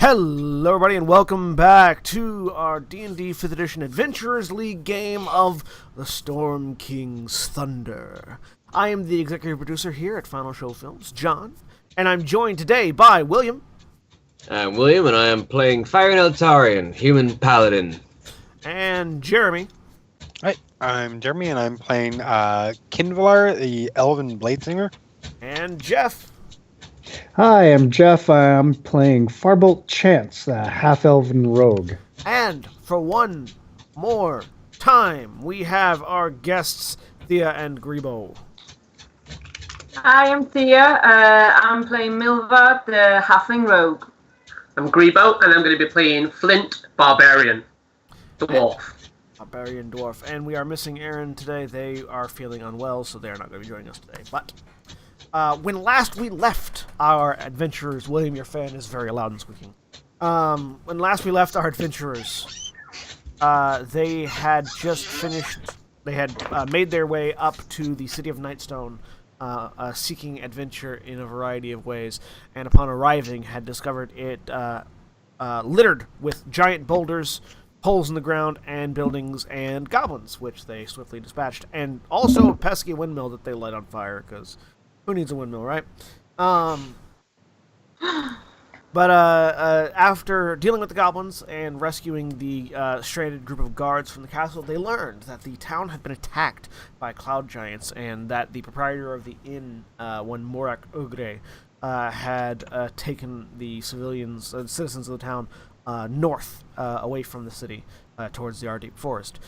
Hello everybody and welcome back to our D&D 5th Edition Adventurers League game of The Storm King's Thunder. I am the executive producer here at Final Show Films, John, and I'm joined today by William. I'm William, and I am playing Fire and Eltarian, Human Paladin. And Jeremy. Hi, I'm Jeremy, and I'm playing Kinvalar, the Elven Bladesinger. And Jeff. Hi, I'm Jeff. I'm playing Farbolt Chance, the half-elven rogue. And for one more time, we have our guests, Thia and Greebow. Hi, I'm Thia. I'm playing Milva, the halfling rogue. I'm Greebow, and I'm going to be playing Flint, Barbarian, Dwarf. Barbarian Dwarf. And we are missing Aaron today. They are feeling unwell, so they're not going to be joining us today. But when last we left our adventurers, William, your fan is very loud and squeaking. When last we left our adventurers, they had just finished, they had made their way up to the city of Nightstone, seeking adventure in a variety of ways, and upon arriving had discovered it littered with giant boulders, holes in the ground, and buildings and goblins, which they swiftly dispatched, and also a pesky windmill that they light on fire, because who needs a windmill, right? But after dealing with the goblins and rescuing the stranded group of guards from the castle, they learned that the town had been attacked by cloud giants, and that the proprietor of the inn, one Morak Ugre, had taken the citizens of the town north, away from the city, towards the Ardeep Forest.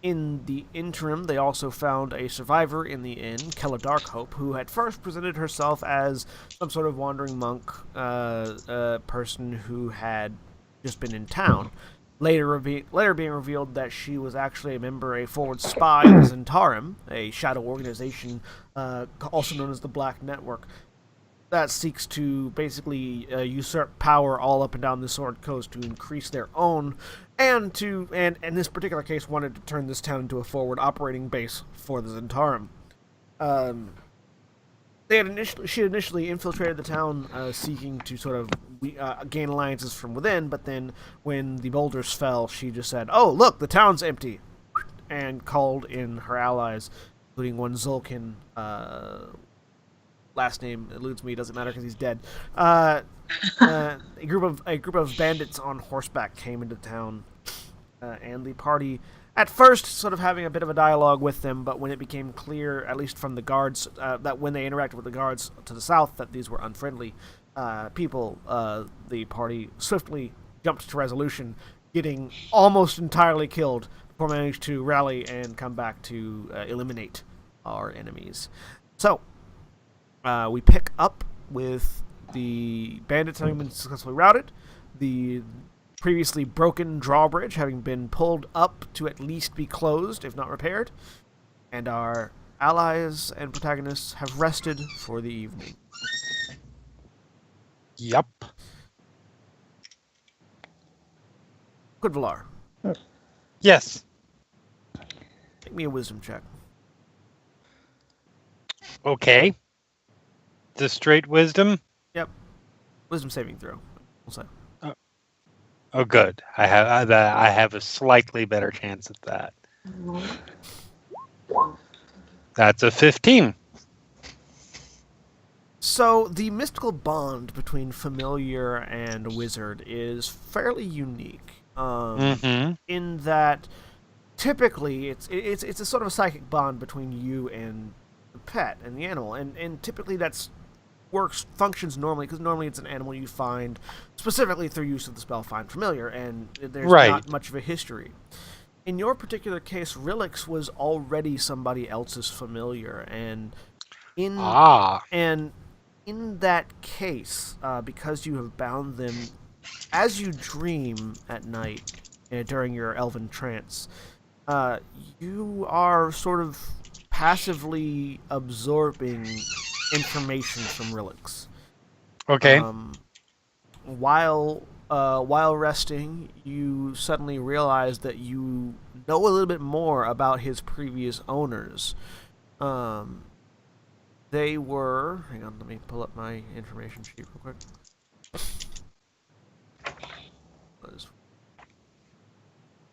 In the interim, they also found a survivor in the inn, Kella Darkhope, who had first presented herself as some sort of wandering monk, person who had just been in town. Later being revealed that she was actually a member, a forward spy of Zentarum, a shadow organization, also known as the Black Network, that seeks to basically usurp power all up and down the Sword Coast to increase their own, and in this particular case wanted to turn this town into a forward operating base for the Zentarum. She had initially infiltrated the town, seeking to sort of gain alliances from within, but then when the boulders fell, she just said, "Oh, look, the town's empty," and called in her allies, including one Zulkin, last name eludes me, doesn't matter because he's dead. A group of bandits on horseback came into town, and the party, at first, sort of having a bit of a dialogue with them, but when it became clear, at least from the guards, that when they interacted with the guards to the south, that these were unfriendly people, the party swiftly jumped to resolution, getting almost entirely killed before managing to rally and come back to eliminate our enemies. So, we pick up with the bandits having been successfully routed, the previously broken drawbridge having been pulled up to at least be closed, if not repaired, and our allies and protagonists have rested for the evening. Yup. Quidvalar, Yes. make me a wisdom check. Okay. The straight wisdom? Yep. Wisdom saving throw, we'll say. Oh, good. I have a slightly better chance at that. That's a 15. So, the mystical bond between familiar and wizard is fairly unique. In that, typically, it's a sort of a psychic bond between you and the pet and the animal, and typically that's functions normally, because normally it's an animal you find specifically through use of the spell Find Familiar, and there's not much of a history. In your particular case, Rilix was already somebody else's familiar, and in that case, because you have bound them as you dream at night during your elven trance, you are sort of passively absorbing information from Rilix. Okay. While resting, you suddenly realize that you know a little bit more about his previous owners. They were... Hang on, let me pull up my information sheet real quick.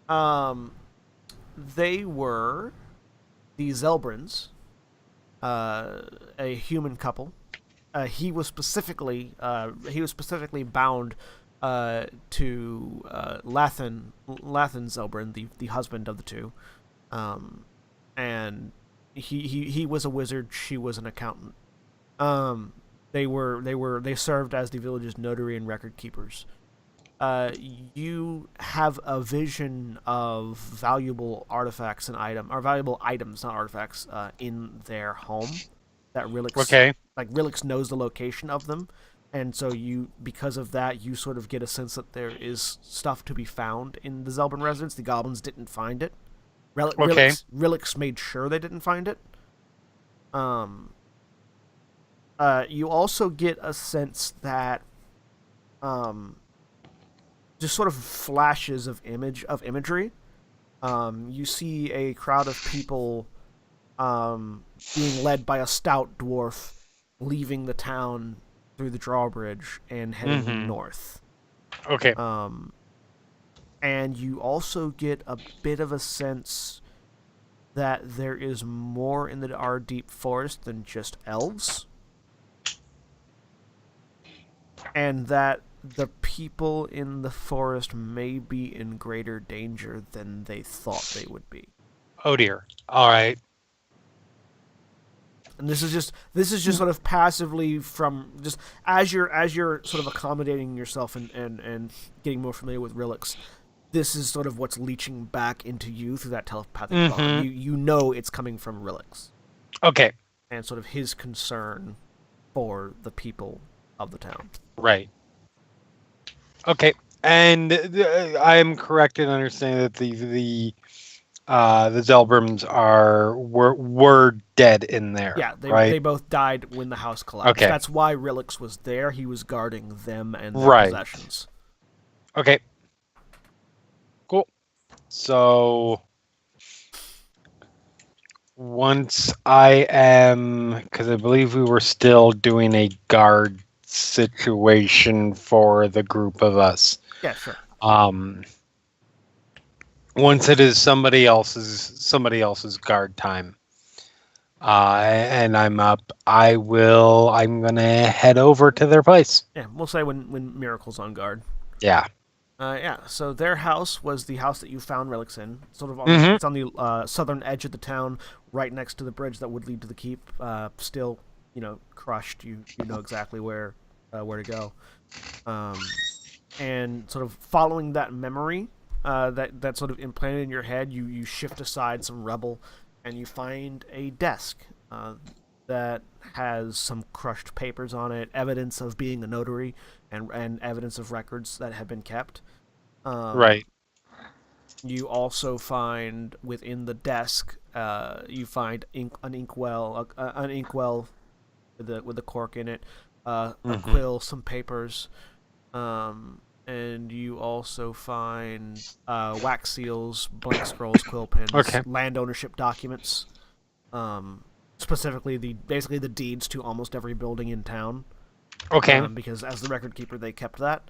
They were the Zelbrins, a human couple. He was specifically bound to Lathan Zelbrin, the husband of the two, and he was a wizard. She was an accountant. They served as the village's notary and record keepers. You have a vision of valuable artifacts and valuable items, not artifacts, in their home. That Rilix knows the location of them, and so because of that, you sort of get a sense that there is stuff to be found in the Zelbrin residence. The goblins didn't find it. Rilix made sure they didn't find it. You also get a sense that, just sort of flashes of imagery. You see a crowd of people being led by a stout dwarf leaving the town through the drawbridge and heading north. Okay. And you also get a bit of a sense that there is more in our deep forest than just elves. And that the people in the forest may be in greater danger than they thought they would be. Oh dear. All right. And this is just sort of passively from just as you're sort of accommodating yourself and getting more familiar with Rilix. This is sort of what's leaching back into you through that telepathic bond. You know it's coming from Rilix. Okay. And sort of his concern for the people of the town. Right. Okay. And I am correct in understanding that the Zelbrims were dead in there. Yeah, right? They both died when the house collapsed. Okay. That's why Rilix was there. He was guarding them and their possessions. Okay. Cool. So once I am, because I believe we were still doing a guard situation for the group of us. Yeah, sure. Once it is somebody else's guard time, and I'm up, I'm gonna head over to their place. Yeah, we'll say when Miracle's on guard. Yeah. So their house was the house that you found Relix in. Sort of it's on the southern edge of the town, right next to the bridge that would lead to the keep. Still, crushed. You know exactly where to go. And sort of following that memory that sort of implanted in your head, you shift aside some rubble, and you find a desk that has some crushed papers on it, evidence of being a notary, and evidence of records that have been kept. Right. You also find within the desk, you find an inkwell with a cork in it, a quill, some papers, and you also find wax seals, blank scrolls, quill pens, land ownership documents, specifically basically the deeds to almost every building in town. Okay. Because as the record keeper, they kept that.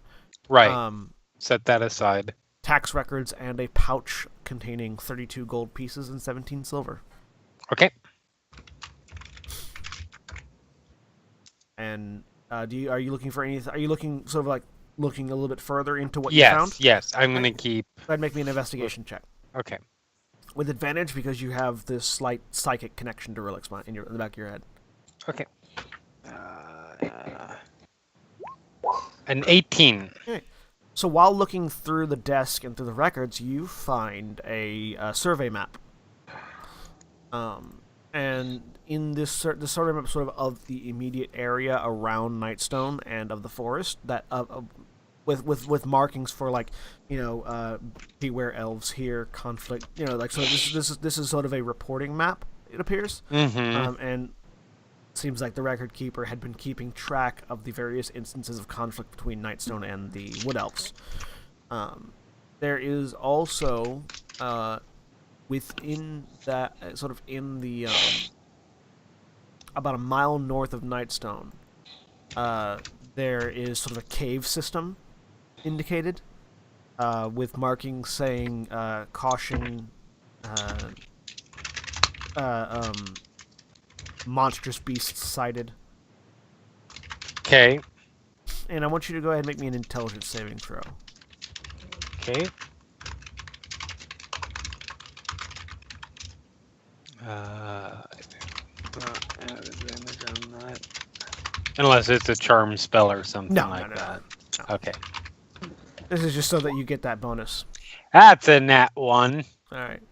Right. Set that aside. Tax records and a pouch containing 32 gold pieces and 17 silver. Okay. And are you looking for anything? Are you looking a little bit further into what you found? Yes. I'm gonna keep. Go ahead and make me an investigation check. Okay. With advantage because you have this slight psychic connection to Relix in the back of your head. Okay. An 18. Okay. So while looking through the desk and through the records, you find a survey map. And in the survey map, sort of the immediate area around Nightstone and of the forest, that with markings for beware elves here, conflict. So this is sort of a reporting map. It appears. And seems like the record keeper had been keeping track of the various instances of conflict between Nightstone and the Wood Elves. There is also within that sort of in the about a mile north of Nightstone, there is sort of a cave system indicated. with markings saying caution, monstrous beasts sighted. Okay. And I want you to go ahead and make me an intelligence saving throw. Okay. Unless it's a charm spell or something No, like no. that. No. Okay. This is just so that you get that bonus. That's a nat 1. All right.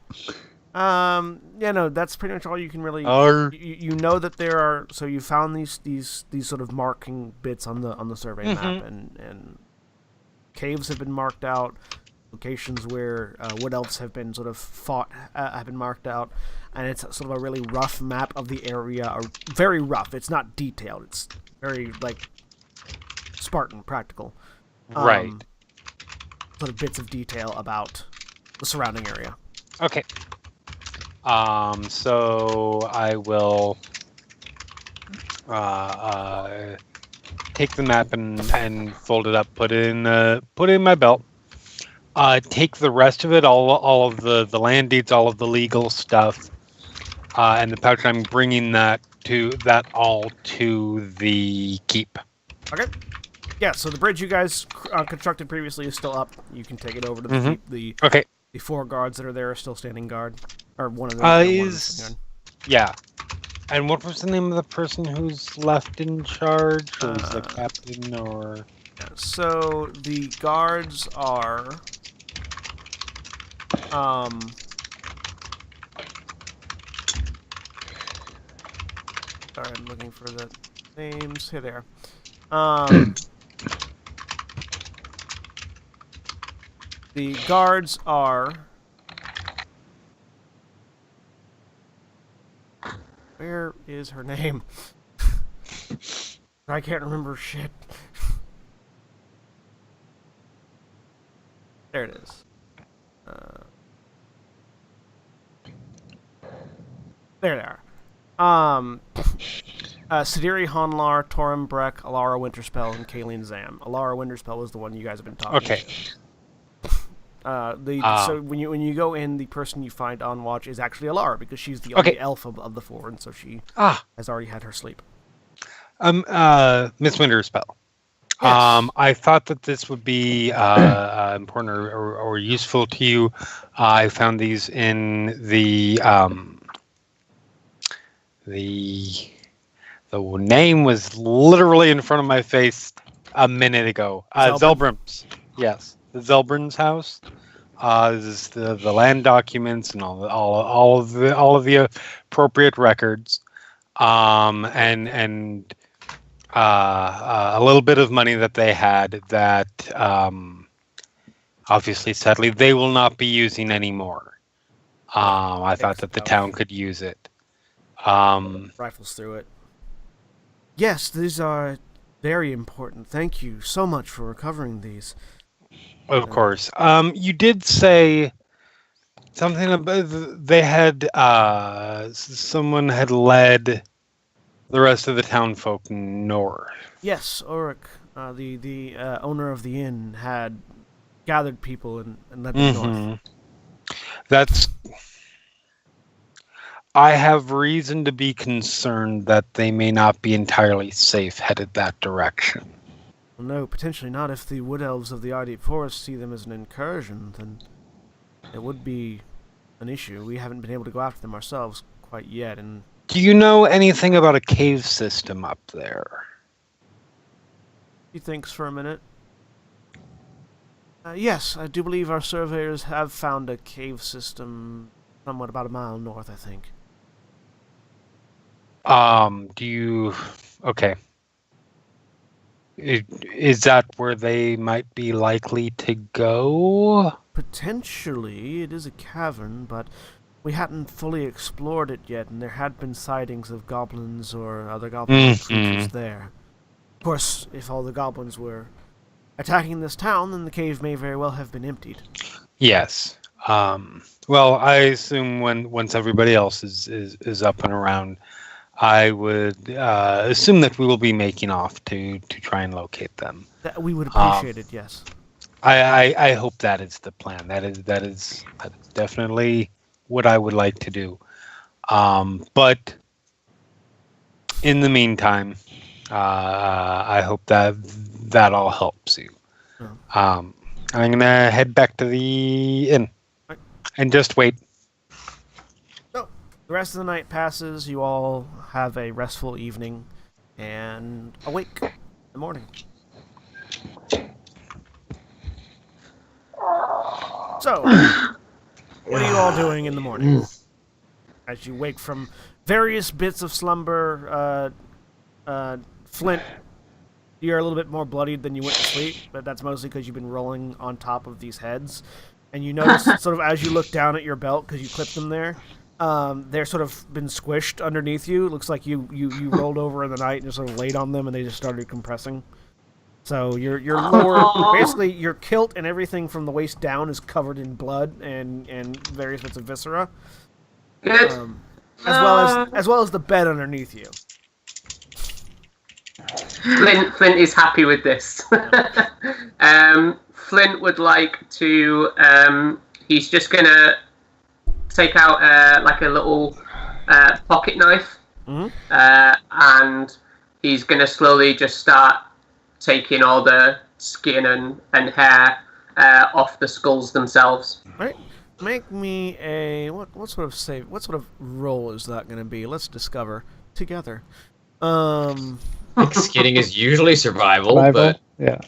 Yeah, no, that's pretty much all you can really. Arr. You know that there are. So you found these sort of marking bits on the survey map, and caves have been marked out. Locations where wood elves have been sort of fought have been marked out, and it's sort of a really rough map of the area. Or very rough. It's not detailed. It's very like Spartan, practical. Right. Sort of bits of detail about the surrounding area. Okay. So I will take the map and fold it up, put it in my belt. Take the rest of it, all of the land deeds, all of the legal stuff, and the pouch. I'm bringing that all to the keep. Okay. Yeah. So the bridge you guys constructed previously is still up. You can take it over to the keep. Okay. The 4 guards that are there are still standing guard, or one of them. Yeah. And what was the name of the person who's left in charge? Or is the captain or? Yeah, so the guards are. Sorry, I'm looking for the names. Here they are. The guards are. Where is her name? I can't remember shit. There it is. There they are. Sidiri Honlar, Torum Breck, Alara Winterspell, and Kaleen Zam. Alara Winterspell is the one you guys have been talking Okay. to. So when you go in, the person you find on watch is actually Alara because she's the only elf of the 4, and so she has already had her sleep. Miss Winterspell. Yes. I thought that this would be important or useful to you. I found these in the name was literally in front of my face a minute ago. Zelbrim's. Yes, the Zelbrim's house. This is the land documents and all of the appropriate records. And a little bit of money that they had that obviously, sadly, they will not be using anymore. I thought that the town could use it. Rifles through it. Yes, these are very important. Thank you so much for recovering these. Of course. You did say something about they had someone had led the rest of the town folk north. Yes, Ulrich, the owner of the inn, had gathered people and led them north. That's. I have reason to be concerned that they may not be entirely safe headed that direction. Well, no, potentially not. If the wood elves of the Ardeep Forest see them as an incursion, then it would be an issue. We haven't been able to go after them ourselves quite yet, and. Do you know anything about a cave system up there? He thinks for a minute. Yes, I do believe our surveyors have found a cave system somewhat about a mile north, I think. Do you... Okay. Is that where they might be likely to go? Potentially. It is a cavern, but we hadn't fully explored it yet, and there had been sightings of goblins or other goblin creatures there. Of course, if all the goblins were attacking this town, then the cave may very well have been emptied. Yes. Well, I assume once everybody else is up and around, I would assume that we will be making off to try and locate them. We would appreciate it, yes. I hope that is the plan. That is definitely what I would like to do. But in the meantime, I hope that all helps you. I'm gonna head back to the inn and just wait. So, the rest of the night passes. You all have a restful evening and awake in the morning. So, what are you all doing in the morning? As you wake from various bits of slumber, Flint, you're a little bit more bloodied than you went to sleep, but that's mostly because you've been rolling on top of these heads. And you notice, sort of as you look down at your belt, because you clipped them there, they're sort of been squished underneath you. It looks like you rolled over in the night and just sort of laid on them, and they just started compressing. So your lower, basically your kilt and everything from the waist down is covered in blood and various bits of viscera, Good. as well as the bed underneath you. Flint is happy with this. Flint would like to. He's just gonna take out like a little pocket knife, and he's gonna slowly just start taking all the skin and hair off the skulls themselves. Right. Make me a what sort of save? What sort of roll is that going to be? Let's discover together. Skinning is usually survival, but Yeah.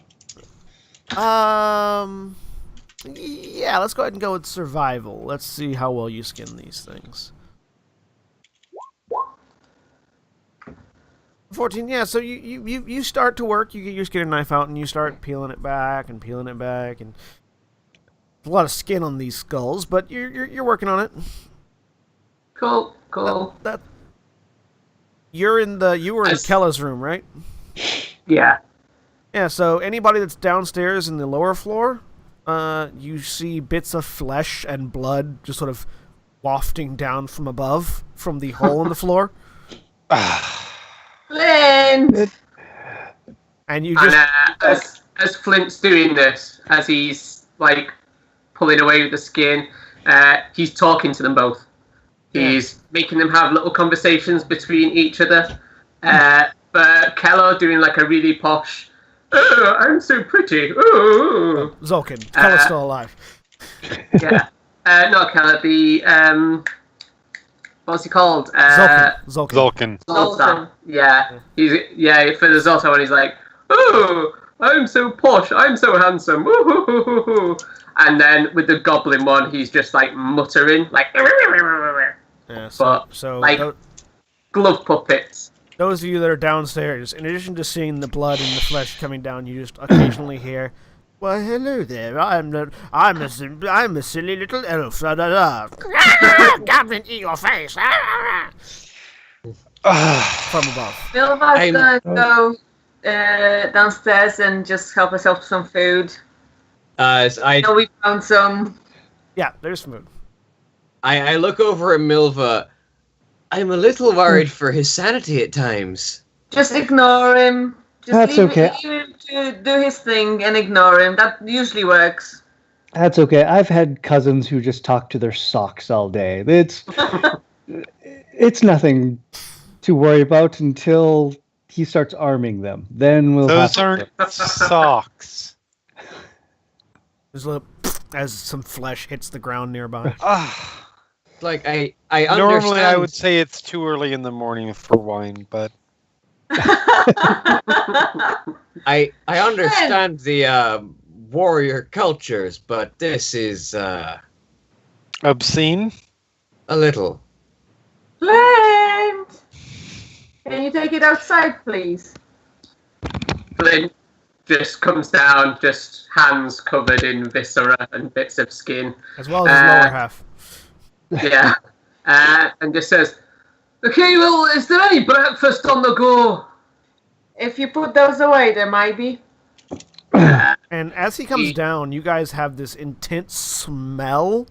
Yeah. Let's go ahead and go with survival. Let's see how well you skin these things. 14. Yeah. So you start to work. You get your skinning knife out and you start peeling it back and a lot of skin on these skulls, but you're working on it. Cool. You were in Kella's room, right? Yeah. Yeah, so anybody that's downstairs in the lower floor, you see bits of flesh and blood just sort of wafting down from above, from the hole in the floor. Flint! And you just... And as Flint's doing this, as he's like pulling away with the skin, he's talking to them both. He's making them have little conversations between each other. But Keller doing like a really posh, "Oh, I'm so pretty. Oh." Zolkin. Kella's still alive. Yeah. Not Keller, the what's he called? Zolkin. Zoltan. Yeah. He's for the Zoltan one he's like, "Oh, I'm so posh, I'm so handsome." Ooh. And then with the goblin one, he's just like muttering, like, Yeah, but so like glove puppets. those of you that are downstairs, in addition to seeing the blood and the flesh coming down, you just occasionally hear, "Well, hello there. I'm a silly little elf. Da da da. Goblin, eat your face." From above. Milva's gonna go downstairs and just help herself to some food. We found some. Yeah, there's food. I look over at Milva. I'm a little worried for his sanity at times. Just ignore him. That's okay. Leave him to do his thing and ignore him. That usually works. That's okay. I've had cousins who just talk to their socks all day. It's nothing to worry about until he starts arming them. Then we'll Those have aren't socks. There's a little as some flesh hits the ground nearby. Like I understand. Normally, I would say it's too early in the morning for wine, but I understand the warrior cultures, but this is obscene. A little. Flint! Can you take it outside, please? Flint just comes down, just hands covered in viscera and bits of skin. As well as his lower half. Yeah. And just says, "Okay, well, is there any breakfast on the go?" If you put those away, there might be. And as he comes down, you guys have this intense smell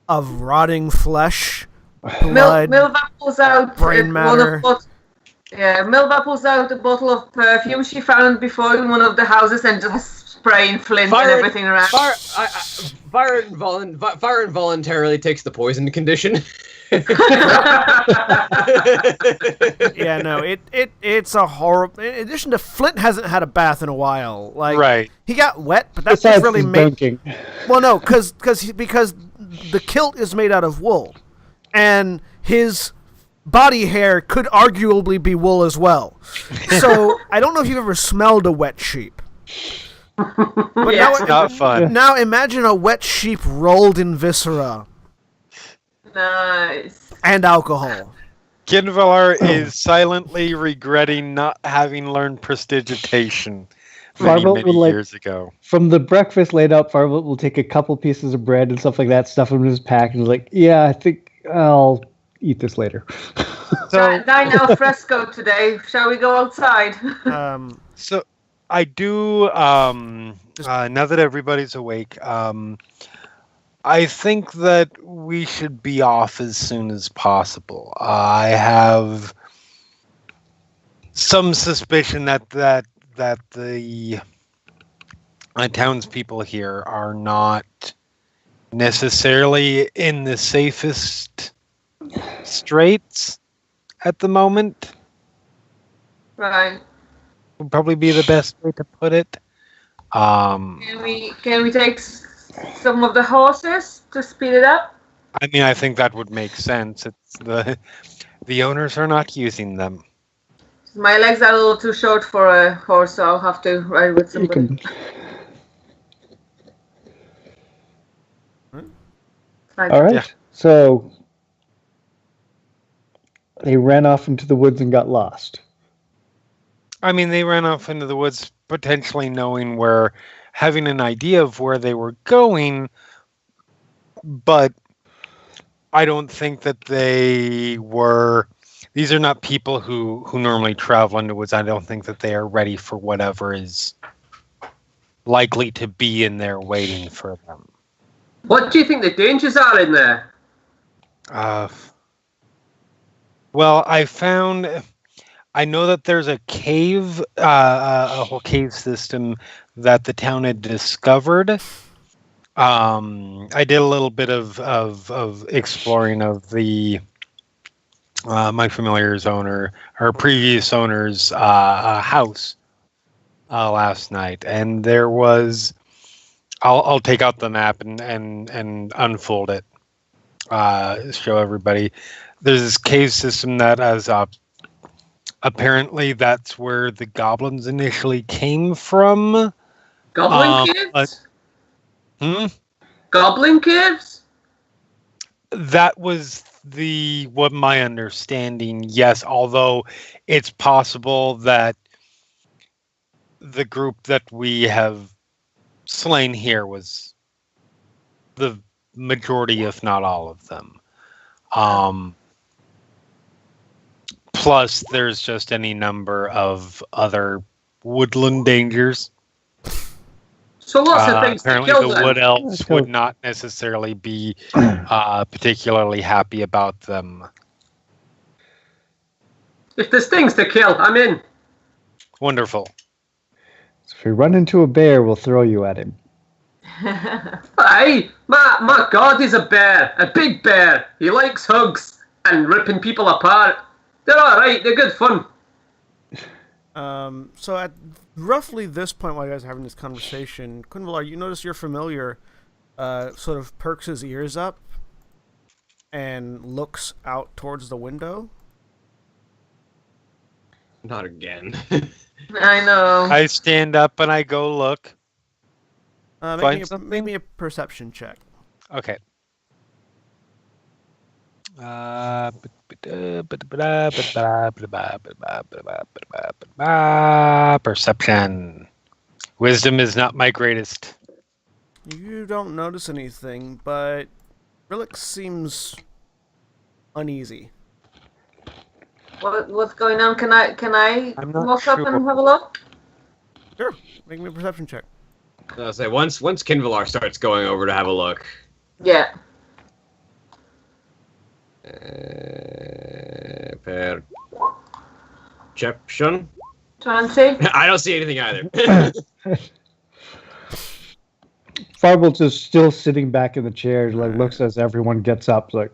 of rotting flesh, blood, Milva pulls out brain matter. Milva pulls out a bottle of perfume she found before in one of the houses and just spraying Flint and everything around. Fire involuntarily takes the poison condition. Yeah, no, it's a horrible. In addition to Flint hasn't had a bath in a while. Like, Right. he got wet, but that's Besides just really his made. dunking. Well, no, because the kilt is made out of wool, and his body hair could arguably be wool as well. So I don't know if you've ever smelled a wet sheep. But Yeah. It's not fun. Now imagine a wet sheep rolled in viscera Nice. and alcohol. Kinvalar is silently regretting not having learned prestidigitation many Farbolt would like- years ago. From the breakfast laid out, Farbolt will take a couple pieces of bread and stuff like that, stuff them in his pack, and is like, yeah, I think I'll eat this later. Dine al fresco today. Shall we go outside? So I do, now that everybody's awake, I think that we should be off as soon as possible. I have some suspicion that the townspeople here are not necessarily in the safest straits at the moment. Right. Would probably be the best way to put it. Can we take some of the horses to speed it up? I mean, I think that would make sense. It's the owners are not using them. My legs are a little too short for a horse, so I'll have to ride with You somebody. All right. Yeah. So they ran off into the woods and got lost. I mean, they ran off into the woods, potentially having an idea of where they were going, but I don't think that they were. These are not people who normally travel into woods. I don't think that they are ready for whatever is likely to be in there waiting for them. What do you think the dangers are in there? Well, I know that there's a cave, a whole cave system that the town had discovered. I did a little bit of exploring of the my familiar's owner, her previous owner's house last night, and there was. I'll take out the map and unfold it. Show everybody. There's this cave system that has apparently that's where the goblins initially came from. Goblin caves? Goblin caves? That was what my understanding. Yes, although it's possible that the group that we have slain here was the majority, if not all of them. Plus, there's just any number of other woodland dangers. So lots of things to Apparently, kill the them. wood elves would not necessarily be particularly happy about them. If there's things to kill, I'm in. Wonderful. So if we run into a bear, we'll throw you at him. Hey, my god is a bear. A big bear. He likes hugs and ripping people apart. They're alright, they're good fun. So at roughly this point, while you guys are having this conversation, Quinvalar, you notice your familiar sort of perks his ears up and looks out towards the window. Not again. I know. I stand up and I go look. Make me a perception check. Okay. Perception. Wisdom is not my greatest. You don't notice anything, but Rilix seems uneasy. What's going on? Can I I'm not walk up sure. and have a look? Sure, make me a perception check. I'll say once Kinvalar starts going over to have a look. Yeah. Perception. 20. I don't see anything either. Farbold's just still sitting back in the chair, like looks as everyone gets up, like,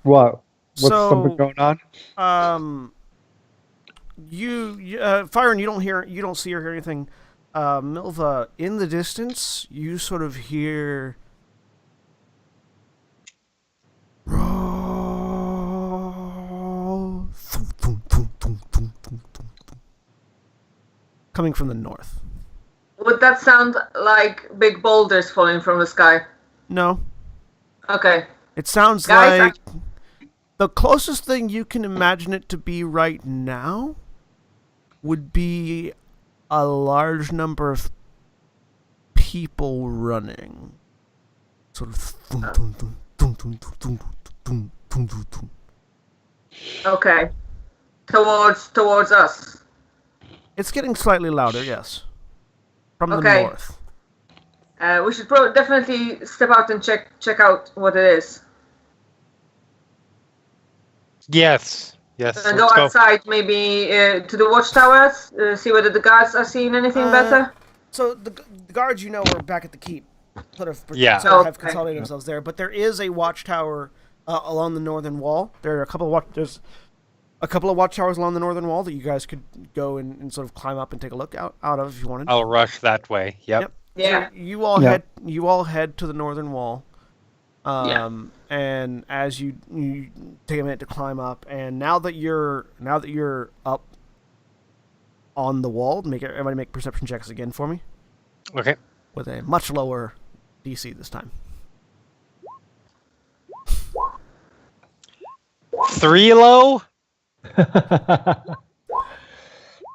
what? What's something going on? Fyron, you don't see or hear anything. Milva, in the distance, you sort of hear coming from the north. Would that sound like big boulders falling from the sky? No. Okay. It sounds Guys, like the closest thing you can imagine it to be right now would be a large number of people running. Sort of. Okay. Towards us. It's getting slightly louder, yes. From the Okay. north. We should definitely step out and check out what it is. Yes. And let's go outside, maybe to the watchtowers, see whether the guards are seeing anything better. So the guards, are back at the keep. Sort of have consolidated themselves there. But there is a watchtower along the northern wall. There are there's a couple of watchtowers along the northern wall that you guys could go and sort of climb up and take a look out of if you wanted. I'll rush that way. Yep. Yeah. So you all head to the northern wall. And as you take a minute to climb up, and now that you're up on the wall, everybody make perception checks again for me. Okay. With a much lower DC this time. 3 low.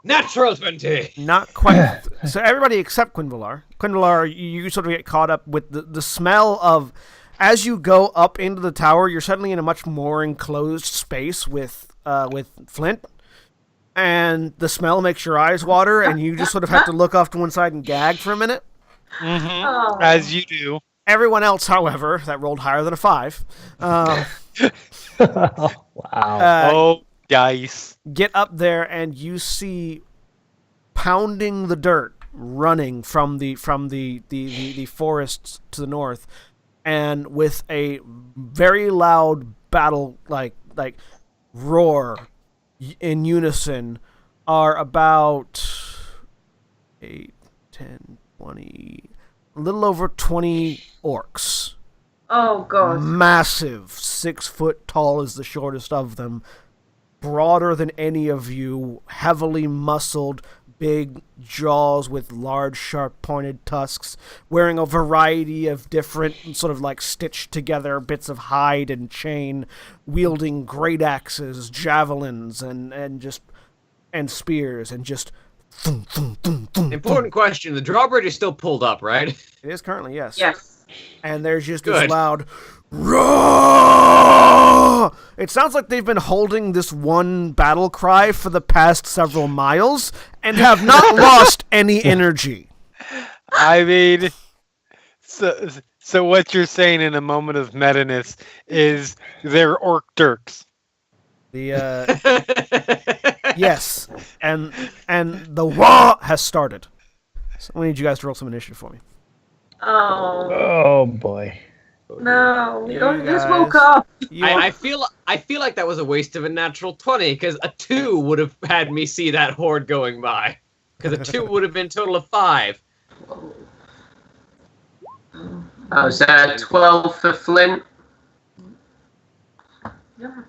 Natural 20. Not quite. So everybody except Quinvalar. Quinvalar, you sort of get caught up with the smell of. As you go up into the tower, you're suddenly in a much more enclosed space with Flint, and the smell makes your eyes water, and you just sort of have to look off to one side and gag for a minute. Mm-hmm. Oh. As you do. Everyone else, however, that rolled higher than a 5. Wow. Dice. Get up there, and you see pounding the dirt, running from the forests to the north. And with a very loud battle like roar in unison are about 8, 10, 20, a little over 20 orcs. Oh god. Massive, 6 foot tall is the shortest of them. Broader than any of you, heavily muscled, big jaws with large, sharp-pointed tusks, wearing a variety of different sort of like stitched together bits of hide and chain, wielding great axes, javelins, and spears, and just thum, thum, thum, thum, Important question. The drawbridge is still pulled up, right? It is currently, yes. Yes. And there's just Good. this loud roar. It sounds like they've been holding this one battle cry for the past several miles and have not lost any energy. I mean, so what you're saying in a moment of meta-ness is they're orc dirks. Yes, and the wah has started. So I need you guys to roll some initiative for me. Oh Boy. no! We You only just guys- woke up. I feel like that was a waste of a natural 20 because a 2 would have had me see that horde going by. Because a 2 would have been a total of 5. That was 12 for Flint.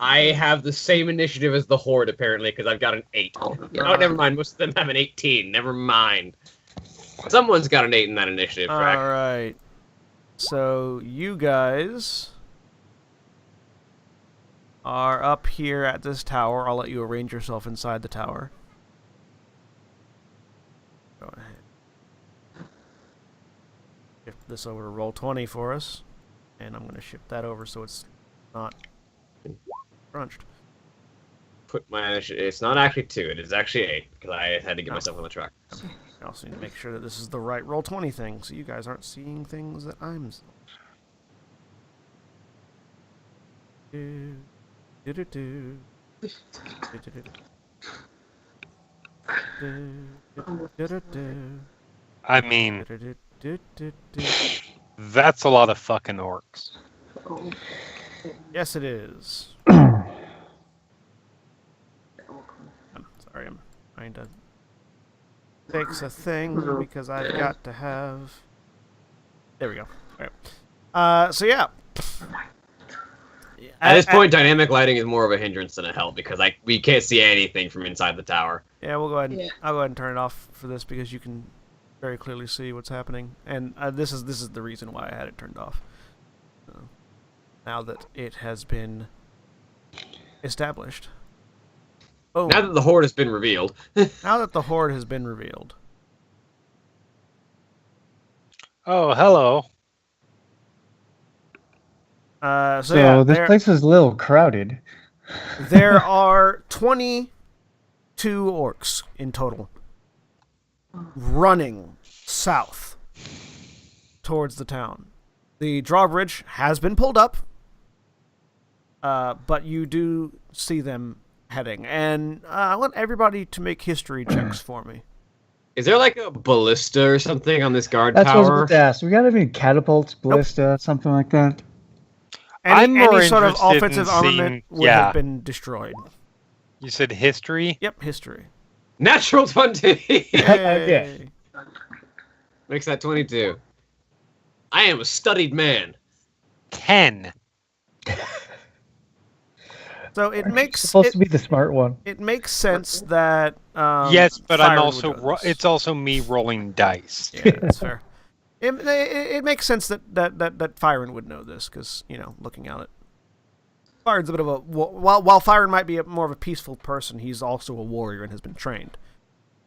I have the same initiative as the horde apparently because I've got an 8. Oh, never mind. Most of them have an 18. Never mind. Someone's got an 8 in that initiative track. All right. So you guys are up here at this tower. I'll let you arrange yourself inside the tower. Go ahead. Shift this over to roll 20 for us. And I'm going to shift that over so it's not crunched. Put my initiative. It's not actually 2. It is actually 8 because I had to get myself on the track. I also need to make sure that this is the right roll 20 thing so you guys aren't seeing things that I'm seeing. I mean, That's a lot of fucking orcs. Oh. Yes, it is. Sorry, I'm trying to fix a thing because I've got to have. There we go. All right. So yeah. At this point, dynamic lighting is more of a hindrance than a help because we can't see anything from inside the tower. Yeah, we'll go ahead. I'll go ahead and turn it off for this because you can very clearly see what's happening, and this is the reason why I had it turned off. Now that it has been established. Oh. Now that the horde has been revealed. Now that the horde has been revealed. Oh, hello. So yeah, this place is a little crowded. There are 22 orcs in total running south towards the town. The drawbridge has been pulled up, but you do see them heading. And I want everybody to make history checks for me. Is there like a ballista or something on this guard That's tower? what I was about to ask. We got any catapults, ballista, something like that? Any sort of interested offensive in armament seeing- would have been destroyed. You said history? Yep, history. Natural 20! Yay. Makes that 22. I am a studied man. 10. So it makes Supposed to be the smart one. it makes sense that Yes, but I'm Firen also would know this. it's also me rolling dice. Yeah, that's fair. It makes sense that Firen would know this because looking at it, Firen's a bit of a while Firen might be more of a peaceful person, he's also a warrior and has been trained.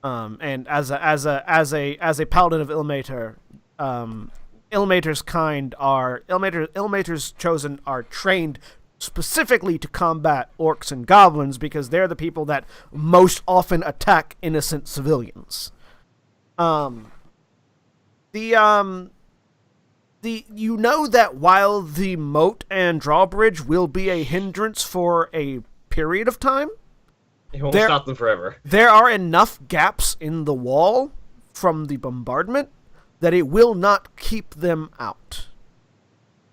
And as a paladin of Ilmater, Ilmater's kind are Ilmater's chosen are trained specifically to combat orcs and goblins because they're the people that most often attack innocent civilians. You know that while the moat and drawbridge will be a hindrance for a period of time, It won't stop them forever. there are enough gaps in the wall from the bombardment that it will not keep them out.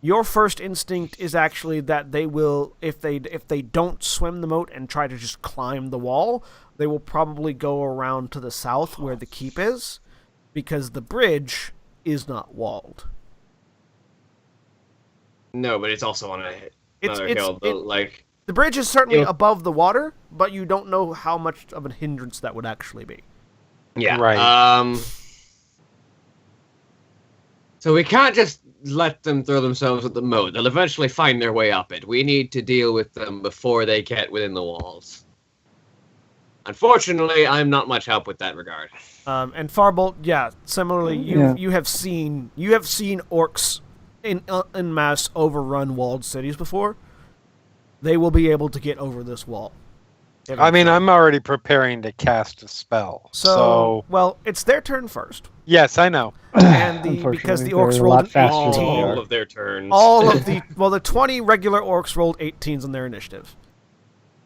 Your first instinct is actually that they will, if they don't swim the moat and try to just climb the wall, they will probably go around to the south where the keep is, because the bridge is not walled. No, but it's also on another hill. The bridge is certainly above the water, but you don't know how much of a hindrance that would actually be. Yeah. Right. So we can't just let them throw themselves at the moat. They'll eventually find their way up it. We need to deal with them before they get within the walls. Unfortunately, I'm not much help with that regard. And Farbolt, yeah, similarly, you have seen orcs in mass overrun walled cities before. They will be able to get over this wall. I mean, I'm already preparing to cast a spell. So well, it's their turn first. Yes, I know. And because the orcs they're a rolled lot faster than 18. we are. All of their turns. All of the 20 regular orcs rolled 18s on their initiative.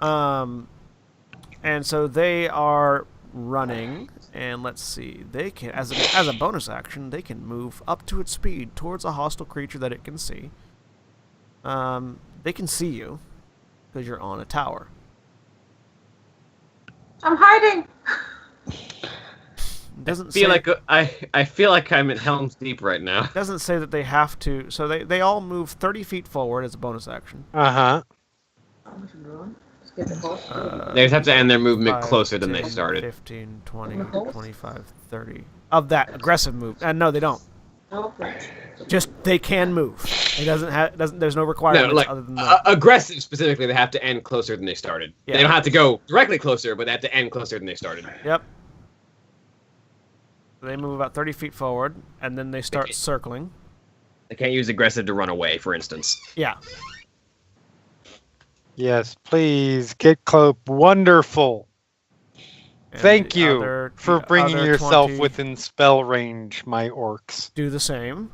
And so they are running, and let's see, they can as a bonus action, they can move up to its speed towards a hostile creature that it can see. They can see you because you're on a tower. I'm hiding. Doesn't I feel like I'm at Helm's Deep right now. Doesn't say that they have to. So they all move 30 feet forward as a bonus action. Uh-huh. They just have to end their movement 5, closer than 10, they started. 15, 20, 25, 30. Of that aggressive move. No, they don't. Just they can move. It doesn't. There's no requirements other than that. Aggressive specifically, they have to end closer than they started. Yeah. They don't have to go directly closer, but they have to end closer than they started. Yep. They move about 30 feet forward, and then they start circling. They can't use aggressive to run away, for instance. Yeah. Yes, please get close. Wonderful. And Thank the you other- for the bringing other yourself 20 within spell range, my orcs. do the same.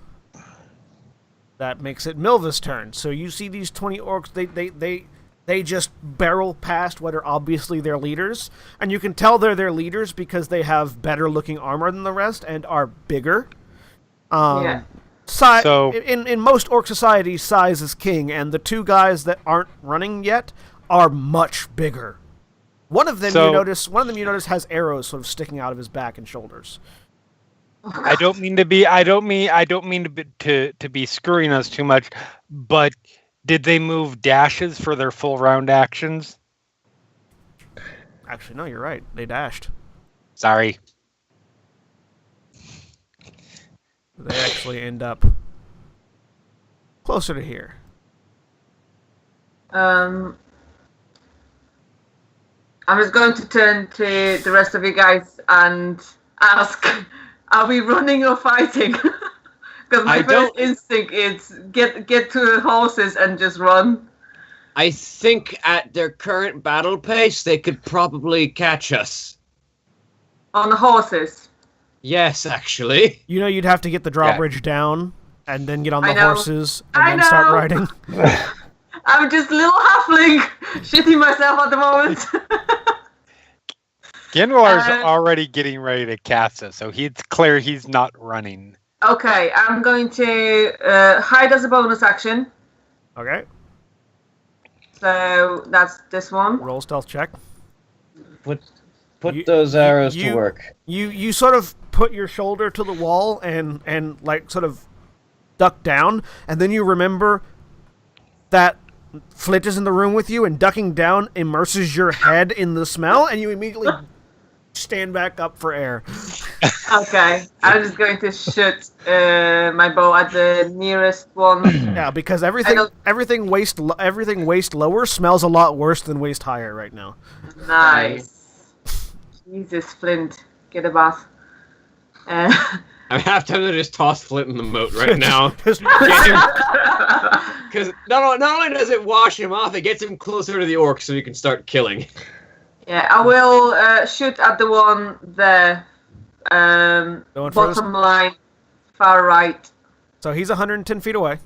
That makes it Milva's turn. So you see these 20 orcs, they just barrel past what are obviously their leaders, and you can tell they're their leaders because they have better looking armor than the rest and are bigger. So- in most orc societies, size is king, and the two guys that aren't running yet are much bigger. One of them you notice has arrows sort of sticking out of his back and shoulders. I don't mean to be to be screwing us too much, but did they move dashes for their full round actions? Actually, no, you're right. They dashed. Sorry. They actually end up closer to here. I'm just going to turn to the rest of you guys and ask, are we running or fighting? Because my first instinct is get to the horses and just run. I think at their current battle pace, they could probably catch us. On the horses? Yes, actually. You know, you'd have to get the drawbridge down and then get on the horses and then start riding. I'm just a little halfling shitting myself at the moment. Ginwalar's already getting ready to cast us, so it's clear he's not running. Okay, I'm going to hide as a bonus action. Okay. So that's this one. Roll stealth check. Put those arrows to work. You sort of put your shoulder to the wall and like sort of duck down, and then you remember that Flint is in the room with you, and ducking down immerses your head in the smell, and you immediately stand back up for air. Okay, I'm just going to shoot my bow at the nearest one. Yeah, because everything waist lower smells a lot worse than waist higher right now. Nice. Jesus, Flint, get a bath. I have to just toss Flint in the moat right now. Because not only does it wash him off, it gets him closer to the orc so he can start killing. Yeah, I will shoot at the one there. Bottom line, far right. So he's 110 feet away.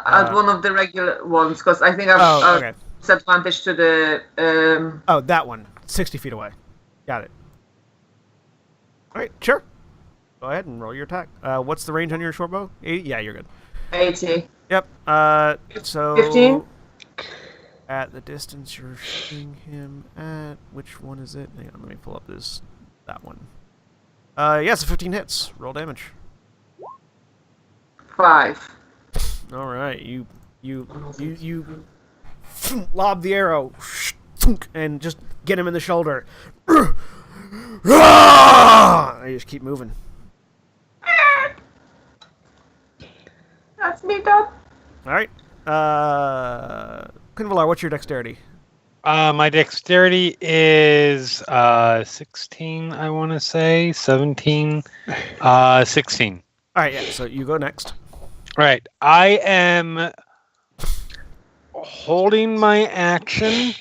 At one of the regular ones, because I think I've disadvantage to the... that one. 60 feet away. Got it. Alright, sure. Go ahead and roll your attack. What's the range on your short bow? 80? Yeah, you're good. 80. Yep. So... 15? At the distance you're shooting him at... Which one is it? Hang on, let me pull up that one. Yeah, so 15 hits. Roll damage. 5. Alright, you lob the arrow and just get him in the shoulder. And you just keep moving. That's me done. Alright. Quinvalar, what's your dexterity? My dexterity is 16, I want to say. 17. 16. Alright, yeah, so you go next. Alright, I am holding my action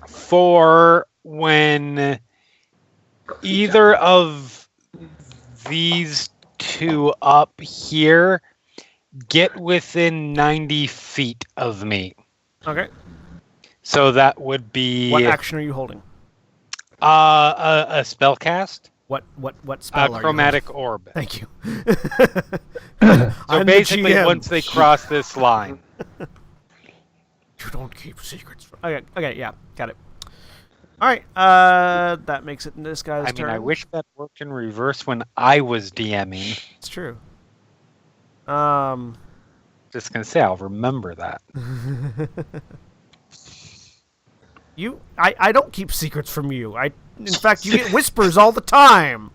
for when either of these two up here get within 90 feet of me. Okay. So that would be... What action are you holding? A spell cast. What spell are chromatic you orb. Thank you. So basically, once they cross this line. You don't keep secrets. Okay, yeah, got it. All right, that makes it this guy's turn. I wish that worked in reverse when I was DMing. It's true. Just gonna say, I'll remember that. I don't keep secrets from you. In fact, you get whispers all the time.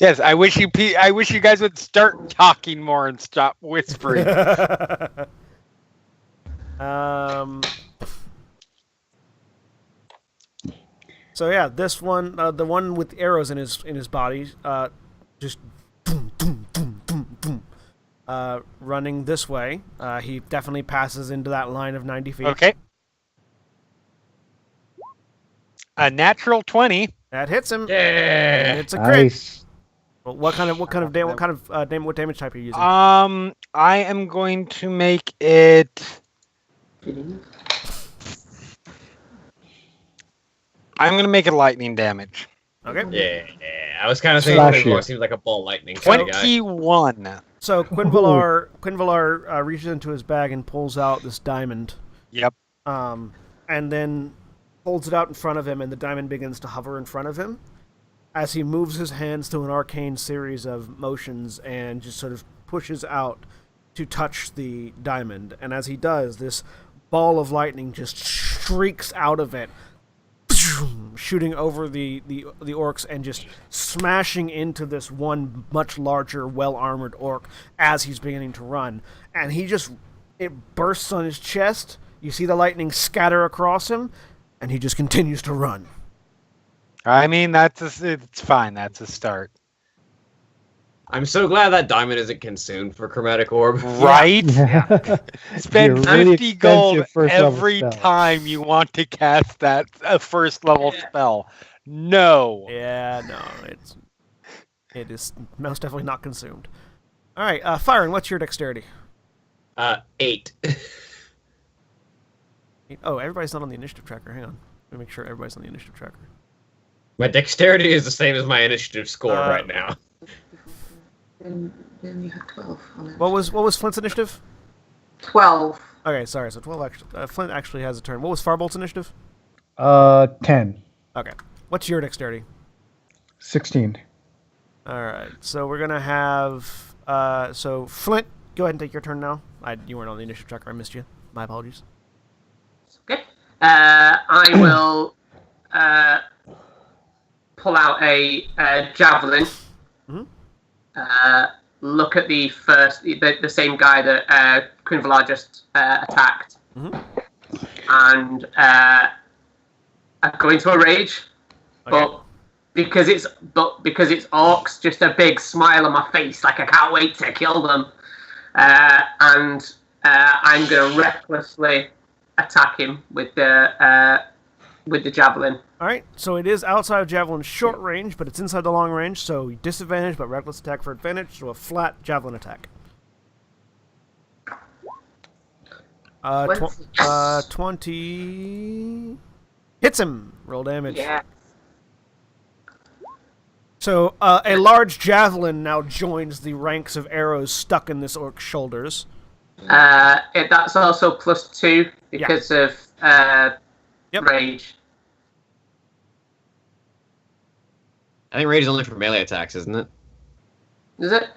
Yes, I wish you guys would start talking more and stop whispering. So yeah, this one, the one with arrows in his body, just boom, boom, boom, boom, boom. Running this way. He definitely passes into that line of 90 feet. Okay. A natural 20. That hits him. Yeah. And it's a crit. Nice. Well, what damage type are you using? I am going to make it. I'm going to make it lightning damage. Okay. Yeah, I was kind of thinking Slash Quinvalar you. seems like a ball lightning kind of guy. 21. So Quinvalar reaches into his bag and pulls out this diamond. Yep. And then holds it out in front of him, and the diamond begins to hover in front of him as he moves his hands to an arcane series of motions and just sort of pushes out to touch the diamond. And as he does, this ball of lightning just streaks out of it, shooting over the orcs and just smashing into this one much larger, well-armored orc as he's beginning to run. And it bursts on his chest. You see the lightning scatter across him, and he just continues to run. I mean, it's fine. That's a start. I'm so glad that diamond isn't consumed for chromatic orb. Right? Yeah. Spend Your really 50 gold expensive first level every spell. time you want to cast that first level spell. No. Yeah, no, it is most definitely not consumed. All right, Firen, what's your dexterity? 8. Oh, everybody's not on the initiative tracker. Hang on. Let me make sure everybody's on the initiative tracker. My dexterity is the same as my initiative score Uh, right now. Then you had 12 on it. What was Flint's initiative? 12. Okay, sorry. So 12 actually. Flint actually has a turn. What was Farbolt's initiative? 10. Okay. What's your dexterity? 16. All right. So we're gonna have. So Flint, go ahead and take your turn now. You weren't on the initiative tracker. I missed you. My apologies. Okay. I will pull out a javelin. Mhm. Look at the same guy that Quinvalar just attacked, Mhm. and I go into a rage. Okay. But because it's orcs, just a big smile on my face, like I can't wait to kill them, and I'm gonna recklessly attack him with the javelin. All right. So it is outside of javelin's short range, but it's inside the long range. So disadvantage, but reckless attack for advantage. So a flat javelin attack. 20 hits him. Roll damage. Yeah. So a large javelin now joins the ranks of arrows stuck in this orc's shoulders. That's also +2 because of Yep. rage. I think rage is only for melee attacks, isn't it? Is it?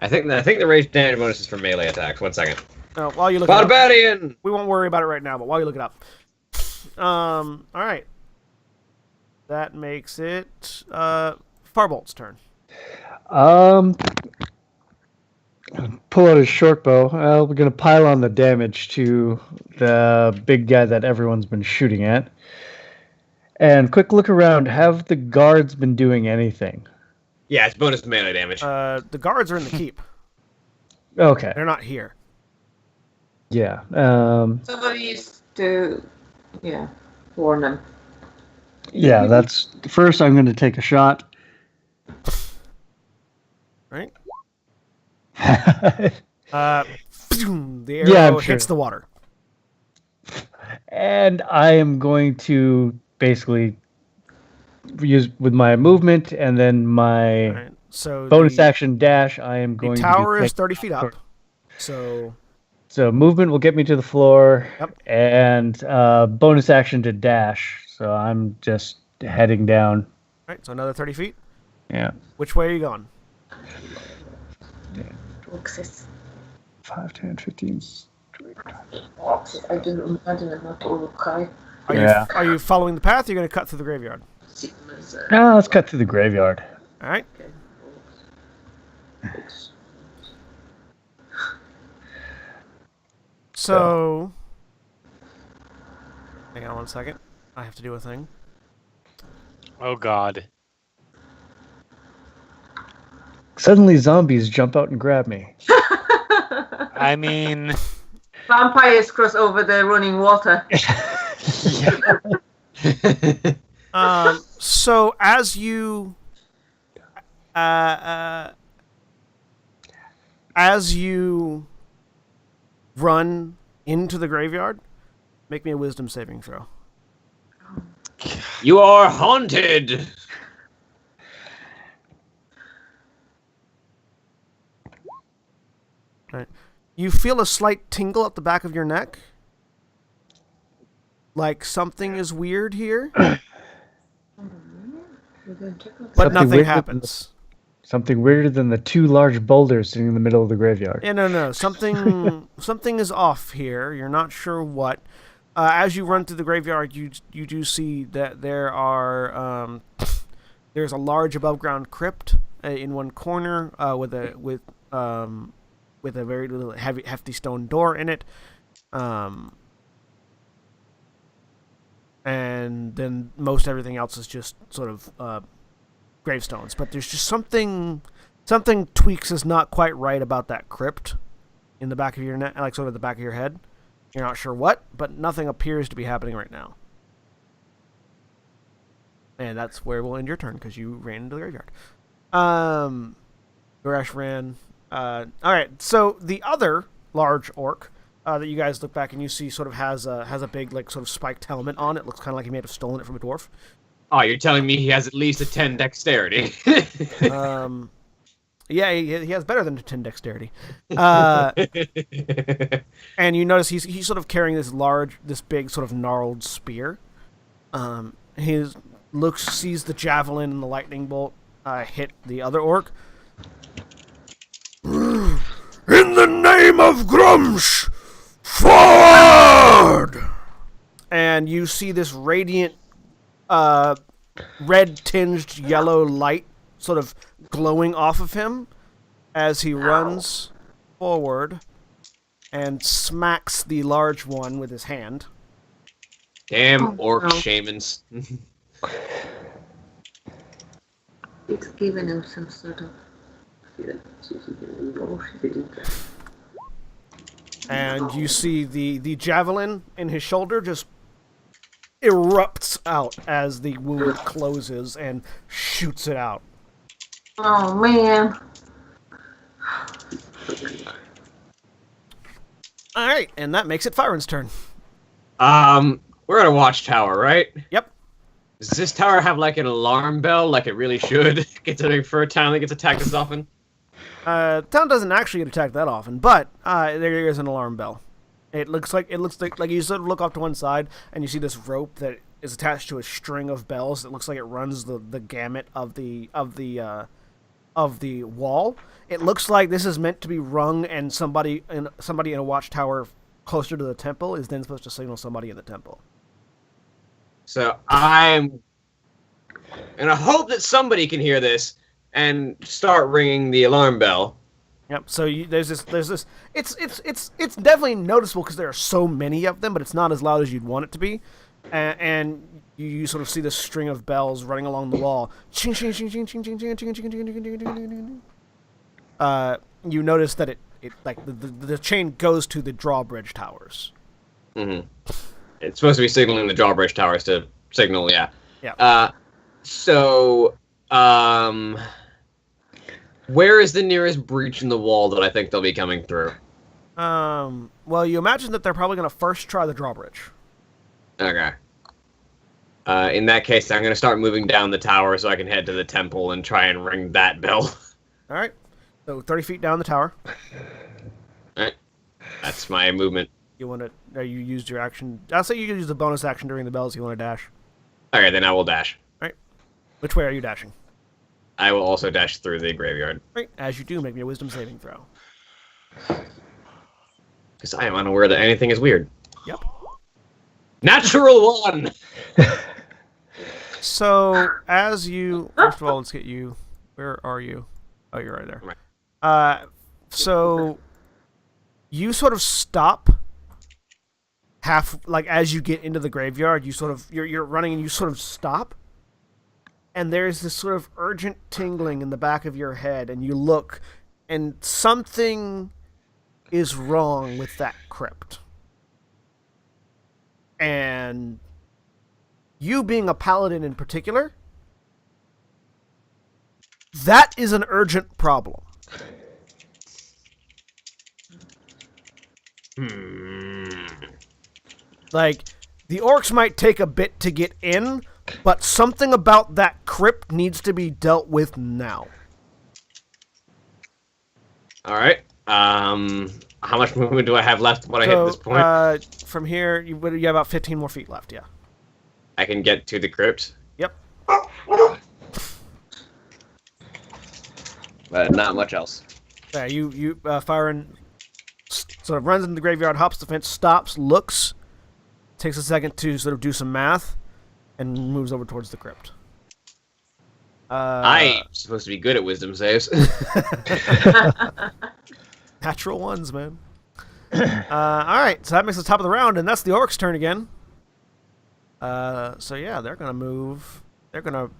I think the rage damage bonus is for melee attacks. 1 second. While you look it up, Barbarian! we won't worry about it right now, but while you look it up. All right. That makes it Farbolt's turn. Pull out his short bow. We're going to pile on the damage to the big guy that everyone's been shooting at. And quick look around. Have the guards been doing anything? Yeah, it's bonus melee damage. The guards are in the keep. Okay. They're not here. Yeah. Somebody used to, warn them. Yeah, that's... First, I'm going to take a shot. Right? And The arrow hits the water. I am going to basically use with my movement and then my Right. So bonus action dash. I am going The to tower be is 30 feet up. So movement will get me to the floor. Yep. And bonus action to dash. So I'm just heading down. right, so another 30 feet. Yeah. Which way are you going? 5, 10, 15. I didn't imagine it not okay. Are you following the path? Or are you going to cut through the graveyard? No, let's cut through the graveyard. All right. So, hang on 1 second. I have to do a thing. Oh, God. Suddenly zombies jump out and grab me. I mean... Vampires cross over the running water. So as you run into the graveyard, make me a wisdom saving throw. You are haunted! Right. You feel a slight tingle at the back of your neck. Like something is weird here. But nothing happens. Something weirder than the 2 large boulders sitting in the middle of the graveyard. Yeah, no. Something is off here. You're not sure what. As you run through the graveyard, you do see that there's a large above ground crypt in one corner with a very little hefty stone door in it, and then most everything else is just sort of gravestones. But there's just something tweaks is not quite right about that crypt in the back of your neck, like sort of the back of your head. You're not sure what, but nothing appears to be happening right now. And that's where we'll end your turn, because you ran into the graveyard. Gorash ran. Alright, so the other large orc that you guys look back and you see sort of has a big, like, sort of spiked helmet on. It looks kind of like he may have stolen it from a dwarf. Oh, you're telling me he has at least a 10 dexterity? Yeah, he has better than a 10 dexterity. And you notice he's sort of carrying this big sort of gnarled spear. He sees the javelin and the lightning bolt hit the other orc. In the name of Grumsh, forward! And you see this radiant, red-tinged yellow light sort of glowing off of him as he runs forward and smacks the large one with his hand. Damn orc shamans. It's given him some sort of... And you see the javelin in his shoulder just erupts out as the wound closes and shoots it out. Oh, man. Alright, and that makes it Firen's turn. We're at a watchtower, right? Yep. Does this tower have, like, an alarm bell, like it really should, considering for a town that gets attacked this often? Town doesn't actually get attacked that often, but there is an alarm bell. It looks like you sort of look off to one side and you see this rope that is attached to a string of bells. It looks like it runs the gamut of the wall. It looks like this is meant to be rung, and somebody in a watchtower closer to the temple is then supposed to signal somebody in the temple. So I'm gonna hope that somebody can hear this and start ringing the alarm bell. Yep. So there's this. It's definitely noticeable because there are so many of them, but it's not as loud as you'd want it to be. And you sort of see this string of bells running along the wall. Ching ching ching ching ching ching ching ching ching ching ching ching. You notice that it like the chain goes to the drawbridge towers. Mm-hmm. It's supposed to be signaling the drawbridge towers to signal, yeah. Yeah. Where is the nearest breach in the wall that I think they'll be coming through? Well, you imagine that they're probably going to first try the drawbridge. Okay. In that case, I'm going to start moving down the tower so I can head to the temple and try and ring that bell. All right. So 30 feet down the tower. All right. That's my movement. You used your action. I'll say you can use the bonus action during the bells. You want to dash. Okay, then I will dash. All right. Which way are you dashing? I will also dash through the graveyard. Right. As you do, make me a wisdom saving throw. Because I am unaware that anything is weird. Yep. Natural 1! So, first of all, let's get you. Where are you? Oh, you're right there. So, you sort of stop as you get into the graveyard. You're running and you sort of stop. And there's this sort of urgent tingling in the back of your head, and you look, and something is wrong with that crypt. And you being a paladin in particular, that is an urgent problem. Like, the orcs might take a bit to get in, but something about that crypt needs to be dealt with now. Alright. How much movement do I have left when I hit this point? From here, you have about 15 more feet left, yeah. I can get to the crypt? Yep. But not much else. Yeah, you Firen sort of runs into the graveyard, hops the fence, stops, looks, takes a second to sort of do some math, and moves over towards the crypt. I'm supposed to be good at wisdom saves. Natural ones, man. All right, so that makes the top of the round, and that's the orcs' turn again. So yeah, they're gonna move. They're gonna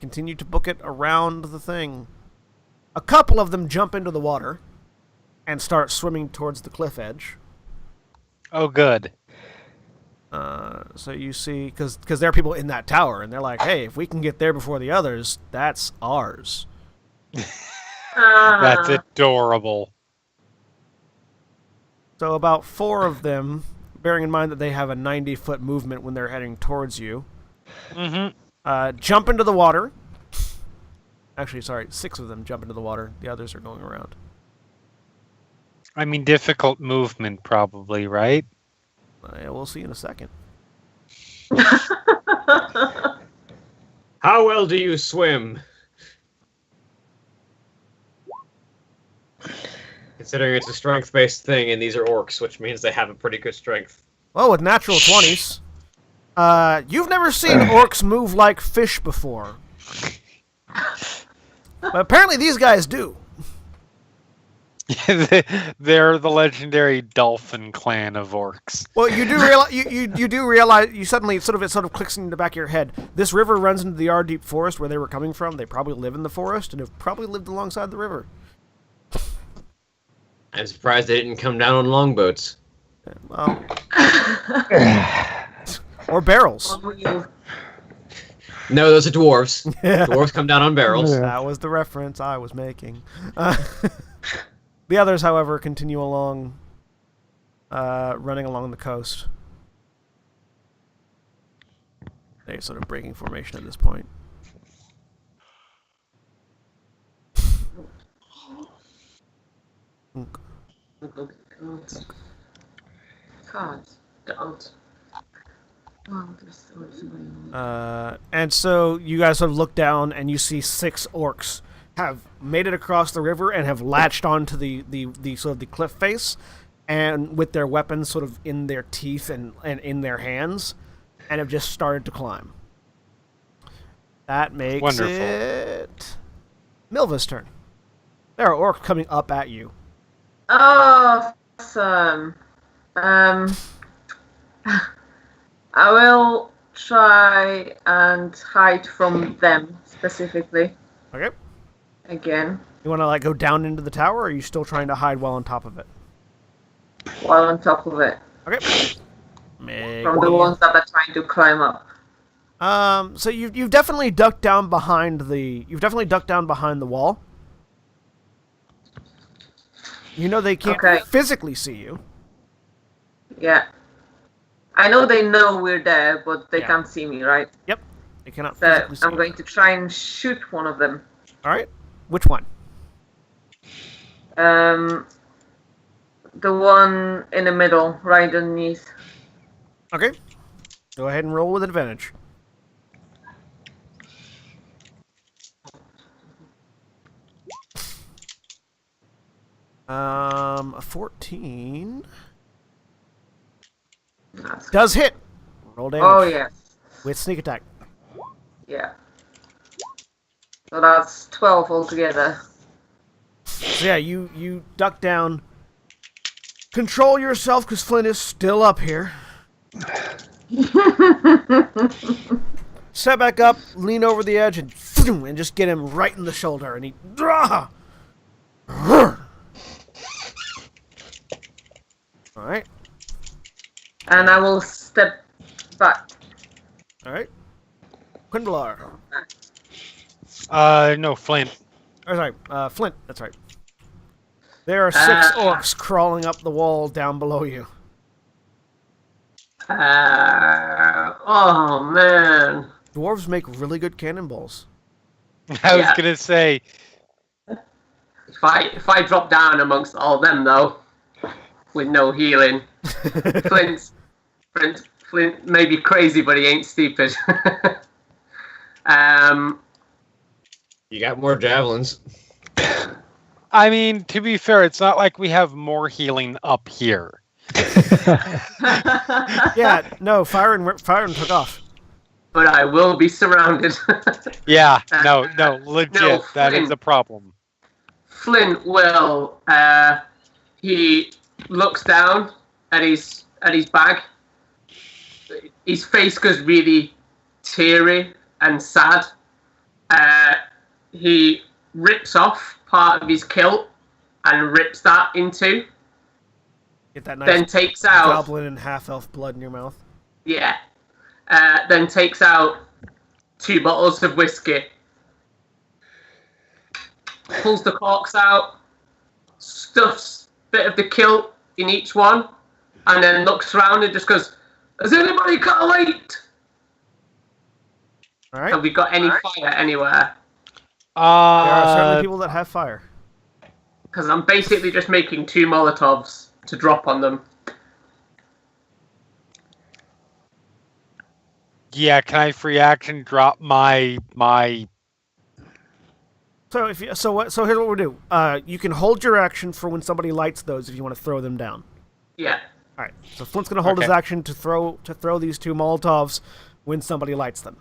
continue to book it around the thing. A couple of them jump into the water and start swimming towards the cliff edge. Oh, good. So you see, because there are people in that tower, and they're like, hey, if we can get there before the others, that's ours. That's adorable. So about 4 of them, bearing in mind that they have a 90-foot movement when they're heading towards you, jump into the water. Actually, sorry, 6 of them jump into the water. The others are going around. I mean, difficult movement, probably, right? Yeah, we'll see in a second. How well do you swim? Considering it's a strength-based thing, and these are orcs, which means they have a pretty good strength. Well, with natural 20s. You've never seen orcs move like fish before. But apparently these guys do. They're the legendary dolphin clan of orcs. Well, you do realize you do realize you suddenly it sort of clicks in the back of your head. This river runs into the Deep forest where they were coming from. They probably live in the forest and have probably lived alongside the river. I'm surprised they didn't come down on longboats. Well, or barrels. No, those are dwarves. Dwarves come down on barrels. That was the reference I was making. The others, however, continue along, running along the coast. They're sort of breaking formation at this point. And so you guys sort of look down and you see 6 orcs have made it across the river and have latched onto the sort of the cliff face, and with their weapons sort of in their teeth and in their hands, and have just started to climb. That makes it Milva's turn. There are orcs coming up at you. Oh, awesome. I will try and hide from them specifically. Okay. Again. You want to like go down into the tower, or are you still trying to hide while on top of it? While on top of it. Okay. From the ones that are trying to climb up. So you've definitely ducked down behind the wall. You know they can't physically see you. Yeah. I know they know we're there, but they can't see me, right? Yep. They cannot so physically see I'm going to try and shoot one of them. All right. Which one? The one in the middle, right underneath. Okay. Go ahead and roll with advantage. A 14 does hit. Roll damage. Oh yes. With sneak attack. Yeah. So that's 12 altogether. So yeah, you duck down. Control yourself, because Flint is still up here. Set back up, lean over the edge, and just get him right in the shoulder, and he. All right. And I will step back. All right. Quindlar. No, Flint. Oh, sorry, Flint. That's right. There are 6 orcs crawling up the wall down below you. Oh man. Dwarves make really good cannonballs. I was gonna say. If I drop down amongst all them though, with no healing, Flint may be crazy, but he ain't stupid. You got more javelins. I mean, to be fair, it's not like we have more healing up here. Yeah, no, Firen took off. But I will be surrounded. Yeah, no, legit, no, that is a problem. Flint will. He looks down at his bag. His face goes really teary and sad. He rips off part of his kilt and rips that in two. Get that nice Then takes out goblin and half-elf blood in your mouth. Yeah. Then takes out 2 bottles of whiskey. Pulls the corks out. Stuffs a bit of the kilt in each one. And then looks around and just goes, "Has anybody got a light? All right. Have we got any fire anywhere?" There are certainly people that have fire. Because I'm basically just making 2 Molotovs to drop on them. Yeah, can I free action drop my So here's what we'll do. You can hold your action for when somebody lights those if you want to throw them down. Yeah. All right. So Flint's going to hold his action to throw these 2 Molotovs when somebody lights them.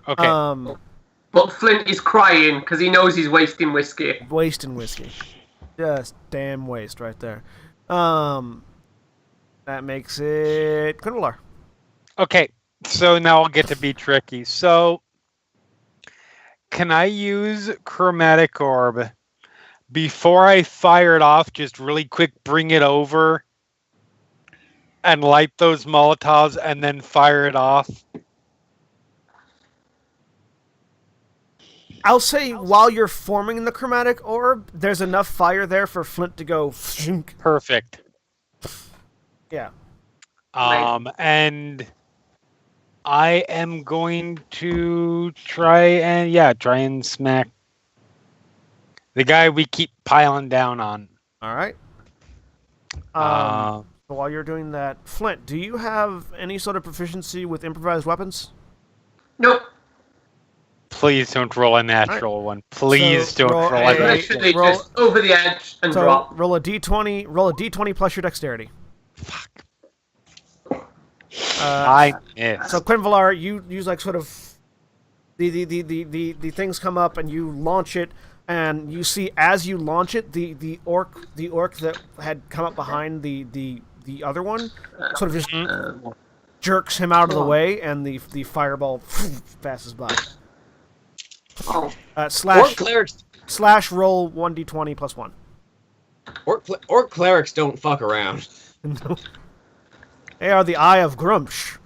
Okay. But Flint is crying because he knows he's wasting whiskey. Wasting whiskey. Just damn waste right there. That makes it Quinvalar. Okay, so now I'll get to be tricky. So, can I use Chromatic Orb before I fire it off? Just really quick, bring it over and light those Molotovs and then fire it off? I'll say while you're forming the chromatic orb, there's enough fire there for Flint to go. Perfect. Yeah. And I am going to try and smack the guy we keep piling down on. All right. So while you're doing that, Flint, do you have any sort of proficiency with improvised weapons? Nope. Please don't roll a natural one. Please So don't roll a Literally natural. just over the edge and So drop. roll a d20. Roll a d20 plus your dexterity. Fuck. I miss. So Quinvalar, you use like sort of the things come up and you launch it, and you see as you launch it, the orc that had come up behind the other one sort of just jerks him out of the way, and the fireball passes by. Oh. Orc clerics. Slash roll 1d20 plus 1. Orc clerics don't fuck around. They are the Eye of Grumsh.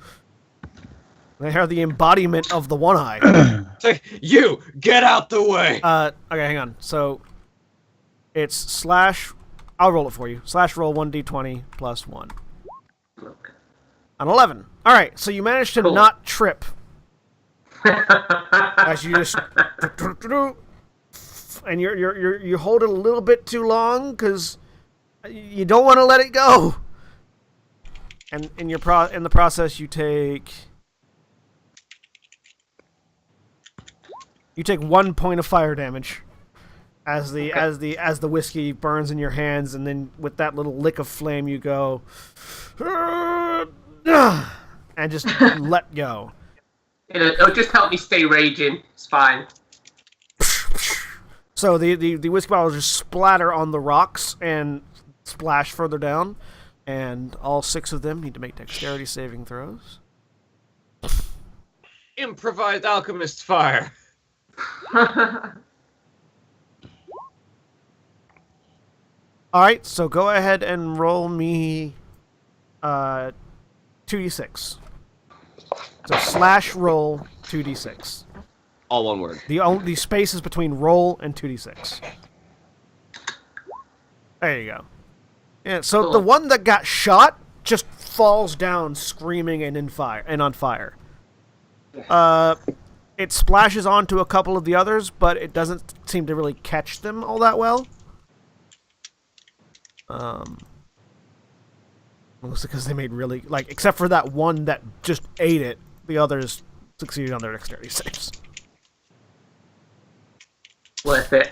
They are the embodiment of the One Eye. It's like, you get out the way. Okay, hang on. So it's slash. I'll roll it for you. Slash roll 1d20 plus 1. An 11. All right, so you managed to not trip. As you just and you hold it a little bit too long because you don't want to let it go. And in the process, you take 1 point of fire damage as the whiskey burns in your hands, and then with that little lick of flame, you go and just let go. It'll just help me stay raging. It's fine. So the whiskey bottles just splatter on the rocks and splash further down, and all 6 of them need to make dexterity saving throws. Improvised alchemist fire. Alright, so go ahead and roll me 2d6. So slash roll 2d6. All one word. The space is between roll and 2d6. There you go. Yeah, so the one that got shot just falls down screaming and on fire. It splashes onto a couple of the others, but it doesn't seem to really catch them all that well. Mostly because they made really except for that one that just ate it, the others succeeded on their dexterity saves. Worth it.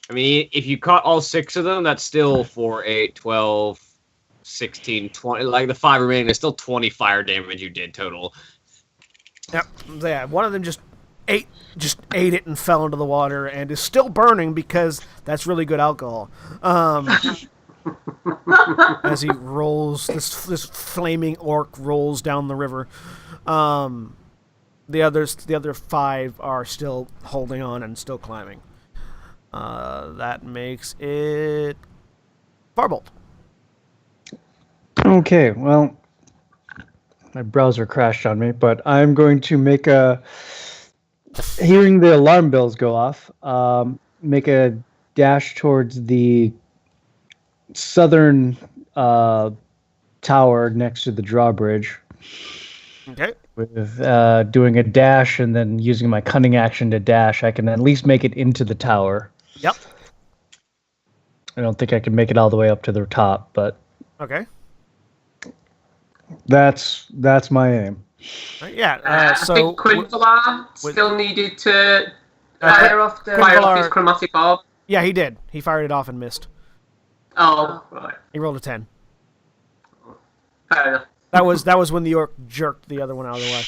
I mean, if you caught all 6 of them, that's still 4, 8, 12, 16, 20. Like the 5 remaining, there's still 20 fire damage you did total. Yep. Yeah, one of them just ate it and fell into the water and is still burning because that's really good alcohol. As he rolls, this flaming orc rolls down the river. The other 5 are still holding on and still climbing. That makes it Farbolt. Okay, well, my browser crashed on me, but I'm going to make hearing the alarm bells go off, make a dash towards the southern tower next to the drawbridge. Okay. With doing a dash and then using my cunning action to dash, I can at least make it into the tower. Yep. I don't think I can make it all the way up to the top, but okay. That's my aim. Yeah. I So think Quinvalar still needed to Fire off the. fire off his chromatic orb. yeah, he did. He fired it off and missed. Oh, right. He rolled a 10. Fair enough. That was when the orc jerked the other one out of the way.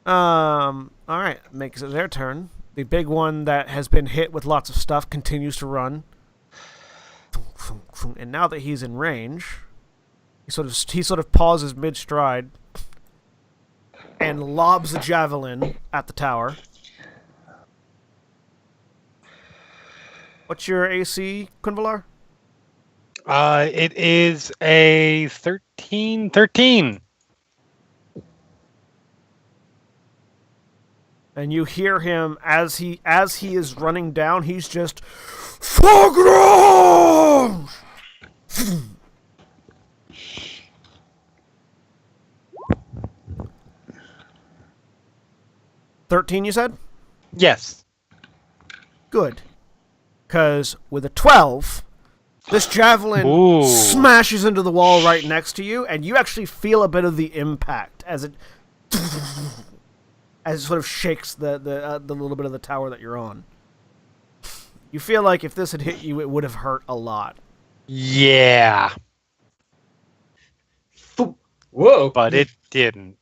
All right, makes it their turn. The big one that has been hit with lots of stuff continues to run. And now that he's in range, he sort of pauses mid-stride and lobs a javelin at the tower. What's your AC, Quinvalar? It is a 13. And you hear him as he is running down. He's just Fogrom! 13, you said? Yes. Good. Because with a 12, this javelin smashes into the wall right next to you, and you actually feel a bit of the impact as it sort of shakes the little bit of the tower that you're on. You feel like if this had hit you, it would have hurt a lot. Yeah. Whoa! But it didn't.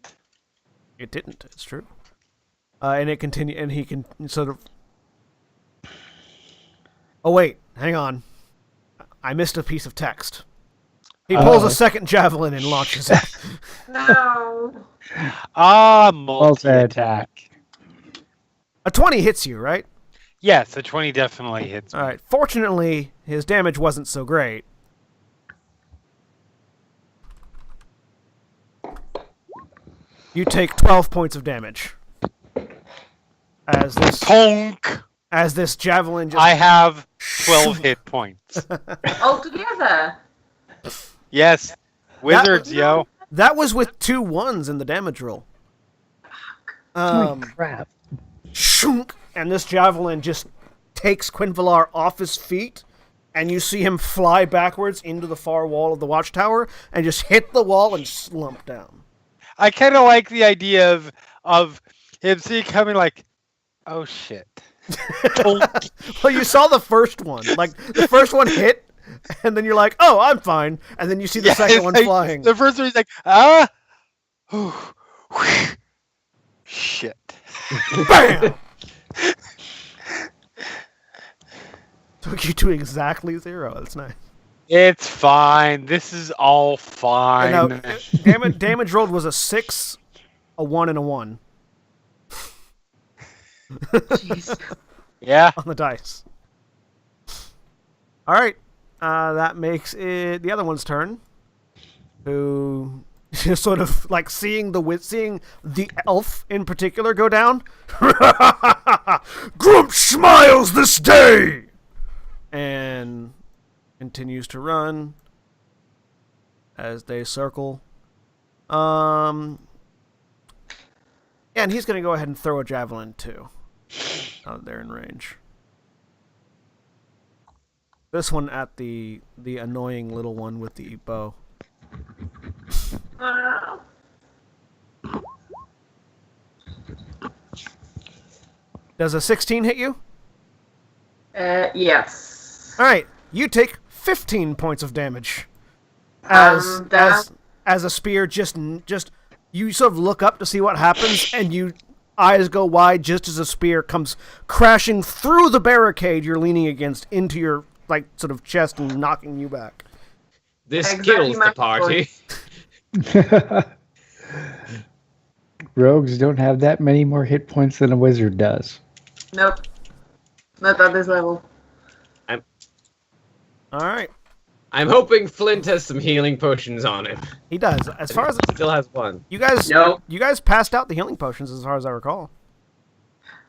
It didn't. It's true. And it continue, and he can sort of. Oh wait, hang on. I missed a piece of text. He pulls a second javelin and launches it. No. Multi-attack. A 20 hits you, right? Yes, a 20 definitely hits me. All right. Fortunately, his damage wasn't so great. You take 12 points of damage. As this javelin just... I have 12 hit points. Altogether. Yes. Wizards, yo. That was with 2 1s in the damage roll. Holy crap. Shunk, and this javelin just takes Quinvalar off his feet, and you see him fly backwards into the far wall of the watchtower and just hit the wall and slump down. I kind of like the idea of him seeing coming like, oh shit. Well, you saw the first one. Like, the first one hit, and then you're like, oh, I'm fine. And then you see the second one flying. The first one, he's like, shit. Bam! Took you to exactly 0. That's nice. It's fine. This is all fine. Now, damage rolled was a 6, a 1, and a 1. Jeez. Yeah. On the dice. All right. That makes it the other one's turn. Who just sort of like seeing the elf in particular go down. Grump smiles this day, and continues to run as they circle. And he's going to go ahead and throw a javelin too. They're in range. This one at the annoying little one with the bow. Does a 16 hit you? Yes. All right, you take 15 points of damage. As a spear just you sort of look up to see what happens, and you eyes go wide just as a spear comes crashing through the barricade you're leaning against into your sort of chest and knocking you back. This kills the party. Rogues don't have that many more hit points than a wizard does. Nope. Not at this level. All right. I'm hoping Flint has some healing potions on him. He does. As far as Still has one. you guys, No. you guys passed out the healing potions, as far as I recall.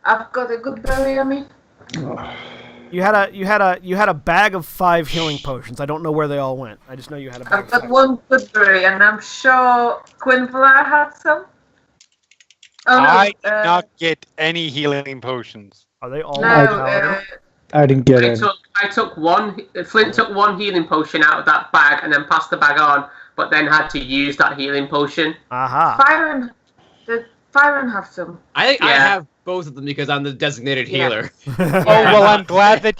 I've got a good berry on me. You had a bag of 5 healing potions. I don't know where they all went. I just know you had a bag. I've Of got 5. one good berry, and I'm sure Quinvilla had some. Oh, no, I did not get any healing potions. Are they all? No, paladin? I didn't get it. I took one. Flint took one healing potion out of that bag and then passed the bag on, but then had to use that healing potion. Aha. Byron, did Byron have some? I think I Yeah. have both of them because I'm the designated healer. Oh well, I'm glad that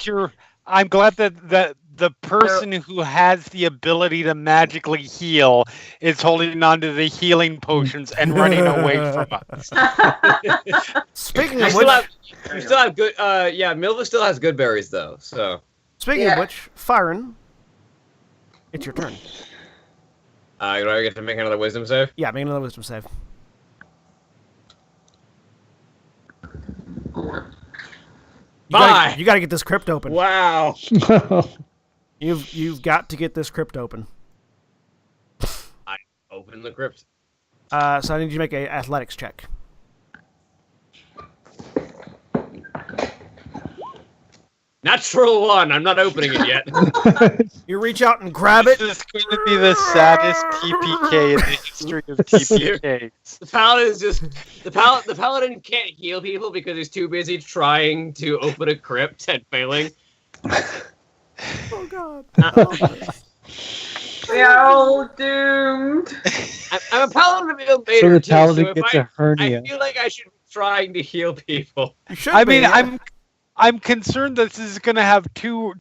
the person who has the ability to magically heal is holding on to the healing potions and running away from us. Speaking You of still which, have good. Yeah, Milva still has good berries though. So speaking of which, Firen, it's your turn. do I get to make another wisdom save? Yeah, make another wisdom save. Bye. You gotta get this crypt open. Wow. You've got to get this crypt open. I open the crypt. So I need you to make a athletics check. Natural 1. I'm not opening it yet. You reach out and grab it. This is going to be the saddest TPK in the history of TPKs. The paladin is just the paladin can't heal people because he's too busy trying to open a crypt and failing. Oh God. We are all doomed. I'm a paladin of ill So the too, paladin if gets a hernia. I feel like I should be trying to heal people. You should. I be, mean, yeah. I'm concerned that this is going to have two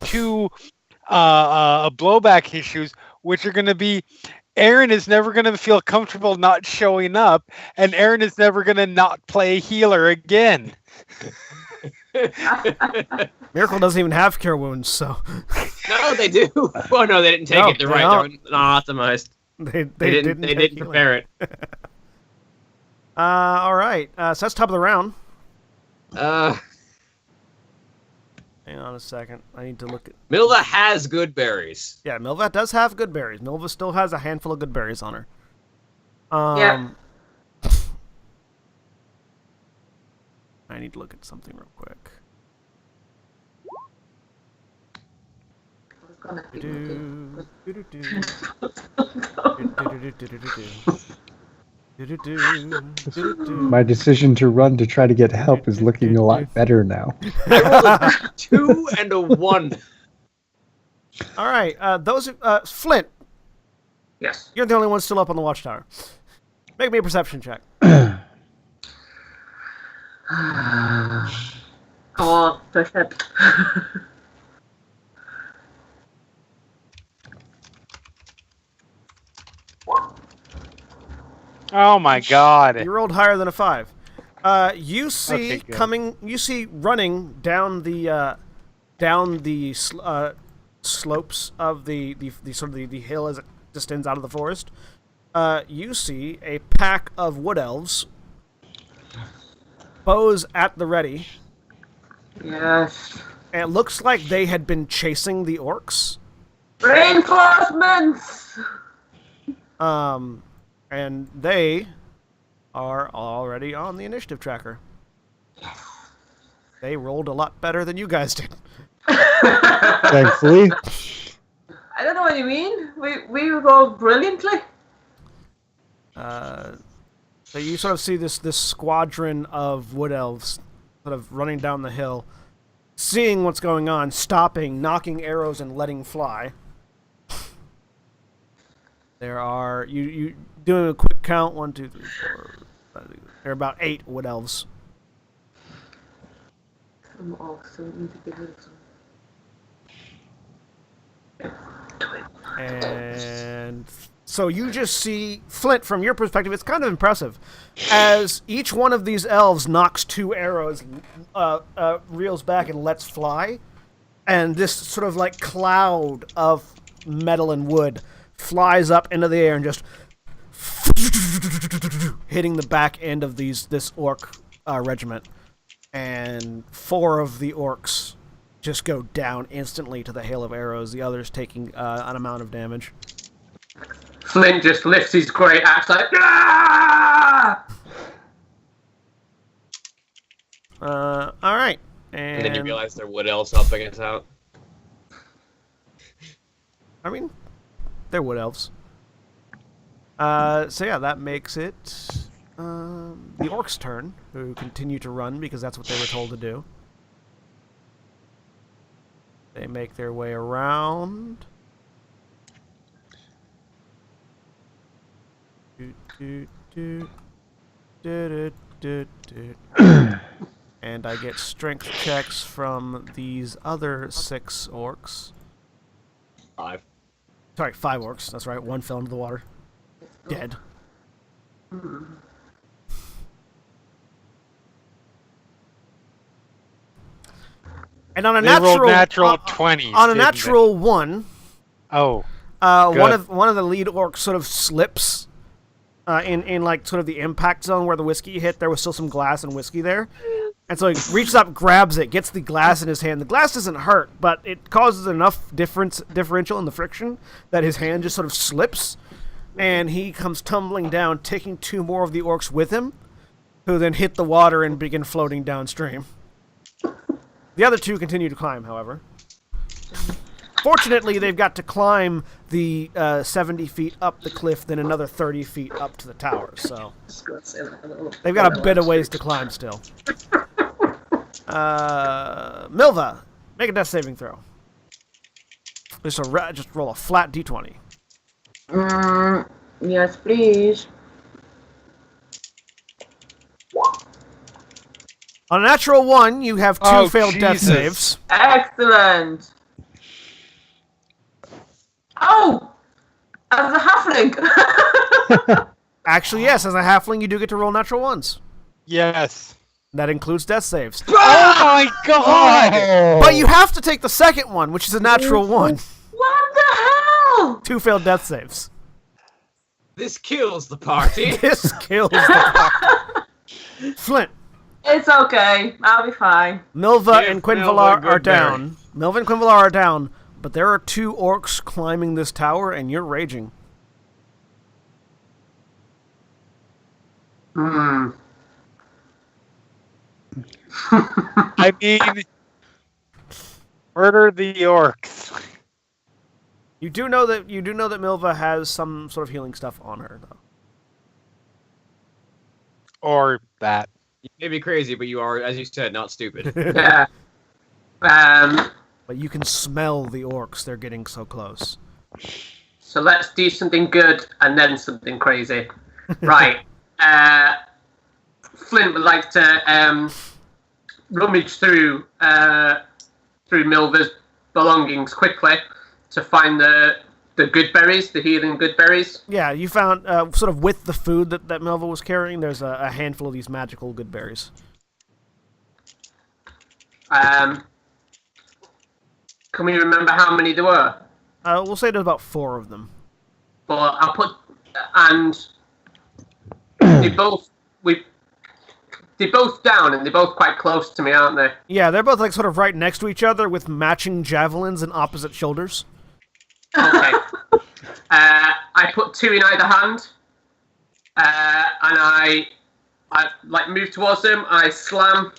blowback issues, which are going to be Aaron is never going to feel comfortable not showing up, and Aaron is never going to not play healer again. Miracle doesn't even have cure wounds, so No, they do. Oh no, they didn't take No, it. They're they right. don't. They're not optimized. they They didn't prepare it. All right. So that's top of the round. Hang on a second. I need to look at. Milva has good berries. Yeah, Milva does have good berries. Milva still has a handful of good berries on her. Yeah. I need to look at something real quick. It's gonna be My decision to run to try to get help is looking a lot better now. I rolled a 2 and a 1. All right. Flint, Yes. you're the only one still up on the watchtower. Make me a perception check. Oh, perfect. Oh my God! You rolled higher than a 5. You see Okay, good. You see running down the slopes of the sort of the hill as it descends out of the forest. You see a pack of wood elves, bows at the ready. Yes. And it looks like they had been chasing the orcs. Reinforcements! And they are already on the initiative tracker. They rolled a lot better than you guys did. Thankfully. I don't know what you mean. We rolled brilliantly. So you sort of see this squadron of wood elves sort of running down the hill. seeing what's going on, stopping, knocking arrows, and letting fly. There are you doing a quick count. 1, 2, 3, 4. There are about 8 wood elves. I'm also need to get rid of some. And so you just see, Flint, from your perspective, it's kind of impressive. As each one of these elves knocks 2 arrows, reels back and lets fly, and this sort of like cloud of metal and wood flies up into the air and just hitting the back end of this orc regiment. And 4 of the orcs just go down instantly to the hail of arrows, the others taking an amount of damage. Flint just lifts his great axe like, ah! Alright. And then you realize they're wood elves helping us out. I mean, they're wood elves. So yeah, that makes it the orcs' turn, who continue to run because that's what they were told to do. They make their way around. And I get strength checks from these other 6 orcs. 5. Sorry, 5 orcs. That's right. 1 fell into the water. Dead. And on a natural 20. On a natural 1, Oh. one of the lead orcs sort of slips in like sort of the impact zone where the whiskey hit. There was still some glass and whiskey there, and so he reaches up, grabs it, gets the glass in his hand. The glass doesn't hurt, but it causes enough differential in the friction that his hand just sort of slips, and he comes tumbling down, taking 2 more of the orcs with him, who then hit the water and begin floating downstream. The other 2 continue to climb, however. Fortunately, they've got to climb the 70 feet up the cliff, then another 30 feet up to the tower, so they've got a bit of ways to climb still. Milva, make a death saving throw. Just roll a flat d20. Yes, please. On a natural 1, you have 2 failed death saves. Excellent. Oh! As a halfling! Actually, yes, as a halfling, you do get to roll natural 1s. Yes. That includes death saves. Oh my god! But you have to take the second one, which is a natural 1. What the hell? 2 failed death saves. This kills the party. This kills the party. Flint. It's okay. I'll be fine. Milva Give and Quinn Milva Villar a good are down. Milva and Quinn Villar are down, but there are 2 orcs climbing this tower, and you're raging. Hmm. I mean, murder the orcs. You do know that Milva has some sort of healing stuff on her, though. Or that. You may be crazy, but you are, as you said, not stupid. Yeah. But you can smell the orcs. They're getting so close. So let's do something good and then something crazy. Right. Flint would like to rummage through Milva's belongings quickly to find the good berries, the healing good berries. Yeah, you found, sort of with the food that Milva was carrying, there's a handful of these magical good berries. Can we remember how many there were? We'll say there's about 4 of them. Well, I'll put, and they're both down and they're both quite close to me, aren't they? Yeah, they're both like sort of right next to each other with matching javelins and opposite shoulders. Okay. I put 2 in either hand, and I like move towards them. I slam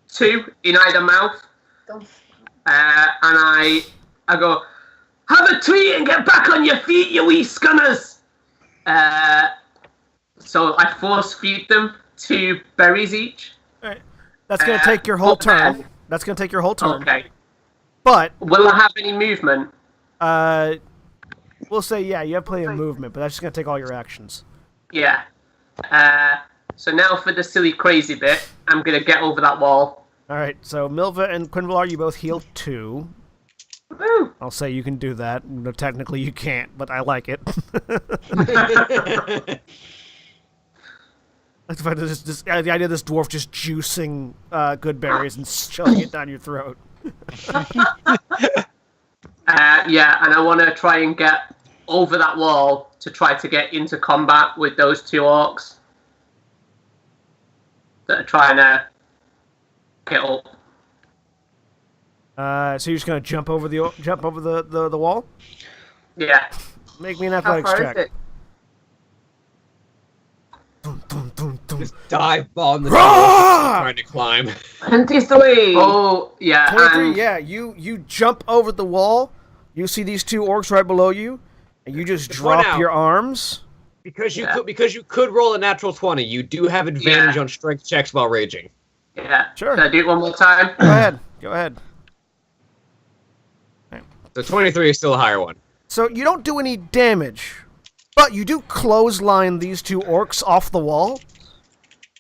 2 in either mouth, and I go, have a tweet and get back on your feet, you wee scunners. So I force feed them 2 berries each. All right. That's going to take your whole turn. That's going to take your whole turn. Okay. But Will I have any movement? we'll say, yeah, you have plenty of movement, but that's just going to take all your actions. Yeah. So now for the silly crazy bit, I'm going to get over that wall. All right, so Milva and Quinvalar, you both heal 2. Woo! I'll say you can do that. No, technically you can't, but I like it. The idea of this dwarf just juicing good berries and shoving it down your throat. Yeah, and I want to try and get over that wall to try to get into combat with those 2 orcs that are trying to get up. So you're just gonna jump over the wall? Yeah. Make me an How athletics far is check. it? Just dive on the Rah! trying to climb. 23. Oh, yeah. 23. And Yeah, you jump over the wall. You see these 2 orcs right below you, and you just Just run drop out. your arms. Because you could roll a natural 20, you do have advantage on strength checks while raging. yeah. Sure. Should I do it one more time? Go ahead. So 23 is still a higher one. So you don't do any damage, but you do clothesline these 2 orcs off the wall,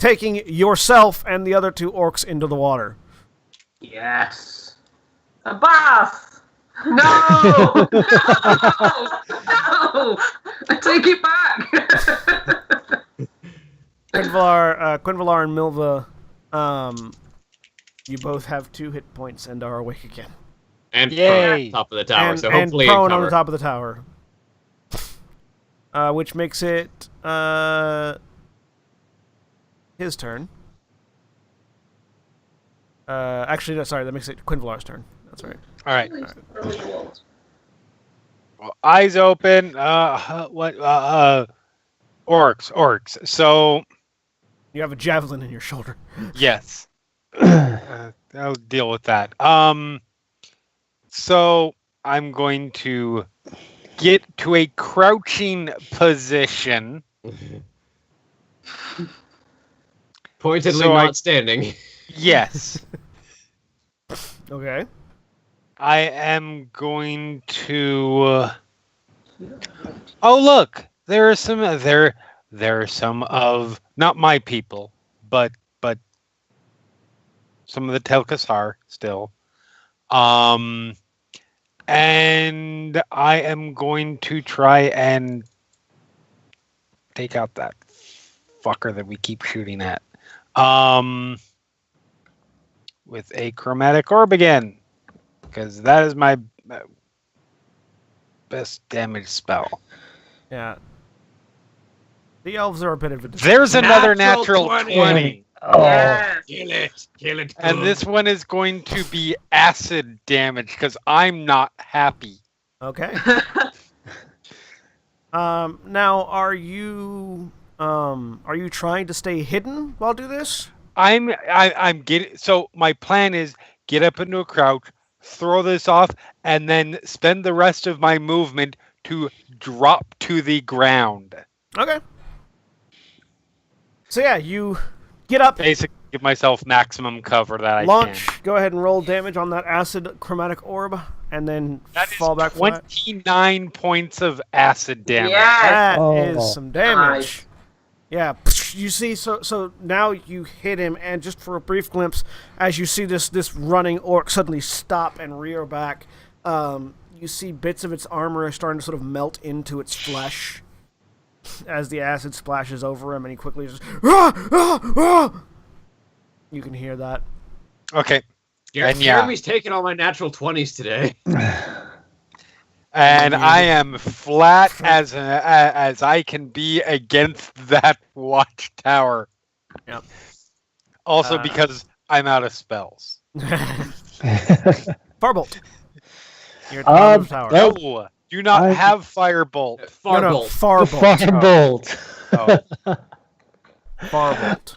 taking yourself and the other 2 orcs into the water. Yes. A bath. No! No! No! I take it back! Quinvalar and Milva, you both have 2 hit points and are awake again. And Yay. top of the tower, and, so and hopefully in prone on cover. the top of the tower. Which makes it his turn. Actually, no, sorry, that makes it Quinvalar's turn. That's right. All right. Well, eyes open. Orcs. So You have a javelin in your shoulder. yes, I'll deal with that. So I'm going to get to a crouching position. Pointedly So not standing. Yes. Okay. I am going to. Oh look, there are some of not my people, but some of the Telkasar still. And I am going to try and take out that fucker that we keep shooting at. With a chromatic orb again. Because that is my best damage spell. Yeah. The elves are a bit of a... There's another natural 20. Oh, Yes. Kill it. And this one is going to be acid damage because I'm not happy. Okay. Now, are you trying to stay hidden while do this? I'm getting. So my plan is get up into a crouch, throw this off, and then spend the rest of my movement to drop to the ground. Okay. So yeah, you get up, Basically, give myself maximum cover that I launch, can. go ahead and roll damage on that acid chromatic orb, and then That is fall back flat. 29 points of acid damage. Yes. That Oh. is some damage. Nice. Yeah, you see, so now you hit him, and just for a brief glimpse, as you see this running orc suddenly stop and rear back, you see bits of its armor are starting to sort of melt into its flesh as the acid splashes over him, and he quickly just... "Ah! Ah! Ah!" You can hear that. Okay. And yeah. Jeremy's taking all my natural 20s today. And I am flat as I can be against that watchtower. Yep. Also because I'm out of spells. Firebolt. You're at the bottom of the tower. No, do not I- have firebolt. No, Farbolt. Farbolt. Firebolt.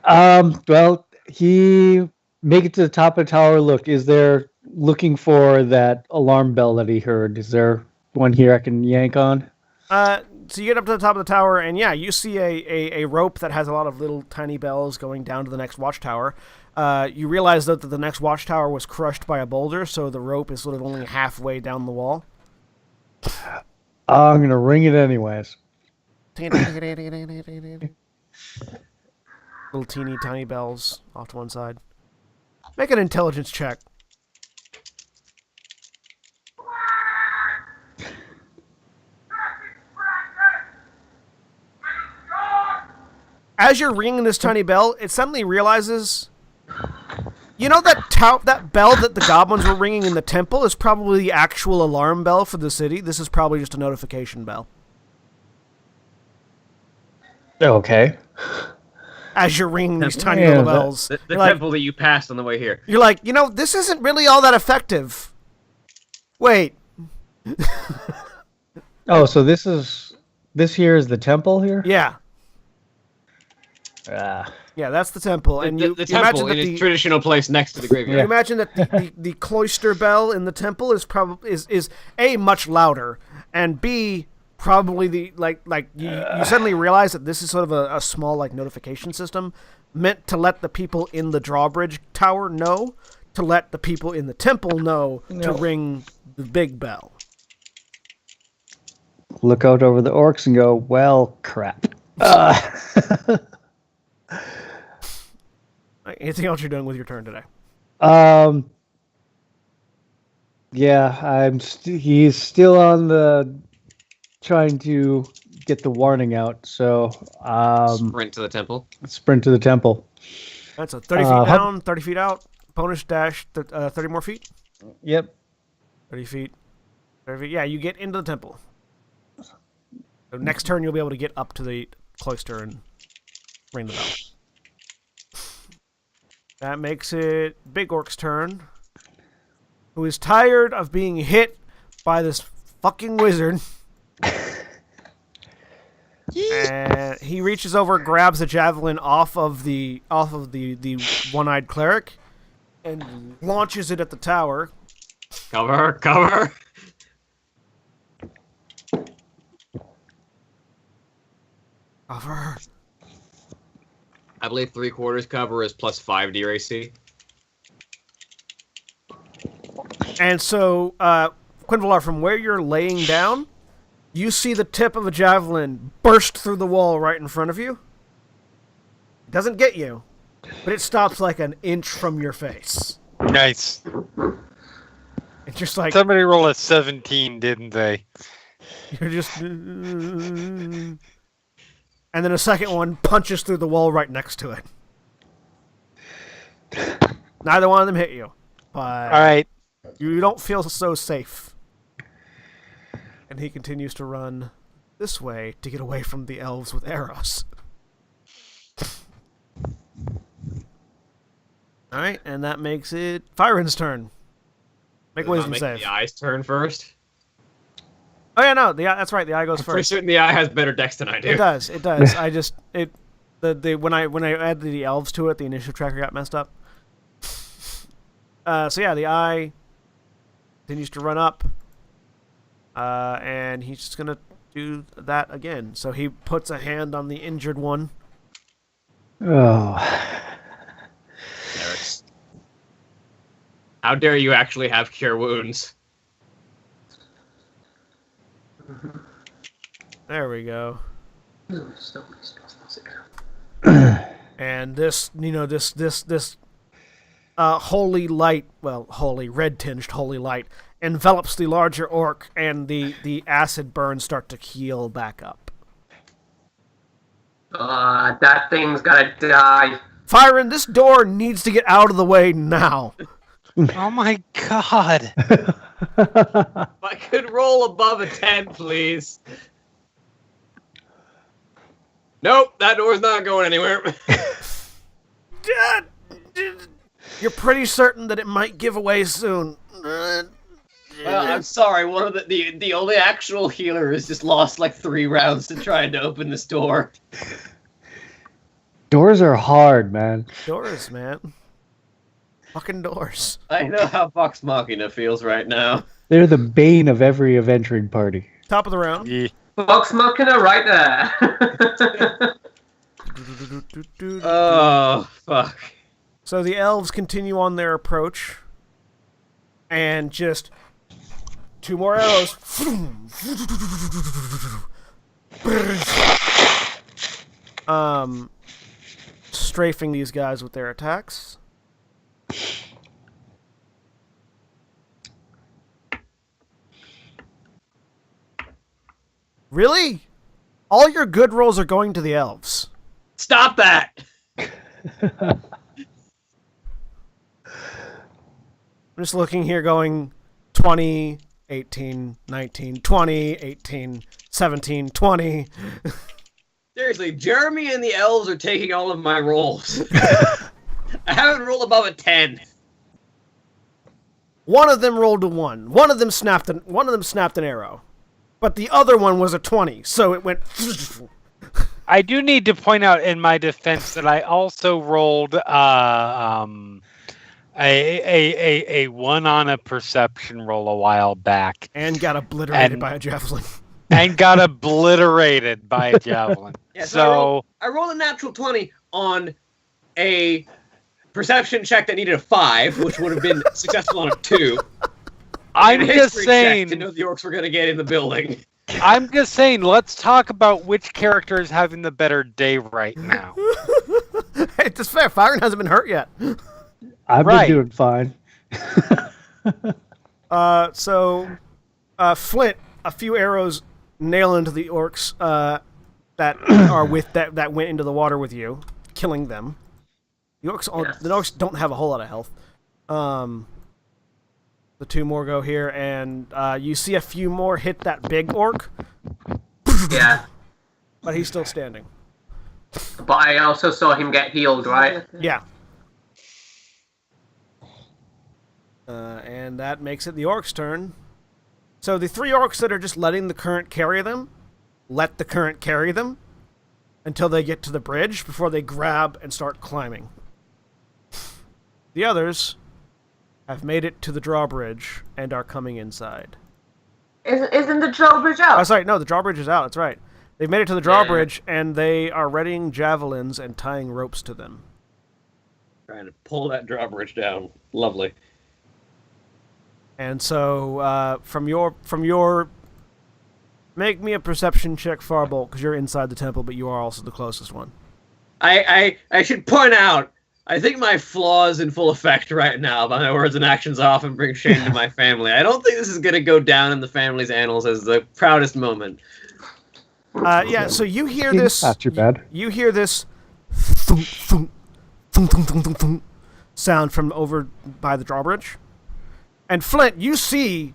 Farbolt. Well, he make it to the top of the tower. Look, is there looking for that alarm bell that he heard? Is there one here I can yank on? So you get up to the top of the tower, and yeah, you see a rope that has a lot of little tiny bells going down to the next watchtower. You realize though that the next watchtower was crushed by a boulder, so the rope is sort of only halfway down the wall. I'm gonna ring it anyways. Little teeny tiny bells off to one side. Make an intelligence check. As you're ringing this tiny bell, it suddenly realizes, you know that bell that the goblins were ringing in the temple is probably the actual alarm bell for the city. This is probably just a notification bell. Okay. As you're ringing these tiny little bells. The temple that you passed on the way here. You're like, this isn't really all that effective. Wait. Oh, so this here is the temple here? Yeah. Ah. Yeah, that's the temple. And the you temple imagine that in its traditional place next to the graveyard. You imagine that the cloister bell in the temple is probably is A, much louder, and B, probably the you suddenly realize that this is sort of a small notification system meant to let the people in the drawbridge tower know, to let the people in the temple know to ring the big bell. Look out over the orcs and go, well, crap. Anything else you're doing with your turn today? Yeah, he's still on the trying to get the warning out, so Sprint to the temple. Sprint to the temple. That's a 30 feet down, 30 feet out. Bonus dash, 30 more feet. Yep. 30 feet. 30 feet. Yeah, you get into the temple. So next turn, you'll be able to get up to the cloister and ring the bell. That makes it Big Orc's turn, who is tired of being hit by this fucking wizard. And he reaches over, grabs a javelin off of the one-eyed cleric, and launches it at the tower. Cover, cover. Cover. I believe 3/4 cover is +5 to your AC. And so, Quinvalar, from where you're laying down, you see the tip of a javelin burst through the wall right in front of you. It doesn't get you, but it stops like an inch from your face. Nice. It's just like... Somebody rolled a 17, didn't they? You're just... And then a second one punches through the wall right next to it. Neither one of them hit you. But All right. you don't feel so safe. And he continues to run this way to get away from the elves with arrows. Alright, and that makes it Fyron's turn. Make a wisdom save. The eye's turn first. Oh yeah, no, that's right. The eye goes I'm first. pretty certain the eye has better dex than I do. It does. I just when I added the elves to it, the initiative tracker got messed up. So yeah, the eye continues to run up, and he's just gonna do that again. So he puts a hand on the injured one. Oh. Eric's. How dare you actually have cure wounds? There we go. And this, this holy light, holy red-tinged holy light, envelops the larger orc, and the acid burns start to heal back up. That thing's gotta die. Fyron, this door needs to get out of the way now. Oh my god. If I could roll above a 10, please. Nope, that door's not going anywhere. You're pretty certain that it might give away soon. Well, I'm sorry. One of the only actual healer has just lost like 3 rounds to trying to open this door. Doors are hard, man. Doors, man. Fucking doors. I know how Vox Machina feels right now. They're the bane of every adventuring party. Top of the round. Yeah. Vox Machina right there. Oh, fuck. So the elves continue on their approach, and just 2 more arrows. Strafing these guys with their attacks. Really? All your good rolls are going to the elves. Stop that! I'm just looking here going 20, 18, 19, 20, 18, 17, 20. Seriously, Jeremy and the elves are taking all of my rolls. I haven't rolled above a 10. One of them rolled a 1. One of them snapped an arrow. But the other one was a 20, so it went... I do need to point out in my defense that I also rolled a 1 on a perception roll a while back. And got obliterated by a javelin. And got obliterated by a javelin. Yeah, so I rolled a natural 20 on a perception check that needed a 5, which would have been successful on a 2. I'm just saying to know the orcs were going to get in the building. I'm just saying, let's talk about which character is having the better day right now. It's fair. Firen hasn't been hurt yet. I've been doing fine. Flint, a few arrows nail into the orcs that went into the water with you, killing them. The orcs don't have a whole lot of health. The 2 more go here, and you see a few more hit that big orc. Yeah. But he's still standing. But I also saw him get healed, right? Yeah. And that makes it the orcs' turn. So the 3 orcs that are just letting the current carry them, let the current carry them until they get to the bridge before they grab and start climbing. The others have made it to the drawbridge and are coming inside. Isn't the drawbridge out? Oh, sorry, no, the drawbridge is out. That's right. They've made it to the drawbridge, and they are readying javelins and tying ropes to them. Trying to pull that drawbridge down. Lovely. And so, from your, make me a perception check, Farbolt, because you're inside the temple, but you are also the closest one. I should point out, I think my flaw is in full effect right now. By my words and actions often bring shame to my family. I don't think this is going to go down in the family's annals as the proudest moment. Yeah, so you hear this... Not too bad. You hear this thunk, thunk, thunk, thunk, thunk, thunk, thunk, sound from over by the drawbridge. And Flint, you see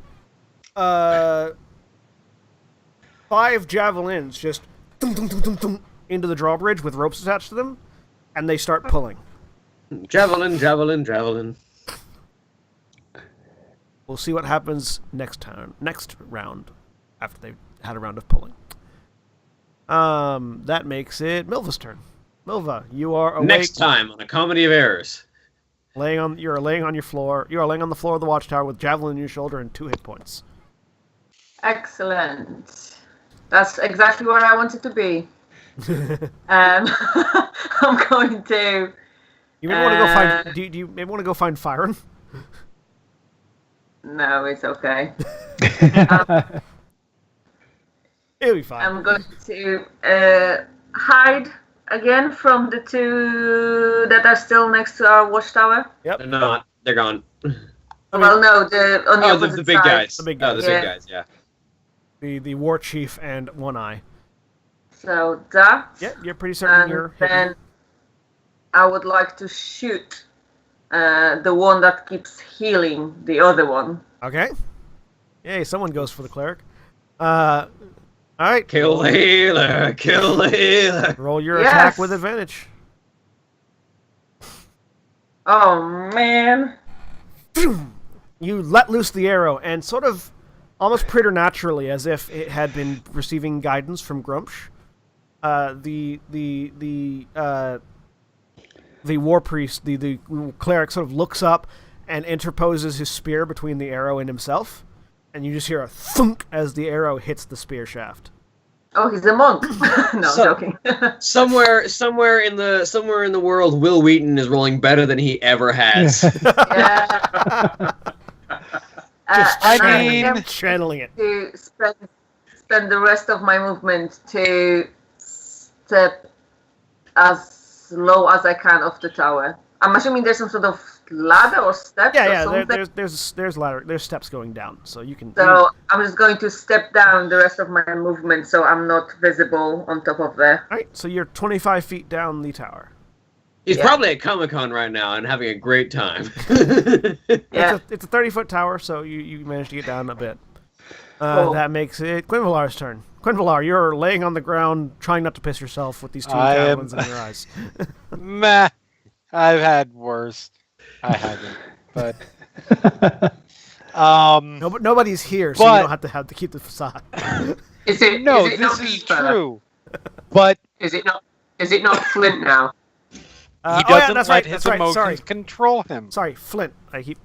5 javelins just thunk, thunk, thunk, thunk, thunk, into the drawbridge with ropes attached to them, and they start pulling. Javelin, javelin, javelin. We'll see what happens next round, after they've had a round of pulling. That makes it Milva's turn. Milva, you are awake. Next time on A Comedy of Errors. You are laying on your floor. You are laying on the floor of the watchtower with javelin in your shoulder and 2 hit points. Excellent. That's exactly where I wanted to be. I'm going to. You maybe want to go find. Do you maybe want to go find Firen? No, it's okay. It'll be fine. I'm going to hide again from the 2 that are still next to our watchtower. Yep. They're not. They're gone. Well, no, on the opposite the big side. guys. The big guys. Oh, the big guys, yeah. The war chief and One Eye. So that. Yeah, you're pretty certain And you're then hidden. I would like to shoot the one that keeps healing the other one. Okay. Yay, someone goes for the cleric. All right. Kill the healer, kill the healer. Roll your Yes. attack with advantage. Oh, man. You let loose the arrow, and sort of almost preternaturally, as if it had been receiving guidance from Grumpsh, the war priest, the cleric, sort of looks up and interposes his spear between the arrow and himself, and you just hear a thunk as the arrow hits the spear shaft. Oh, he's a monk. No, So- joking. Somewhere in the world, Will Wheaton is rolling better than he ever has. Yeah. Just And I mean- attempt channeling it. to spend the rest of my movement to step as low as I can off the tower. I'm assuming there's some sort of ladder or steps or Yeah, something. there's ladder, there's steps going down, so you can. So I'm just going to step down the rest of my movement so I'm not visible on top of there. All right, so you're 25 feet down the tower. He's Yeah. probably at Comic-Con right now and having a great time. Yeah. It's a 30-foot tower, so you managed to get down a bit. Cool. That makes it Quinvalar's turn. Quinvalar, you're laying on the ground, trying not to piss yourself with these two I am- javelins in your eyes. Meh. I've had worse. I haven't, but Nobody's here, so But- you don't have to keep the facade. Is it? no, is it this not is me, fella? true. But Is it not? Is it not Flint now? he oh doesn't yeah, that's let right. his That's right. emotions Sorry, control him. sorry, Flint. I keep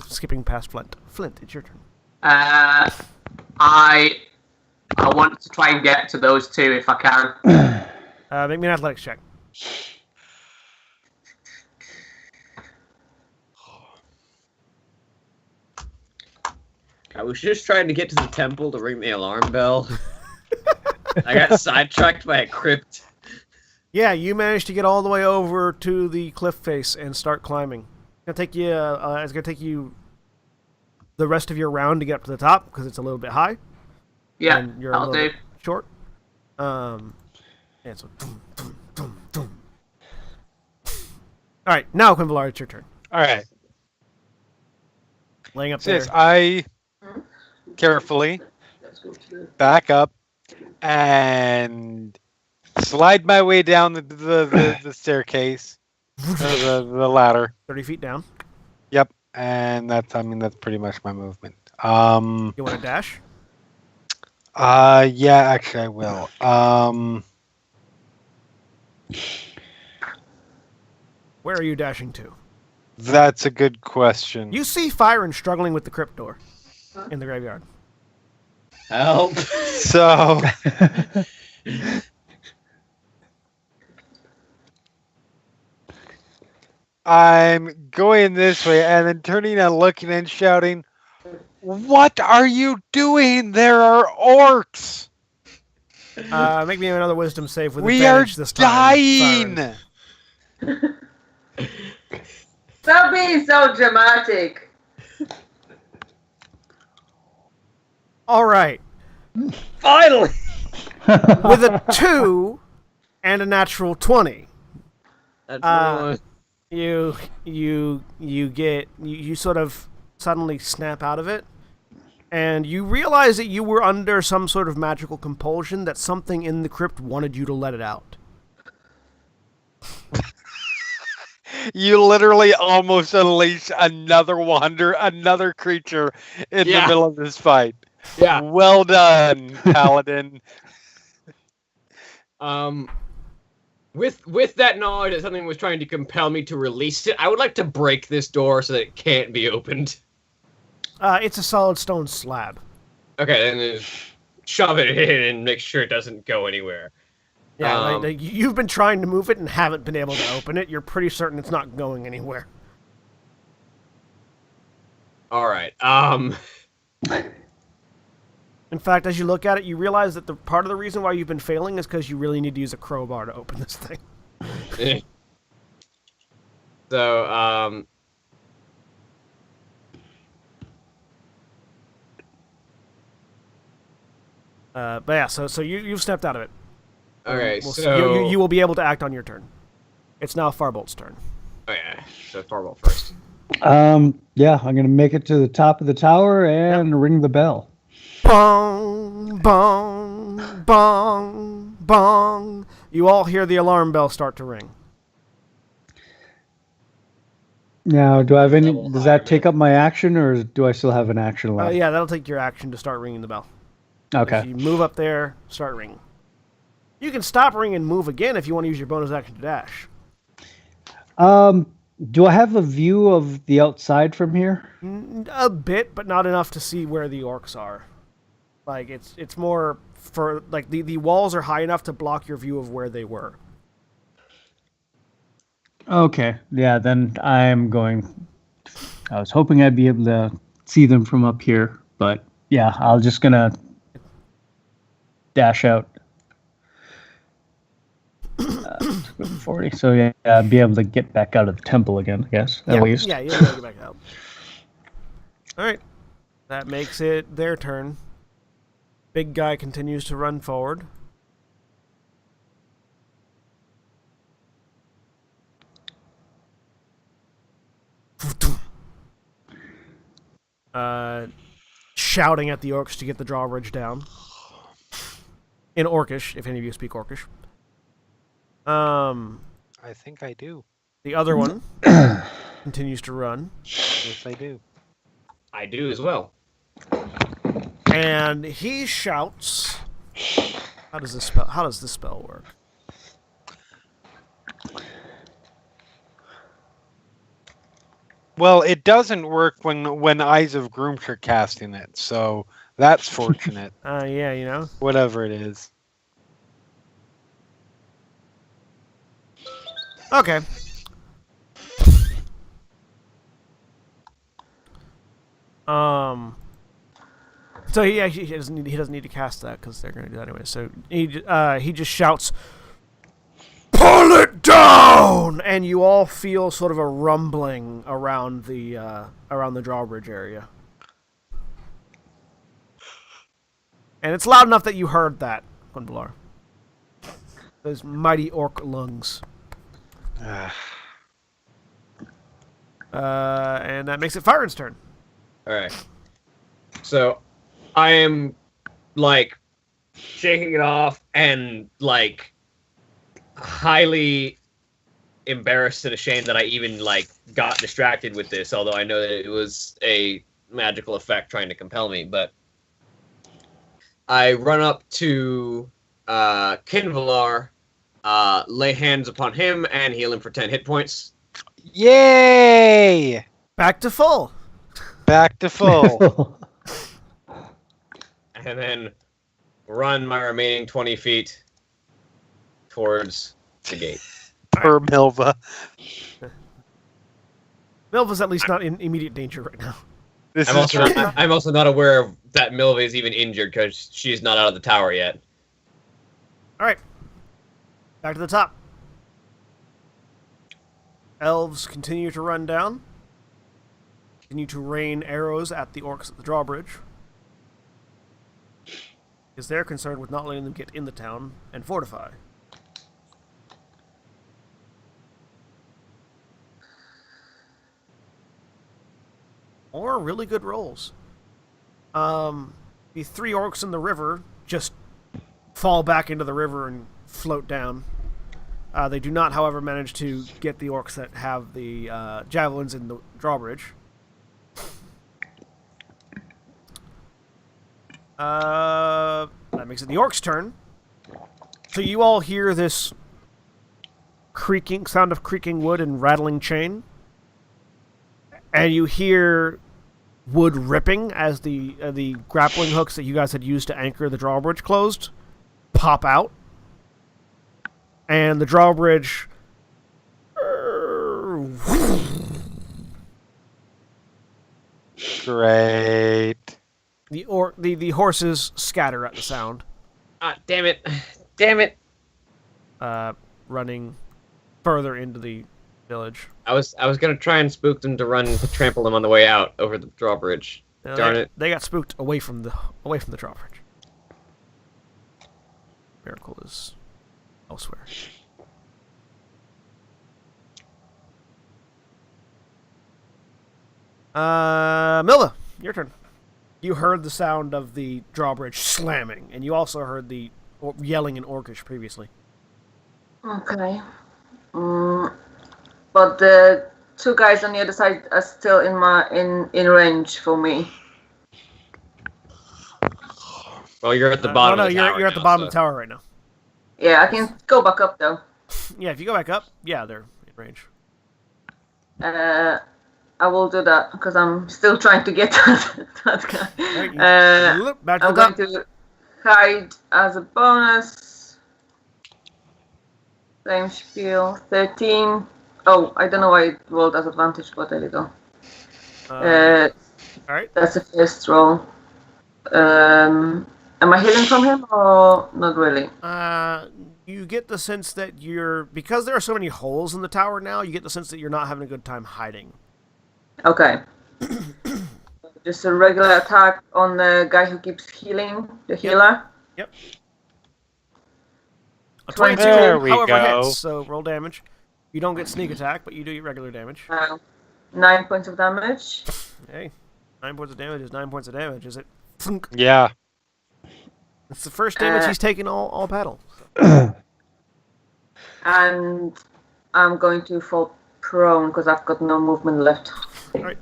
skipping past Flint. Flint, it's your turn. I want to try and get to those two if I can. Make me an athletics check. I was just trying to get to the temple to ring the alarm bell. I got sidetracked by a crypt. Yeah, you managed to get all the way over to the cliff face and start climbing. It's gonna take you the rest of your round to get up to the top because it's a little bit high. Yeah, And you're a that'll little do. bit short. And so. All right, now Quinvalar, it's your turn. All right. Laying up there. Sis, I carefully back up and slide my way down the staircase, the ladder. 30 feet down. Yep, and that's pretty much my movement. You want to dash? Yeah, actually I will. Where are you dashing to? That's a good question. You see Fyron struggling with the crypt door in the graveyard. Help! So I'm going this way and then turning and looking and shouting, "What are you doing? There are orcs! Make me another wisdom save with We are advantage this time. dying!" Fyron. Stop being so dramatic. All right. Finally! With a 2 and a natural 20. That's You sort of suddenly snap out of it, and you realize that you were under some sort of magical compulsion, that something in the crypt wanted you to let it out. You literally almost unleash another creature in the Yeah. middle of this fight. Yeah. Well done, Paladin. With that knowledge that something was trying to compel me to release it, I would like to break this door so that it can't be opened. It's a solid stone slab. Okay, then just shove it in and make sure it doesn't go anywhere. Yeah, Um, like, you've been trying to move it and haven't been able to open it. You're pretty certain it's not going anywhere. All right. In fact, as you look at it, you realize that the part of the reason why you've been failing is because you really need to use a crowbar to open this thing. So, But yeah, so you've stepped out of it. okay, We'll see. so You will be able to act on your turn. It's now Farbolt's turn. Oh yeah, so Farbolt first. Yeah, I'm gonna make it to the top of the tower and ring the bell. Bong, bong, bong, bong. You all hear the alarm bell start to ring. Now, do I have any? Double Does higher, that take up my action, or do I still have an action left? Yeah, that'll take your action to start ringing the bell. Okay. If you move up there, start ringing. You can stop ringing and move again if you want to use your bonus action to dash. Do I have a view of the outside from here? A bit, but not enough to see where the orcs are. Like it's more for like the walls are high enough to block your view of where they were. Okay, yeah, then I was hoping I'd be able to see them from up here, but yeah, I'll just gonna dash out. 40. So yeah, be able to get back out of the temple again, I guess, at least. Yeah, you'll be able to get back out. All right. That makes it their turn. Big guy continues to run forward. Shouting at the orcs to get the drawbridge down. In Orcish, if any of you speak Orcish. I think I do. The other one continues to run. Yes, I do. I do as well. And he shouts. How does this spell work? Well, it doesn't work when Eyes of Groomsh are casting it, so that's fortunate. Yeah, you know. Whatever it is. Okay. So he doesn't need to cast that because they're going to do that anyway. So he just shouts, "Pull it down!" And you all feel sort of a rumbling around the drawbridge area, and it's loud enough that you heard that, Quinvalar. Those mighty orc lungs. And that makes it Firen's turn. All right. So I am like shaking it off and like highly embarrassed and ashamed that I even like got distracted with this, although I know that it was a magical effect trying to compel me. But I run up to Kinvalar, lay hands upon him, and heal him for 10 hit points. Yay! Back to full. Back to full. And then run my remaining 20 feet towards the gate. Per Milva. Milva's at least not in immediate danger right now. I'm also not aware of that Milva is even injured because she's not out of the tower yet. All right. Back to the top. Elves continue to run down. Continue to rain arrows at the orcs at the drawbridge. Because they're concerned with not letting them get in the town and fortify. Or really good rolls. The 3 orcs in the river just fall back into the river and float down. They do not, however, manage to get the orcs that have the javelins in the drawbridge. That makes it the orcs' turn. So you all hear this sound of creaking wood and rattling chain. And you hear wood ripping as the grappling hooks that you guys had used to anchor the drawbridge closed pop out. And the drawbridge Great. the horses scatter at the sound. Ah, damn it. Damn it. Running further into the village. I was gonna try and spook them to trample them on the way out over the drawbridge. Darn it. They got spooked away from the drawbridge. Miracle is elsewhere. Milva, your turn. You heard the sound of the drawbridge slamming, and you also heard the yelling in Orcish previously. Okay. But the 2 guys on the other side are still in range for me. Well, you're at the bottom of the tower. You're at the bottom of the tower right now. Yeah, I can go back up though. Yeah, if you go back up, yeah, they're in range. I will do that because I'm still trying to get that guy. Right, back to I'm the top. going to hide as a bonus. Flame spiel 13. Oh, I don't know why it rolled as advantage, but there you go. All right. That's the first roll. Am I healing from him or not really? You get the sense that because there are so many holes in the tower now, you get the sense that you're not having a good time hiding. Okay. Just a regular attack on the guy who keeps healing, the healer. Yep. A 22, There we however, go. hits, so roll damage. You don't get sneak attack, but you do get regular damage. 9 points of damage. Hey, 9 points of damage is 9 points of damage, is it? Yeah. It's the first damage he's taken all battle. And I'm going to fall prone because I've got no movement left. All right.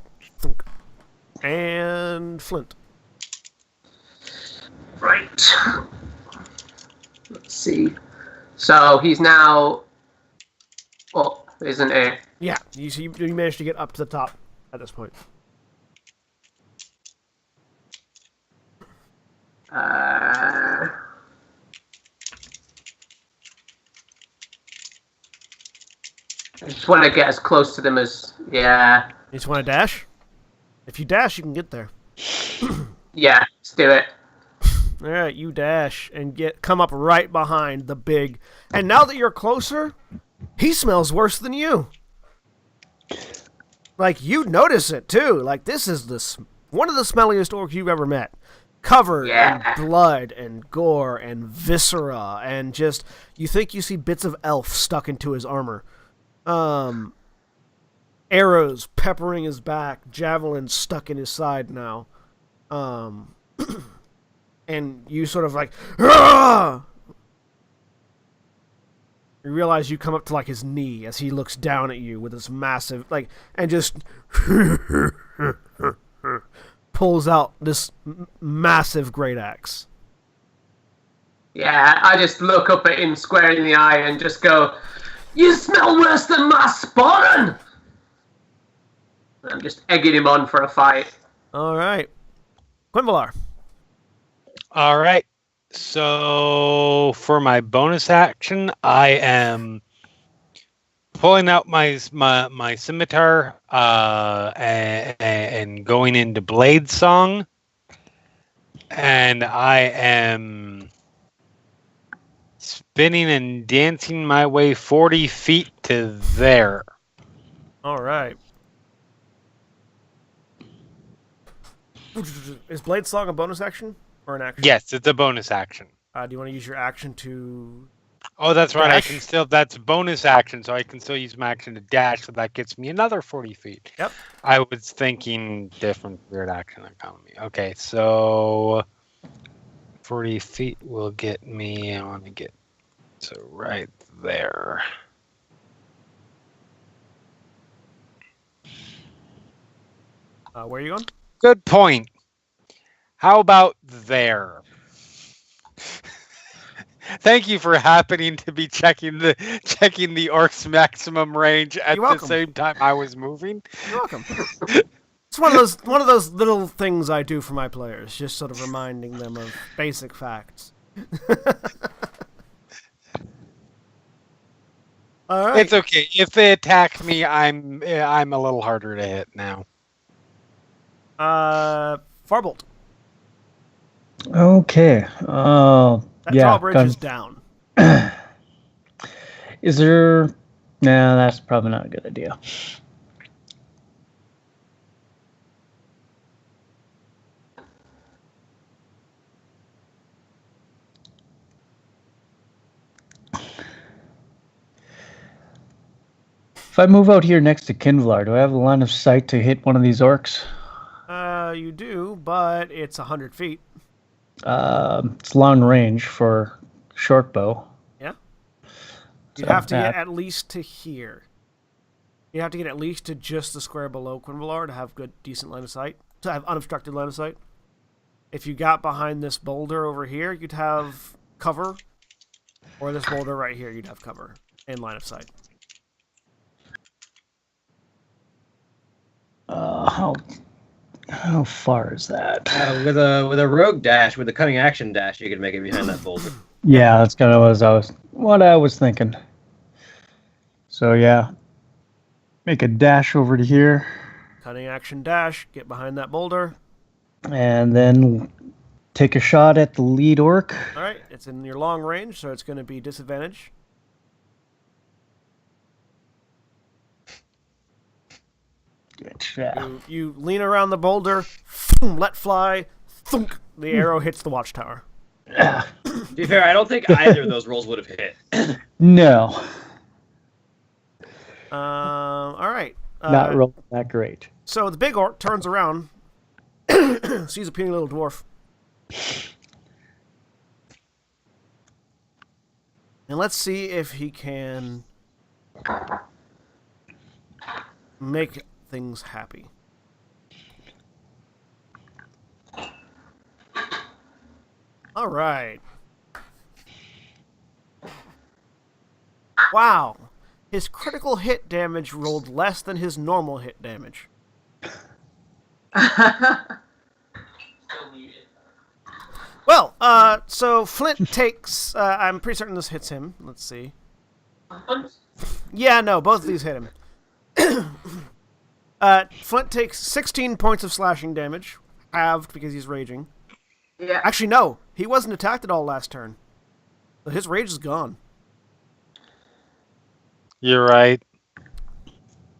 And Flint. Right. Let's see. So he's now up, isn't he? Yeah, you managed to get up to the top at this point. I just want to get as close to them as You just want to dash? If you dash, you can get there. yeah. Let's do it. All right, you dash and come up right behind the big. And now that you're closer, he smells worse than you. Like you notice it too. Like this is one of the smelliest orcs you've ever met. Covered in blood and gore and viscera and just you think you see bits of elf stuck into his armor. Arrows peppering his back, javelins stuck in his side now. And you sort of like, Argh! You realize you come up to like his knee as he looks down at you with this massive, like, and just pulls out this massive great axe. Yeah, I just look up at him square in the eye and just go, "You smell worse than my spawn!" I'm just egging him on for a fight. All right, Quimbalar. All right. So for my bonus action, I am pulling out my scimitar and going into Blade Song, and I am spinning and dancing my way 40 feet to there. All right. Is Blade Song a bonus action or an action? Yes, it's a bonus action. Do you want to use your action to? Oh, that's right. Dash? I can still. That's bonus action, so I can still use my action to dash. So that gets me another 40 feet. Yep. I was thinking different weird action economy. Okay, so 40 feet will get me. I want to get right there. Where are you going? Good point. How about there? Thank you for happening to be checking the orc's maximum range at the same time I was moving. You're welcome. It's one of those little things I do for my players, just sort of reminding them of basic facts. All right. It's okay. If they attack me, I'm a little harder to hit now. Farbolt. Okay. That drawbridge is down. Is there? Nah, that's probably not a good idea. If I move out here next to Kinvlar, do I have a line of sight to hit one of these orcs? You do, but it's 100 feet. It's long range for short bow. Yeah. You'd have to get at least to here. You have to get at least to just the square below Quinvalar to have good, decent line of sight. To have unobstructed line of sight. If you got behind this boulder over here, you'd have cover. Or this boulder right here, you'd have cover and line of sight. How far is that? With a rogue dash, with a cunning action dash, you could make it behind that boulder. Yeah, that's kind of what I was thinking. So yeah, make a dash over to here, Cunning action dash. Get behind that boulder. and then take a shot at the lead orc. All right. It's in your long range, so it's going to be disadvantage. Yeah. You lean around the boulder, let fly, thunk, the arrow hits the watchtower. To be fair, I don't think either of those rolls would have hit. No, All right. not rolling that great. So the big orc turns around, sees a puny little dwarf, and let's see if he can make things happy. All right. Wow. His critical hit damage rolled less than his normal hit damage. Well, so Flint takes... I'm pretty certain this hits him. Let's see. Yeah, no, both of these hit him. Flint takes 16 points of slashing damage, halved because he's raging. Yeah. Actually, no, he wasn't attacked at all last turn. So his rage is gone. You're right.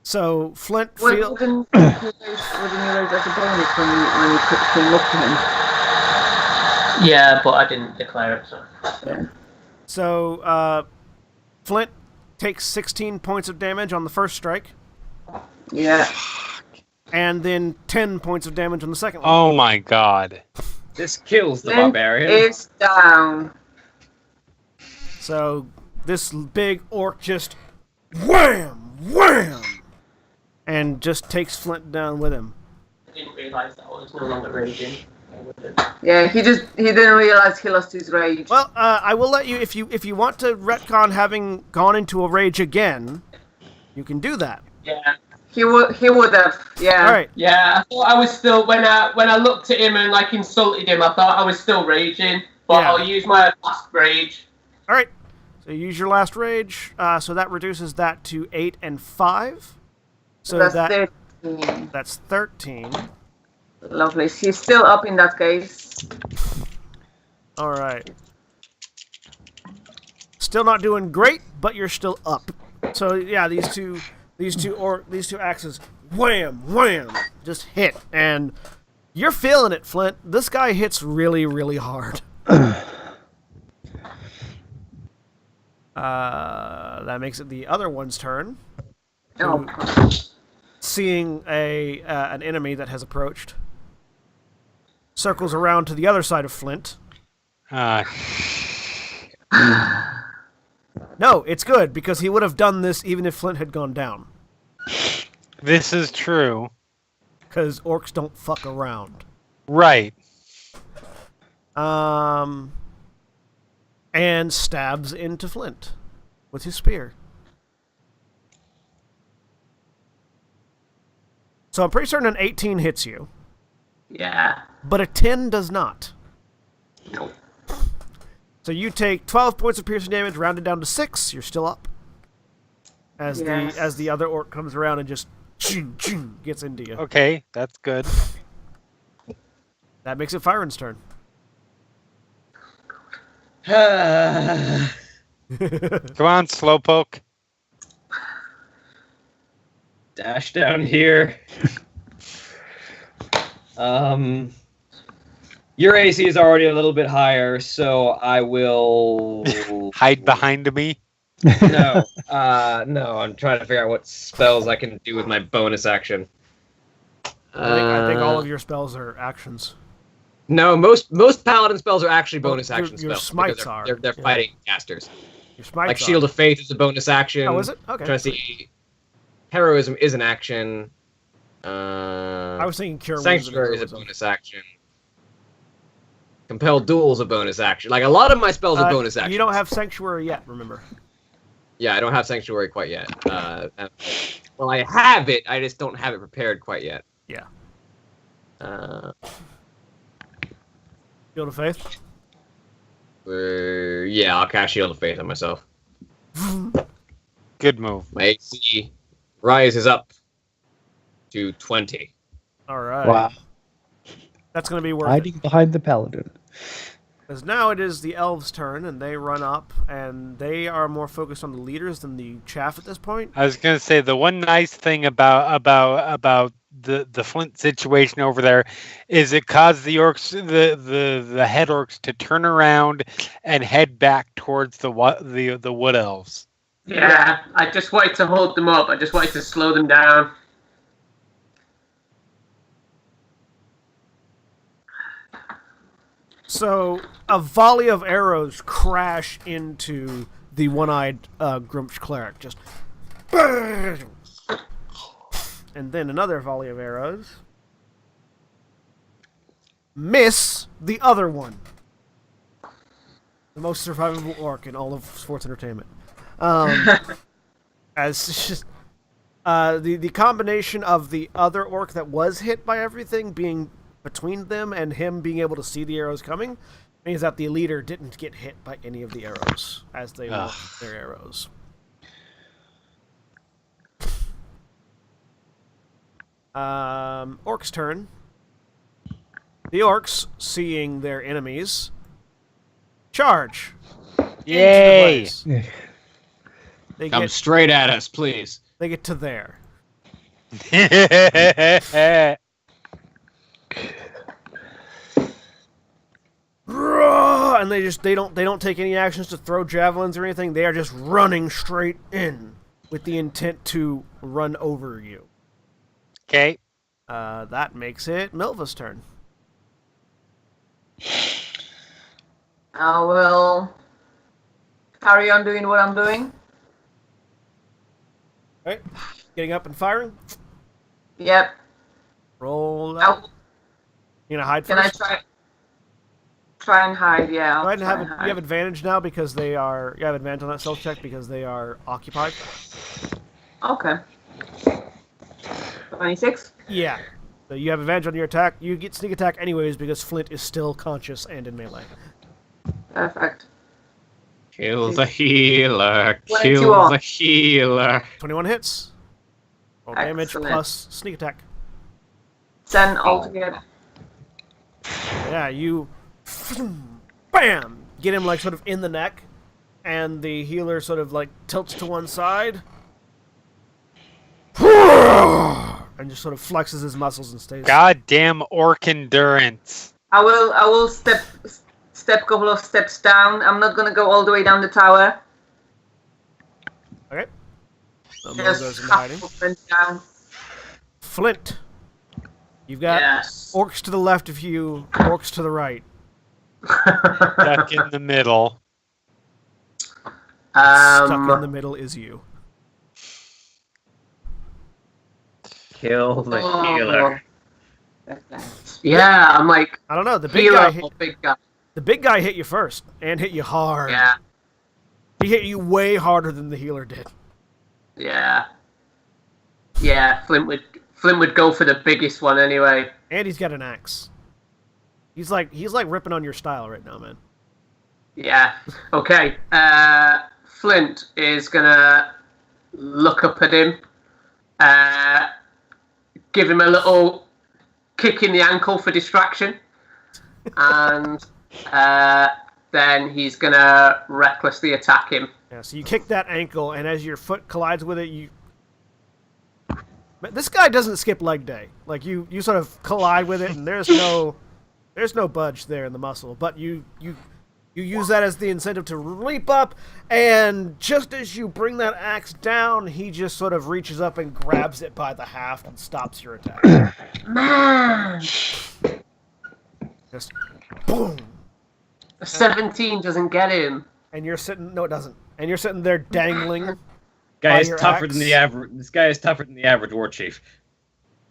So Flint Wouldn't feels... you realize that's a bonus when you can look to him? Yeah, but I didn't declare it, so. So, Flint takes 16 points of damage on the first strike, Yeah. and then 10 points of damage on the second one. Oh my god. This kills the Flint barbarian. is down. So, this big orc just wham, wham, and just takes Flint down with him. I didn't realise that I was no longer raging. Yeah, he didn't realize he lost his rage. Well, I will let you, if you want to retcon having gone into a rage again, you can do that. Yeah. He would have. Yeah. All right. Yeah, I thought I was still when I looked at him and like insulted him, I thought I was still raging. But Yeah. I'll use my last rage. All right. So use your last rage. So that reduces that to 8 and 5. So That's that 13. that's 13. Lovely. She's still up in that case. All right. Still not doing great, but you're still up. So yeah, these two axes, wham, wham, just hit, and you're feeling it, Flint. This guy hits really, really hard. That makes it the other one's turn. Oh, God. Seeing an enemy that has approached, circles around to the other side of Flint. No, it's good, because he would have done this even if Flint had gone down. This is true. Because orcs don't fuck around. Right. And stabs into Flint with his spear. So I'm pretty certain an 18 hits you, Yeah. but a 10 does not. Nope. So you take 12 points of piercing damage, rounded down to 6. You're still up. As Yes. the other orc comes around and just gets into you. Okay, that's good. That makes it Firen's turn. Come on, Slowpoke. Dash down here. Your AC is already a little bit higher, so I will Hide behind me. No, no. I'm trying to figure out what spells I can do with my bonus action. I think all of your spells are actions. No, most paladin spells are actually bonus Well, action your spells. smites because are, They're yeah. fighting casters. Your smites Like Shield of Faith is a bonus action. Oh, is it? Okay. I'm trying to see. Heroism is an action. I was thinking Cure Wounds Sanctuary is a and Heroism. bonus action. Compel Duel is a bonus action. Like a lot of my spells are bonus actions. You don't have Sanctuary yet, remember. Yeah, I don't have Sanctuary quite yet. Well, I have it. I just don't have it prepared quite yet. Yeah. Shield of Faith. Yeah, I'll cast Shield of Faith on myself. Good move. My AC rises up to 20. All right. Wow. That's going to be worth it. Hiding behind the paladin. Because now it is the elves' turn, and they run up, and they are more focused on the leaders than the chaff at this point. I was gonna say the one nice thing about the Flint situation over there is it caused the orcs, the head orcs, to turn around and head back towards the wood elves. Yeah, I just wanted to hold them up. I just wanted to slow them down. So a volley of arrows crash into the one-eyed Grumsh cleric. Just bang! And then another volley of arrows miss the other one. The most survivable orc in all of sports entertainment. As just the combination of the other orc that was hit by everything being between them and him being able to see the arrows coming means that the leader didn't get hit by any of the arrows as they launched their arrows. Orcs' turn. The orcs, seeing their enemies, charge. Yay! Into the blaze. They Come get straight at us, please. they get to there. And they don't take any actions to throw javelins or anything. They are just running straight in with the intent to run over you. Okay. That makes it Milva's turn. I will carry on doing what I'm doing. Right, getting up and firing. Yep. Roll that. You gonna hide Can I first? try and hide? Yeah. Go ahead and I'll have try it. hide. You have advantage now because they are. You have advantage on that stealth check because they are occupied. Okay. 26. Yeah. So you have advantage on your attack. You get sneak attack anyways because Flint is still conscious and in melee. Perfect. Kill the healer. 22 Kill off. the healer. 21 hits. Roll damage Excellent. plus sneak attack. 10 altogether. Yeah, you. Bam! Get him like sort of in the neck, and the healer sort of like tilts to one side. And just sort of flexes his muscles and stays. Goddamn orc endurance. I will step a couple of steps down. I'm not gonna go all the way down the tower. Okay. So Mo goes Just into hiding. half movement down. Flint. You've got Yes. orcs to the left of you, orcs to the right. Stuck in the middle. Stuck in the middle is you. Kill the Oh. healer. Yeah, I'm like, I don't know. The big healer guy. or big guy. The big guy hit you first and hit you hard. Yeah, He hit you way harder than the healer did. yeah. Yeah, Flint would go for the biggest one anyway. And he's got an axe. He's like ripping on your style right now, man. Yeah. Okay. Flint is gonna look up at him, give him a little kick in the ankle for distraction, and then he's gonna recklessly attack him. Yeah, so you kick that ankle, and as your foot collides with it, you. But this guy doesn't skip leg day. Like you sort of collide with it, and there's no budge there in the muscle. But you use that as the incentive to leap up, and just as you bring that axe down, he just sort of reaches up and grabs it by the haft and stops your attack. Man, Just boom, A 17 doesn't get him. and you're sitting. No, it doesn't. And you're sitting there dangling. Guy By is your tougher axe? than the average. This guy is tougher than the average war chief.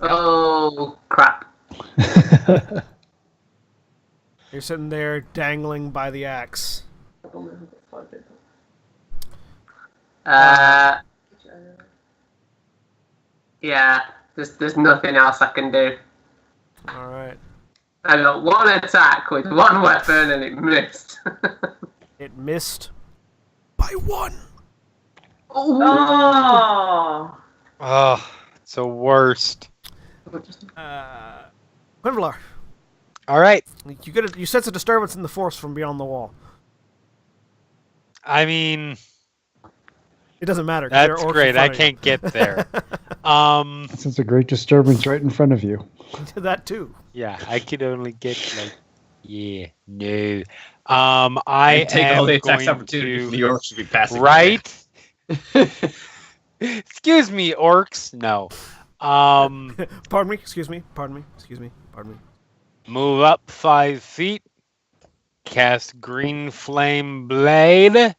Oh crap! You're sitting there dangling by the axe. Yeah. There's nothing else I can do. All right. I got one attack with one weapon and it missed. It missed by 1. Oh. Oh, it's the worst. Quinvalar, All right. you sense a disturbance in the force from beyond the wall. I mean, It doesn't matter. 'Cause there are that's orcs in great. I front of can't get there. It's a great disturbance right in front of you. you. That too. Yeah, I could only get like, yeah, no. I take am all the attacks going opportunity to from the orcs should be passing. right. Excuse me, orcs. No. Pardon me. Excuse me. Pardon me. Excuse me. Pardon me. Move up 5 feet. Cast Green Flame Blade.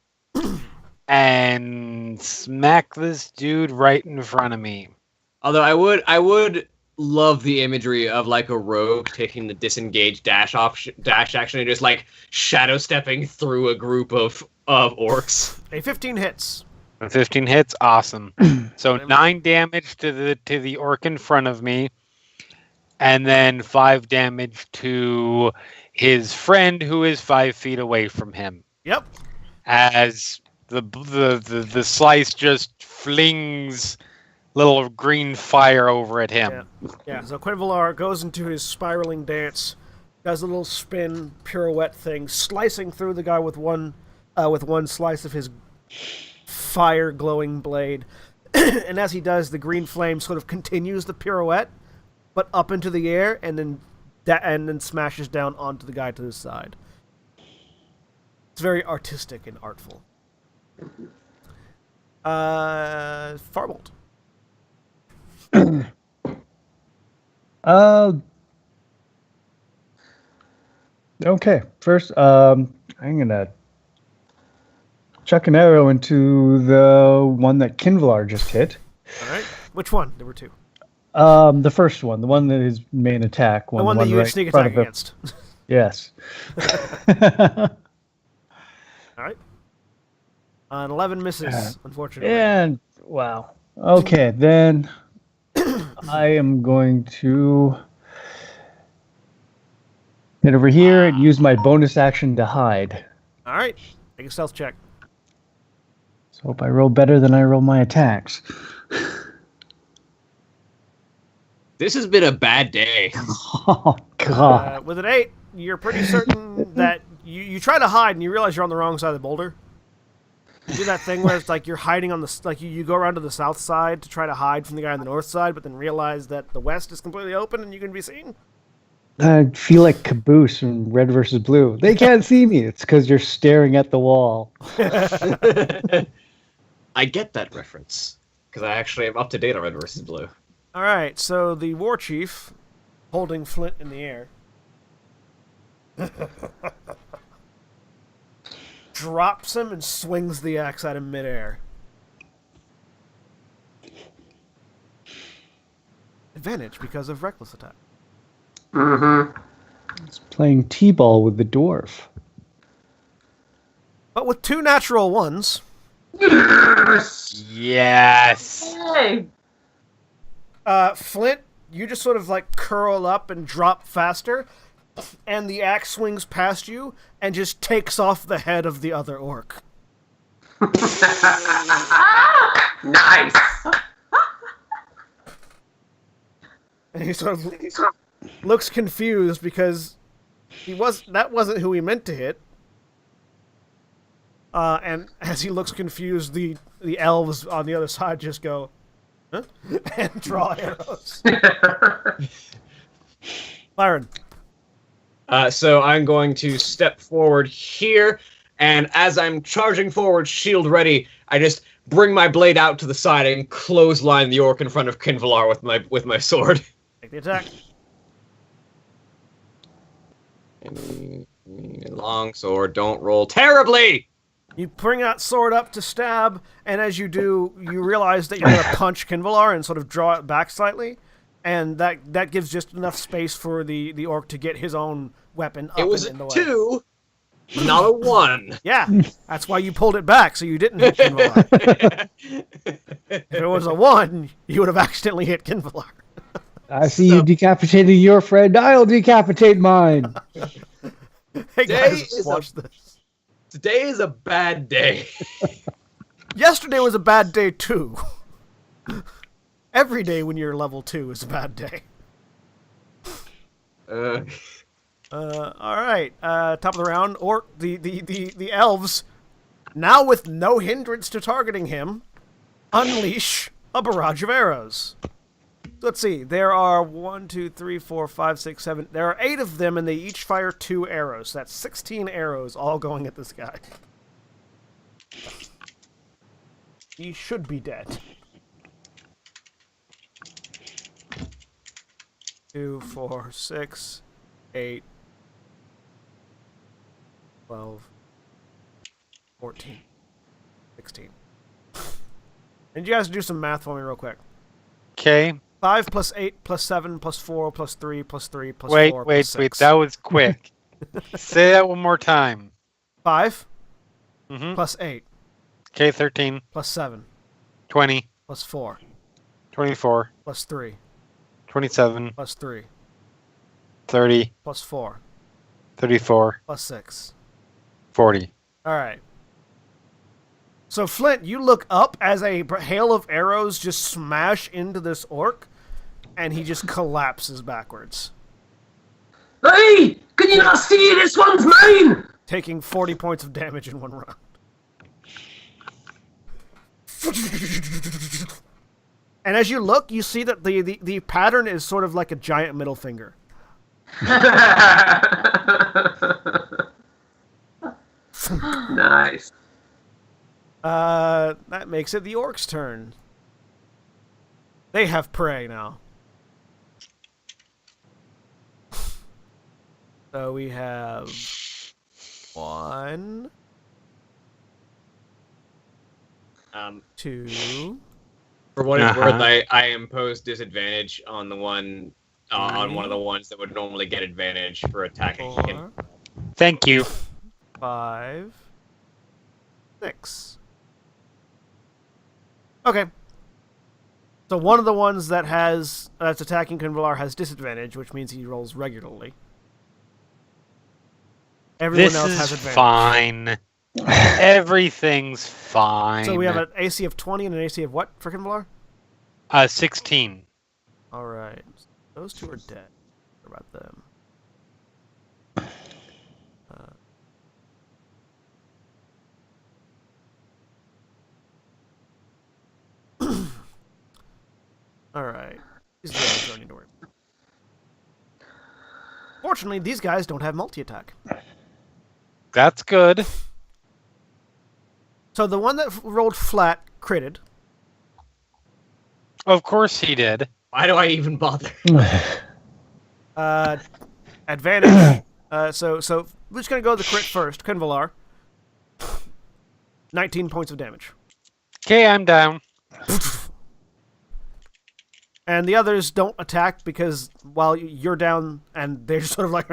And smack this dude right in front of me. Although I would love the imagery of like a rogue taking the disengage dash action and just like shadow stepping through a group of orcs. A 15 hits. 15 hits, awesome. So 9 damage to the orc in front of me, and then 5 damage to his friend who is 5 feet away from him. Yep. As the slice just flings little green fire over at him. Yeah. So Quinvalar goes into his spiraling dance, does a little spin pirouette thing, slicing through the guy with one slice of his fire glowing blade. And as he does, the green flame sort of continues the pirouette, but up into the air, and then smashes down onto the guy to the side. It's very artistic and artful. Farbolt. Okay. First, I'm gonna chuck an arrow into the one that Kinvalar just hit. All right. Which one? There were 2. The first one, the one that is main attack. The one that you right sneak in front attack of him. against. Yes. All right. An 11 misses, unfortunately. And wow. Okay, then I am going to get over here and use my bonus action to hide. All right. Make a stealth check. So hope I roll better than I roll my attacks. This has been a bad day. Oh God. With an 8, you're pretty certain that you try to hide and you realize you're on the wrong side of the boulder. You do that thing where it's like you're hiding on the you go around to the south side to try to hide from the guy on the north side, but then realize that the west is completely open and you can be seen. I feel like Caboose from Red vs. Blue. They can't see me. It's because you're staring at the wall. I get that reference because I actually am up to date on Red versus Blue. All right, so the war chief, holding Flint in the air, drops him and swings the axe at him midair. Advantage because of reckless attack. Mm-hmm. It's playing T-ball with the dwarf. But with 2 natural ones, Yes. Hey. Flint, you just sort of like curl up and drop faster, and the axe swings past you and just takes off the head of the other orc. Nice. And he sort of looks confused because that wasn't who he meant to hit. And as he looks confused, the elves on the other side just go, huh? And draw arrows. Byron. So I'm going to step forward here, and as I'm charging forward, shield ready, I just bring my blade out to the side and clothesline the orc in front of Kinvalar with my sword. Make the attack. Long sword, don't roll terribly! You bring that sword up to stab, and as you do, you realize that you're going to punch Kinvalar and sort of draw it back slightly, and that gives just enough space for the orc to get his own weapon up It was and in a the way. 2, not a 1. Yeah, that's why you pulled it back, so you didn't hit Kinvalar. If it was a 1, you would have accidentally hit Kinvalar. I see you decapitating your friend. I'll decapitate mine. Hey guys, watch this. Today is a bad day. Yesterday was a bad day too. Every day when you're level 2 is a bad day. All right. Top of the round, or the elves, now with no hindrance to targeting him, unleash a barrage of arrows. Let's see. There are 1, 2, 3, 4, 5, 6, 7. There are 8 of them, and they each fire 2 arrows. That's 16 arrows, all going at this guy. He should be dead. 2, 4, 6, 8, 12, 14, 16. And you guys do some math for me real quick. Okay. 5 plus 8 plus 7 plus 4 plus 3 plus 3 plus 4 plus 6. Wait. That was quick. Say that one more time. 5 Mm-hmm. plus 8 Okay, 13, plus 7 20, plus 4 24, plus 3 27, plus 3 30, plus 4 34, plus 6. 40. All right. So, Flint, you look up as a hail of arrows just smash into this orc, and he just collapses backwards, Hey! Can you not see this one's mine? taking 40 points of damage in one round. And as you look, you see that the pattern is sort of like a giant middle finger. Nice. That makes it the orc's turn. They have prey now. So we have 1, 2. For what it's worth, I impose disadvantage on the one on one of the ones that would normally get advantage for attacking him. 4, Thank you. 5, 6. Okay. So one of the ones that's attacking Kunvalar has disadvantage, which means he rolls regularly. Everyone else has advantage. Fine. Everything's fine. So we have an AC of 20 and an AC of what for Kunvalar? 16. All right. Those two are dead. What about them? All right. These guys don't need to worry. Fortunately, these guys don't have multi-attack. That's good. So the one that rolled flat critted. Of course he did. Why do I even bother? Advantage. So we're just gonna go with the crit first. Kunvalar. 19 points of damage. Okay, I'm down. And the others don't attack because while you're down, and they're just sort of like,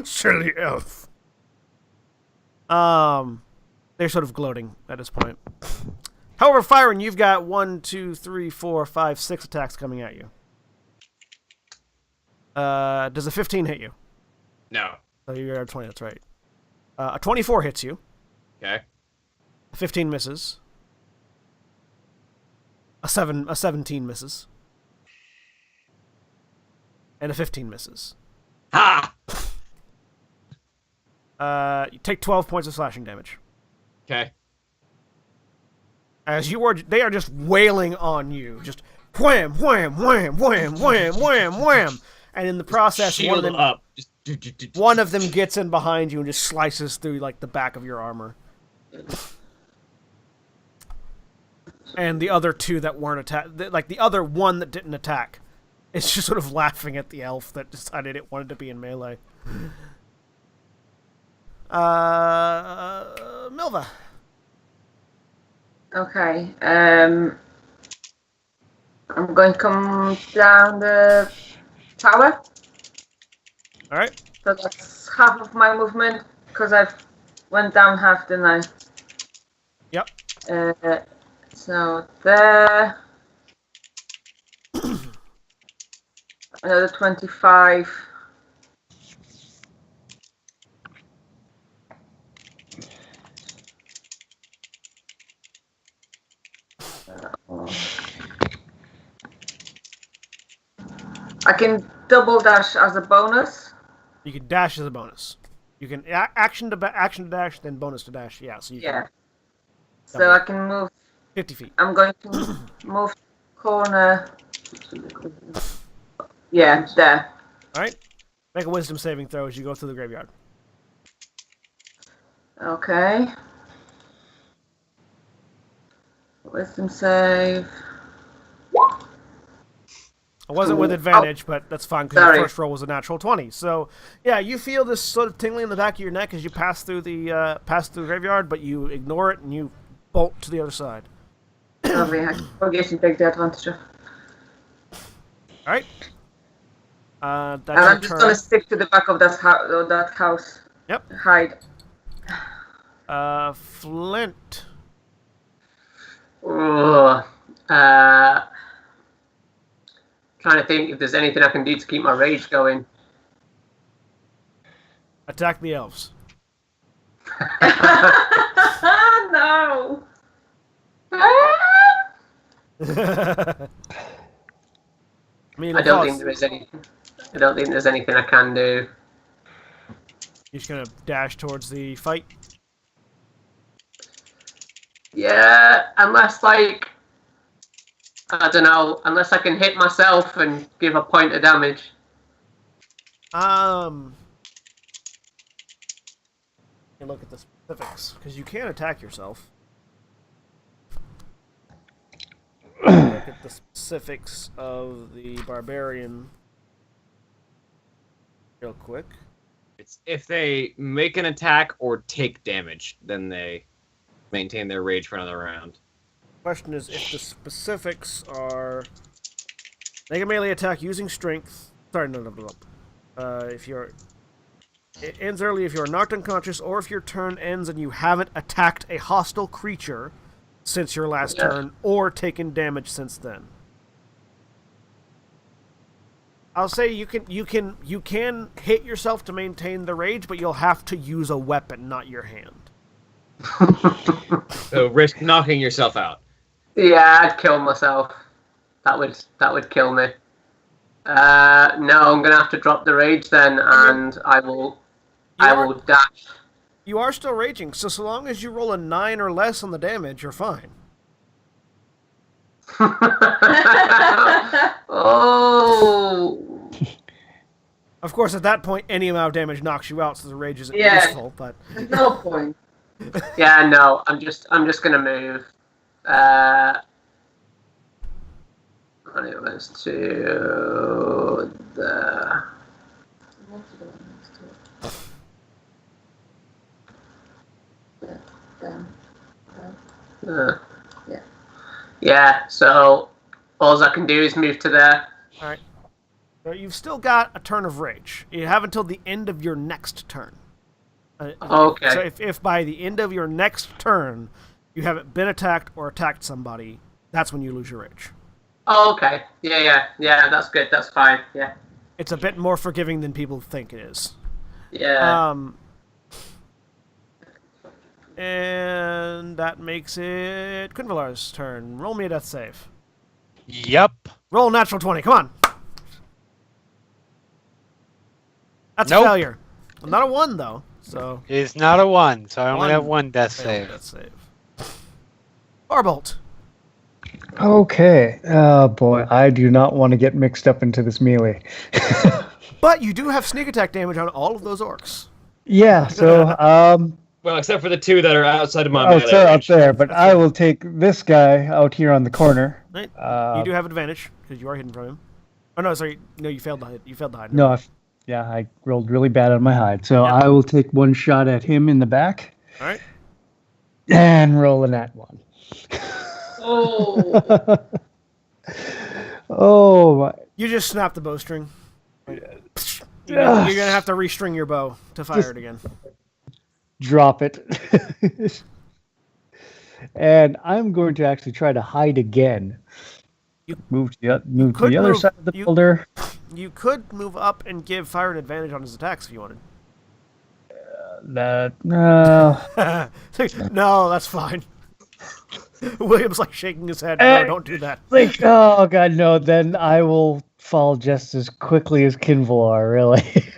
silly elf. They're sort of gloating at this point. However, Firen, you've got 1, 2, 3, 4, 5, 6 attacks coming at you. Does a 15 hit you? No. So you're at 20, that's right. A 24 hits you. Okay. A 15 misses. A 17 misses. And a 15 misses. Ha! You take 12 points of slashing damage. Okay. As they are just wailing on you. Just wham, wham, wham, wham, wham, wham, wham. And in the process, Shield up. one of them gets in behind you and just slices through like the back of your armor. And the other two that weren't attacked, like the other one that didn't attack, is just sort of laughing at the elf that decided it wanted to be in melee. Milva. Okay. I'm going to come down the tower. All right. So that's half of my movement because I've went down half, didn't I? Yep. So there. Another 25. I can double dash as a bonus. You can dash as a bonus. You can action to dash, then bonus to dash. Yeah, so you can So I can move 50 feet. I'm going to move corner. Yeah, there. All right. Make a wisdom saving throw as you go through the graveyard. Okay. Wisdom save. It wasn't with advantage, but that's fine because Sorry. your first roll was a natural 20. So, yeah, you feel this sort of tingling in the back of your neck as you pass through the graveyard, but you ignore it and you bolt to the other side. Lovely. I can getting take the advantage of. All right. That's And I'm your just turn. gonna stick to the back of that house. Yep. Hide. Flint. Ugh. Trying to think if there's anything I can do to keep my rage going. Attack the elves. No. I mean, I don't think there's anything I can do. You're just gonna dash towards the fight. Yeah, unless like I don't know, unless I can hit myself and give a point of damage. You look at the specifics because you can attack yourself. Look at the specifics of the barbarian real quick. It's if they make an attack or take damage, then they maintain their rage for another round. Question is if the specifics are make a melee attack using strength. Sorry, no. If you're it ends early if you are knocked unconscious, or if your turn ends and you haven't attacked a hostile creature since your last turn, or taken damage since then. I'll say you can hit yourself to maintain the rage, but you'll have to use a weapon, not your hand. So risk knocking yourself out. Yeah, I'd kill myself. That would kill me. No, I'm gonna have to drop the rage then, and I will dash. You are still raging, so long as you roll a 9 or less on the damage, you're fine. Oh. Of course, at that point, any amount of damage knocks you out, so the rage isn't Yeah. useful. But There's no point. Yeah, no, I'm just gonna move. And it was to the. Yeah, so all I can do is move to there. all right, so you've still got a turn of rage. You have until the end of your next turn. Okay. So if by the end of your next turn you haven't been attacked or attacked somebody, that's when you lose your rage. Oh, okay. Yeah, that's good. That's fine. Yeah. It's a bit more forgiving than people think it is. Yeah. And that makes it Quinvalar's turn. Roll me a death save. Yep. Roll a natural 20. Come on. That's Nope. a failure. Well, not a 1, though. So It's not a 1, so I only One have one death failed save. death save. Farbolt. Okay. Oh boy, I do not want to get mixed up into this melee. But you do have sneak attack damage on all of those orcs. Yeah. So Well, except for the two that are outside of my out melee there, range. out there. But I will take this guy out here on the corner. Right? You do have advantage because you are hidden from him. Oh no, sorry. No, you failed to hide. You failed to hide. No, I rolled really bad on my hide, so I will take one shot at him in the back All right. and roll a nat 1. Oh. Oh my! You just snap the bowstring. You're gonna have to restring your bow to fire it again. Drop it. And I'm going to actually try to hide again. You Move to the could other move- side of the you- boulder. You could move up and give Fire an advantage on his attacks if you wanted. No. No, that's fine. William's like shaking his head. No, don't do that. Like, oh god, no. Then I will fall just as quickly as Kinvalar, really.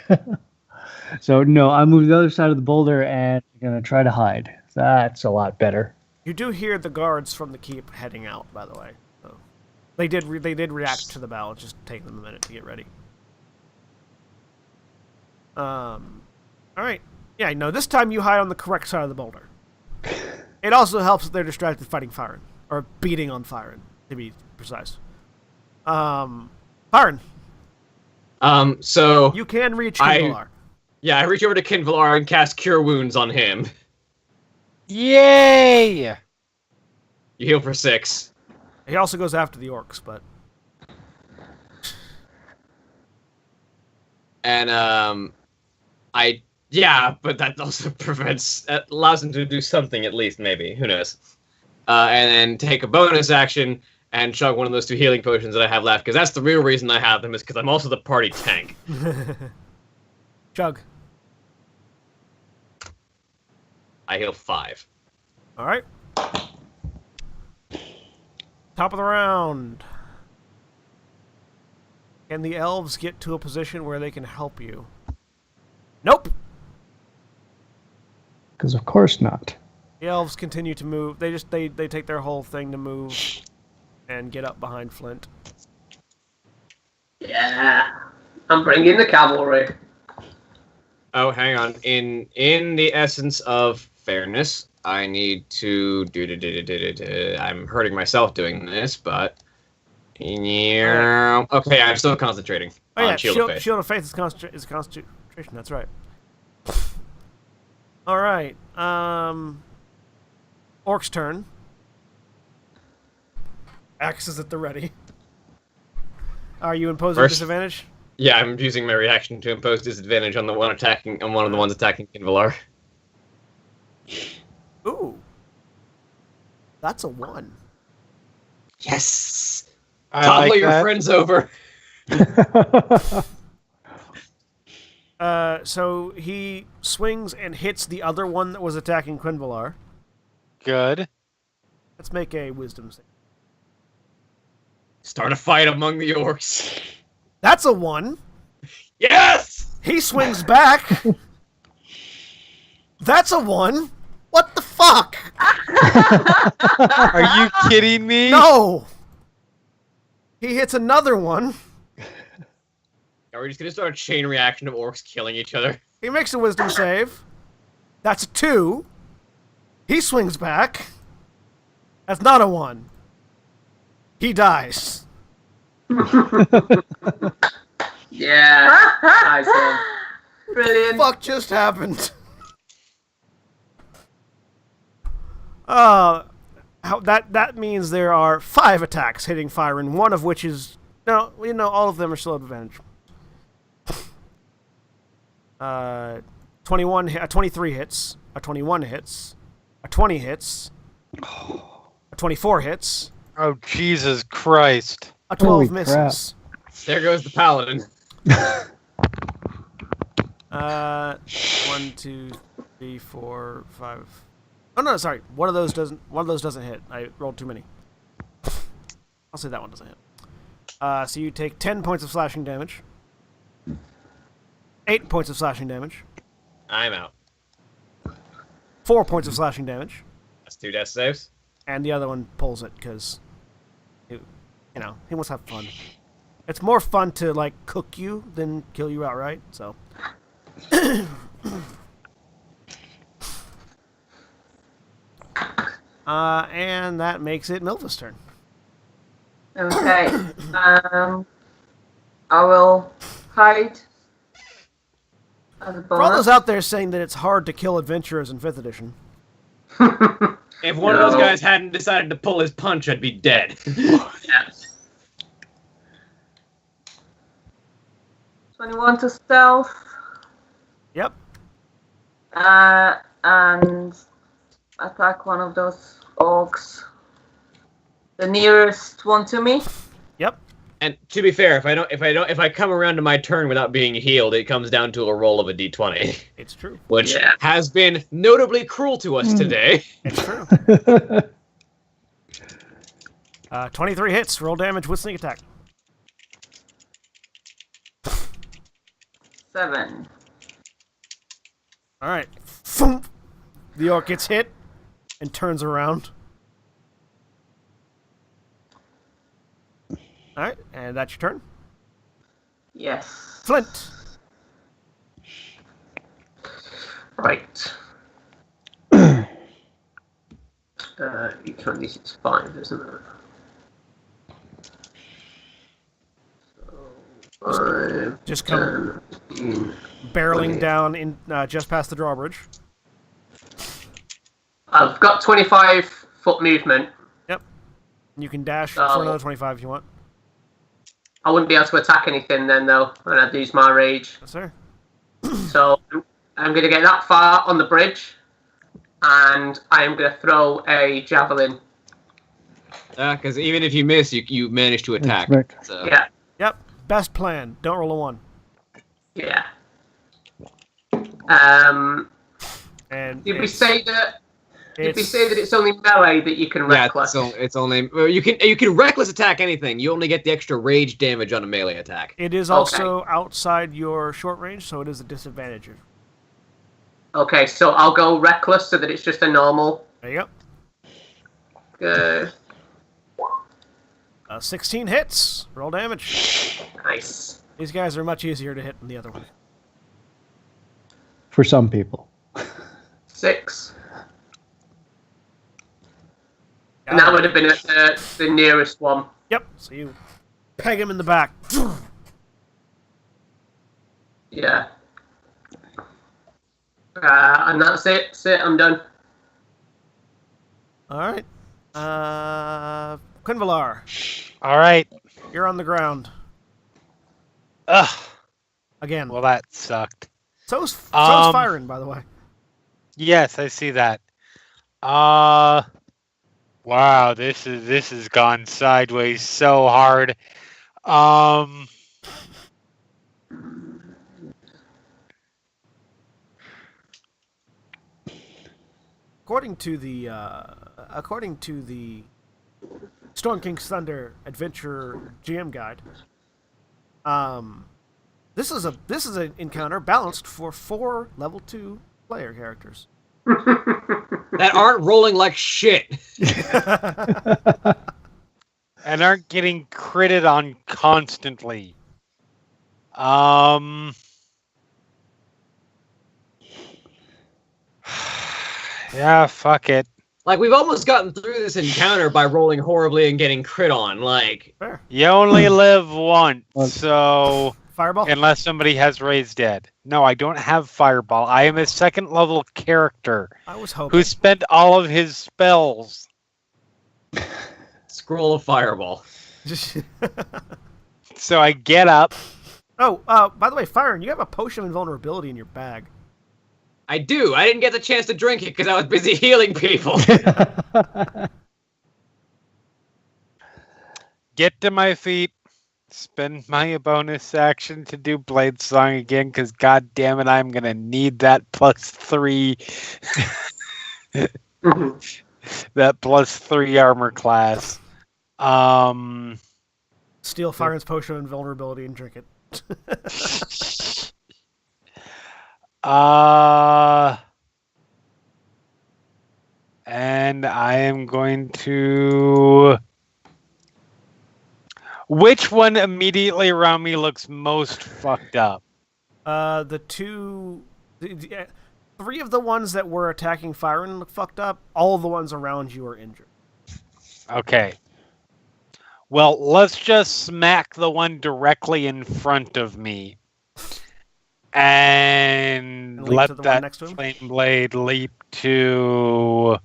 So no, I moved to the other side of the boulder and I'm gonna try to hide. That's a lot better. You do hear the guards from the keep heading out, by the way. So they did react to the battle. It's just taking them a minute to get ready. All right. Yeah, no. This time you hide on the correct side of the boulder. It also helps that they're distracted fighting Firen, or beating on Firen, to be precise. Firen, So you can reach Kinvalar. I reach over to Kinvalar and cast Cure Wounds on him. Yay! You heal for 6. He also goes after the orcs, but And but that also allows him to do something at least, maybe. Who knows? And then take a bonus action and chug one of those 2 healing potions that I have left, because that's the real reason I have them, is because I'm also the party tank. chug. I heal 5. All right. Top of the round. Can the elves get to a position where they can help you? Nope. Because of course not. The elves continue to move. They take their whole thing to move and get up behind Flint. Yeah. I'm bringing the cavalry. Oh, hang on. In the essence of fairness, I need to I'm hurting myself doing this, but yeah. Okay, I'm still concentrating on Shield of Faith. Shield of Faith is concentration. That's right. All right. Orc's turn. Axe is at the ready. Are you imposing disadvantage? Yeah, I'm using my reaction to impose disadvantage on one of the ones attacking Kinvalar. Ooh. That's a 1. Yes. I Toddle like your that. friends over. So he swings and hits the other one that was attacking Quinvalar. Good. Let's make a wisdom save. Start a fight among the orcs. That's a 1. Yes. He swings back. That's a 1. What the fuck? Are you kidding me? No. He hits another one. Are we just gonna start a chain reaction of orcs killing each other? He makes a wisdom save. That's a 2. He swings back. That's not a 1. He dies. Yeah. Nice one. Brilliant. Fuck just happened? That means there are 5 attacks hitting Firen, one of which is all of them are still at advantage. 23 hits, a 21 hits, a 20 hits, a 24 hits, Oh, Jesus Christ. a 12 Holy misses. There goes the paladin. 1, 2, 3, 4, 5. Oh no, sorry. One of those doesn't hit. I rolled too many. I'll say that one doesn't hit. So you take 10 points of slashing damage. 8 points of slashing damage. I'm out. 4 points of slashing damage. That's 2 death saves. And the other one pulls it because, he wants to have fun. It's more fun to, cook you than kill you outright, so. And that makes it Milva's turn. Okay. I will hide. As a For all those bonus. out there saying that it's hard to kill adventurers in 5th edition, If one of those guys hadn't decided to pull his punch, I'd be dead. Yeah. 21 to stealth. yep. And attack one of those orcs. The nearest one to me. Yep. And to be fair, if I come around to my turn without being healed, it comes down to a roll of a d20. It's true. Which has been notably cruel to us today. It's true. 23 hits. Roll damage with sneak attack. 7. All right. Thump. The orc gets hit and turns around. All right, and that's your turn. Yes. Flint. Right. Each one of these is 5, isn't it? So 5. Just come 10, barreling down in just past the drawbridge. I've got 25-foot movement. Yep. You can dash So- for another 25 if you want. I wouldn't be able to attack anything then, though, when I'd use my rage. Yes, sir. So I'm going to get that far on the bridge, and I am going to throw a javelin. Because even if you miss, you manage to attack. Right. So. Yeah, Yep. Best plan. Don't roll a 1. yeah. And Did we it's- say that? Did we it's- say that it's only melee that you can Yeah, reckless? it's only well, you can reckless attack anything. You only get the extra rage damage on a melee attack. It is Okay. also outside your short range, so it is a disadvantage. Okay, so I'll go reckless so that it's just a normal. There you Good. go. 16 hits. Roll damage. Nice. These guys are much easier to hit than the other one. For some people. 6. And that would have been at the nearest one. Yep. So you peg him in the back. Yeah. And that's it. That's it. I'm done. All right. Quinvalar, All right. you're on the ground Ugh. again. Well, that sucked. So's Um, firing, by the way. Yes, I see that. Wow, this has gone sideways so hard. According to the Storm King's Thunder Adventure GM guide, this is an encounter balanced for 4 level 2 player characters. That aren't rolling like shit. And aren't getting critted on constantly. Yeah, fuck it. Like we've almost gotten through this encounter by rolling horribly and getting crit on. Like Fair. You only live once, so Fireball. unless somebody has raised dead. No, I don't have fireball. I am a 2nd level character I was hoping. who spent all of his spells. scroll of fireball. So I get up. Oh, by the way, Firen, you have a potion of invulnerability in your bag. I do. I didn't get the chance to drink it because I was busy healing people. Get to my feet. Spend my bonus action to do Blade Song again, because god damn it, I'm gonna need that +3. That +3 armor class. Steal Firen's potion of invulnerability and drink it. And I am going to. Which one immediately around me looks most fucked up? The 3 of the ones that were attacking Firen look fucked up. All of the ones around you are injured. Okay. Well, let's just smack the one directly in front of me. And And leap let to the one that next to him? flame blade leap to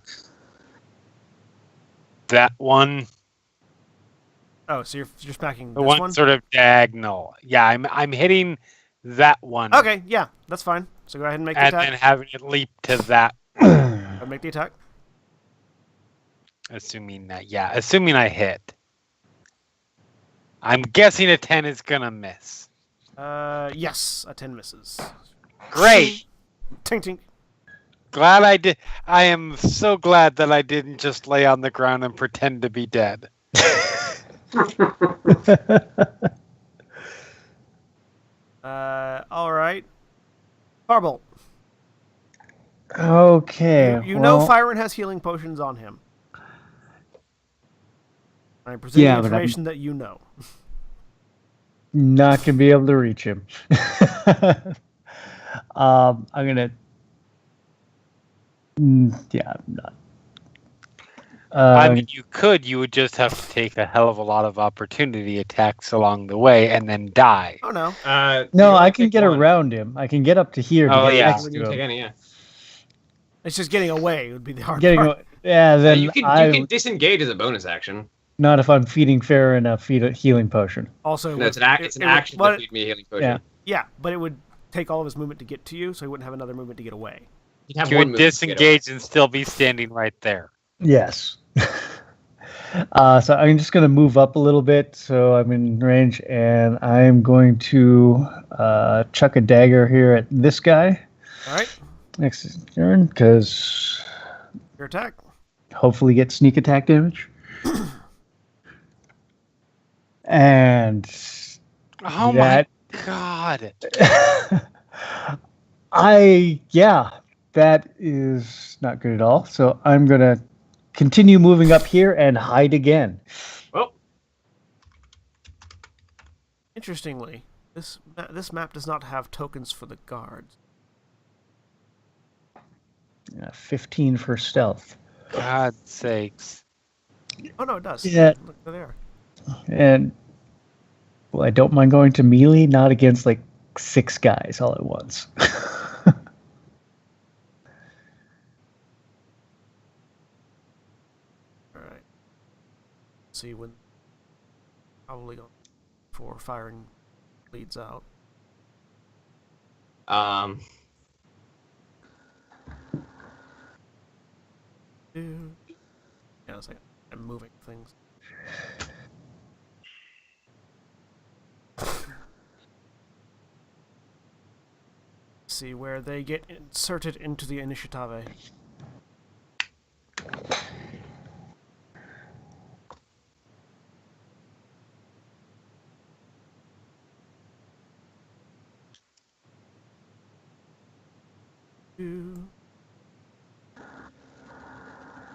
that one. Oh, so you're smacking The this one, one? sort of diagonal. Yeah, I'm hitting that one. Okay, yeah, that's fine. So go ahead and make the And attack. then having it leap to that. Go ahead and make the attack. Assuming I hit. I'm guessing a 10 is gonna miss. Yes, a 10 misses. Great. Tink tink. Glad I did. I am so glad that I didn't just lay on the ground and pretend to be dead. All right. Farbolt. Okay. You know well, Fyron has healing potions on him. I'm presenting Yeah, but I'm- information that you know. not gonna be able to reach him. I'm gonna. Yeah, I'm not. I mean, you could. You would just have to take a hell of a lot of opportunity attacks along the way and then die. Oh no. no, you I only can take get one. around him. I can get up to here. Oh, to get yeah. next When to you him. take any, yeah. It's just getting away would be the hard Getting part. yeah, then you can I you can disengage as a bonus action. not if I'm feeding Farron a healing potion. Also, No, it's an it would- action what- to feed me a healing potion. Yeah. Yeah, but it would take all of his movement to get to you, so he wouldn't have another movement to get away. You'd have You one would move to get away. disengage and still be standing right there. Yes. So I'm just going to move up a little bit so I'm in range, and I'm going to chuck a dagger here at this guy All right, next turn because your attack. hopefully get sneak attack damage. And Oh that, my god! that is not good at all. So I'm going to continue moving up here and hide again. Well, Interestingly, this map does not have tokens for the guards. 15 for stealth. God's sakes! Oh no, it does. Yeah. Look, there they are. And well, I don't mind going to melee, not against like 6 guys all at once. All right. See when probably go for firing leads out. Yeah, it's like I'm moving things. See where they get inserted into the initiative.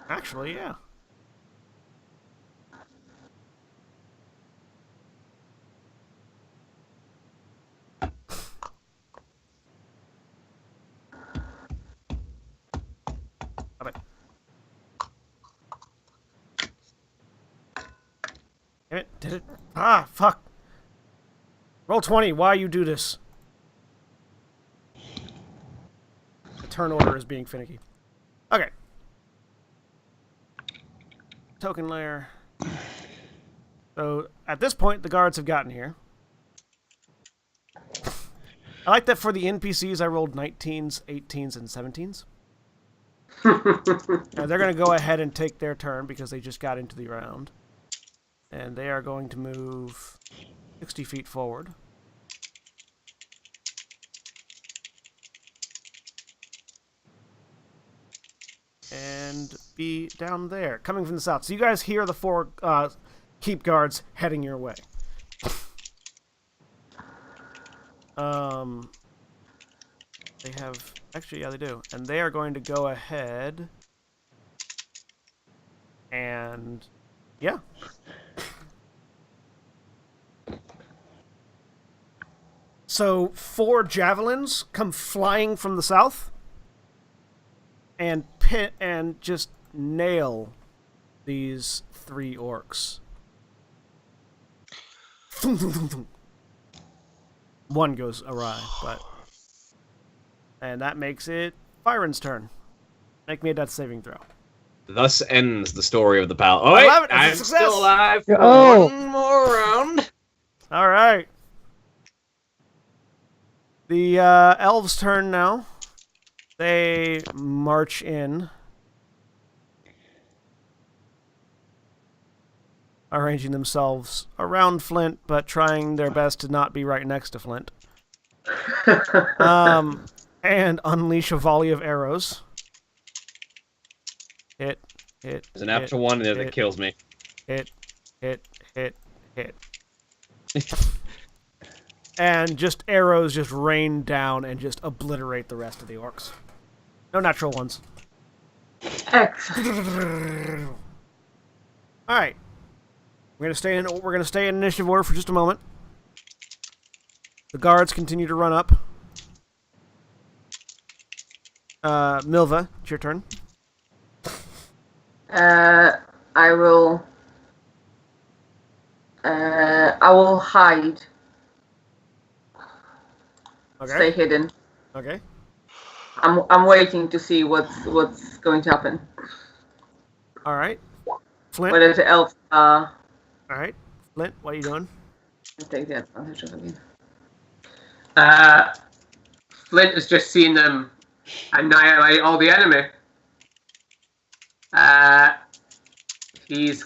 Actually, yeah. Stop it. Damn it, did it? Ah, fuck. Roll 20, why you do this? The turn order is being finicky. Okay. Token layer. So, at this point, the guards have gotten here. I like that for the NPCs, I rolled 19s, 18s, and 17s. Now, they're going to go ahead and take their turn because they just got into the round. And they are going to move 60 feet forward. And be down there, coming from the south. So you guys hear the 4 keep guards heading your way. They have... Actually, yeah, they do. And they are going to go ahead and... Yeah. So 4 javelins come flying from the south and pit and just nail these 3 orcs. One goes awry, but... And that makes it Fyron's turn. Make me a death saving throw. thus ends the story of the pal. Oh, wait, 11, it's a I'm success. still alive for Oh. one more round. All right. The elves' turn now. They march in. arranging themselves around Flint, but trying their best to not be right next to Flint. And unleash a volley of arrows. Hit. There's an after one there that kills me. Hit. And just arrows just rain down and just obliterate the rest of the orcs. No natural ones. Excellent. All right. We're gonna stay in initiative order for just a moment. The guards continue to run up. Milva, it's your turn. I will hide. Okay. Stay hidden. Okay. I'm waiting to see what's going to happen. All right. Flint. Whether the elves are. All right. Flint, what are you doing? Take the advantage of it. Flint has just seen them annihilate all the enemy. He's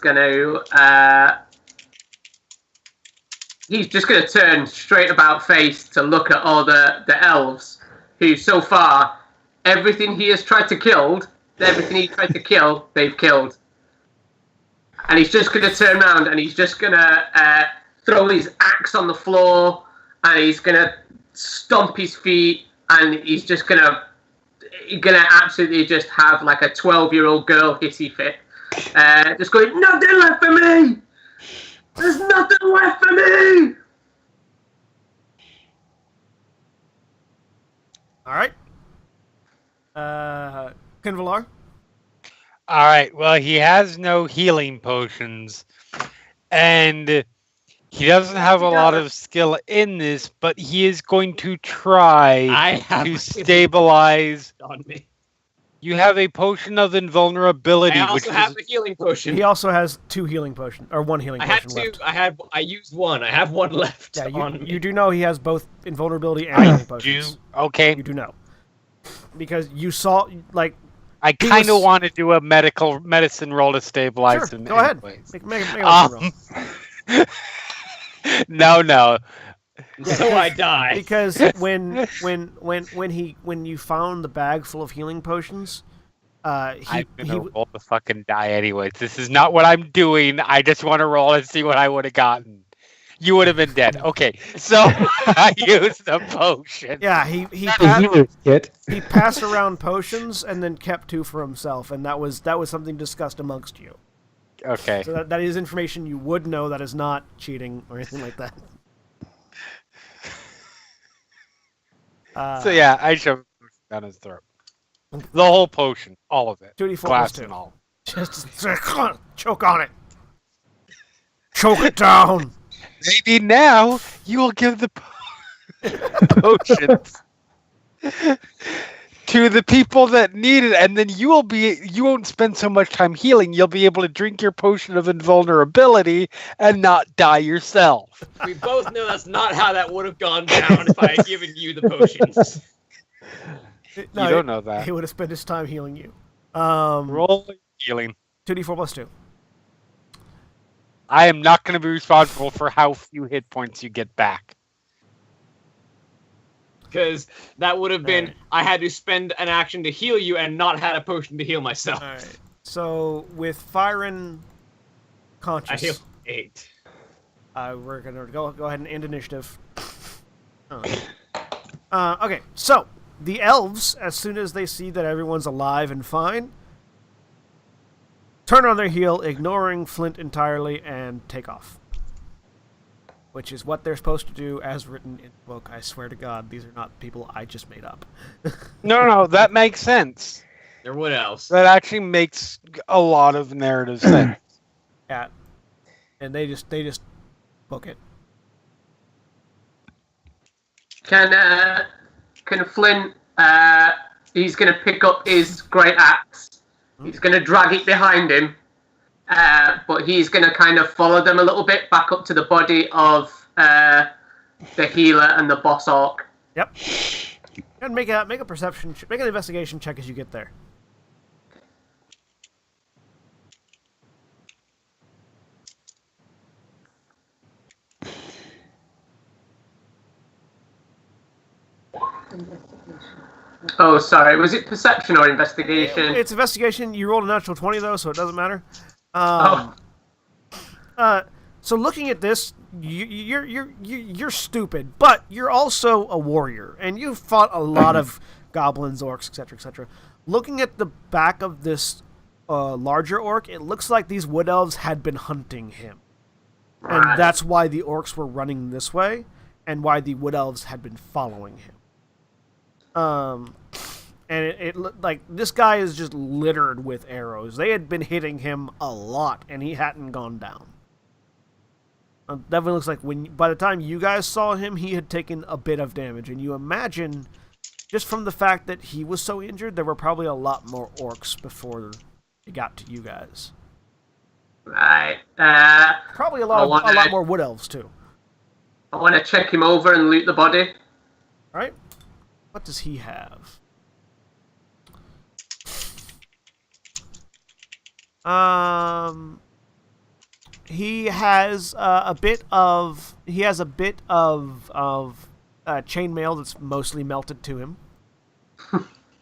just gonna turn straight about face to look at all the elves, who so far everything he tried to kill, they've killed. And he's just gonna turn around and he's just gonna throw his axe on the floor, and he's gonna stomp his feet, and he's just gonna absolutely just have like a 12-year-old girl hissy fit. Just going, nothing left for me! There's nothing left for me! All right. Kinvalar. All right. Well, he has no healing potions, and he doesn't have a lot of skill in this, but he is going to try to stabilize. On me. You have a potion of invulnerability, I which also have a healing potion. He also has 2 healing potions, or 1 healing potion left. I used one. I have one left. Yeah, you do know he has both invulnerability and healing potions. Okay. You do know. Because you saw, like... I kind of want to do a medicine roll to stabilize Sure, him. go ahead. Anyways. Make a roll. No. So I die. Because when you found the bag full of healing potions, I'm gonna roll the fucking die anyways. This is not what I'm doing. I just want to roll and see what I would have gotten. You would have been dead. Okay, so I used the potion. Yeah, he passed around potions and then kept 2 for himself, and that was something discussed amongst you. Okay. So that is information you would know. That is not cheating or anything like that. So yeah, I shoved it down his throat. The whole potion, all of it, 2d4 glass plus 2. and all. Just choke on it. Choke it down. Maybe now you will give the potions to the people that need it, and then you won't spend so much time healing. You'll be able to drink your potion of invulnerability and not die yourself. We both know that's not how that would have gone down if I had given you the potions. No, you don't know that. He would have spent his time healing you. Roll healing. 2d4 plus 2. I am not going to be responsible for how few hit points you get back. Because that would have been, I had to spend an action to heal you and not had a potion to heal myself. All right. So with Fyron conscious, I healed 8. We're gonna go ahead and end initiative. Okay, so the elves, as soon as they see that everyone's alive and fine, turn on their heel, ignoring Flint entirely, and take off. Which is what they're supposed to do as written in the book. I swear to God, these are not people I just made up. No, that makes sense. Or what else? That actually makes a lot of narrative sense. Yeah. And they just book it. Can Flint? He's gonna pick up his great axe. He's gonna drag it behind him, but he's gonna kind of follow them a little bit back up to the body of the healer and the boss orc. Yep. And make a perception, make an investigation check as you get there. Oh, sorry. Was it perception or investigation? It's investigation. You rolled a natural 20 though, so it doesn't matter. So looking at this, you're stupid, but you're also a warrior, and you've fought a lot of goblins, orcs, etc., etc. Looking at the back of this larger orc, it looks like these wood elves had been hunting him, and that's why the orcs were running this way, and why the wood elves had been following him. And it looked like this guy is just littered with arrows. They had been hitting him a lot, and he hadn't gone down. Definitely looks like by the time you guys saw him, he had taken a bit of damage. And you imagine, just from the fact that he was so injured, there were probably a lot more orcs before it got to you guys. Right. Probably a lot more wood elves too. I want to check him over and loot the body. All right. What does he have? He has a bit of chainmail that's mostly melted to him.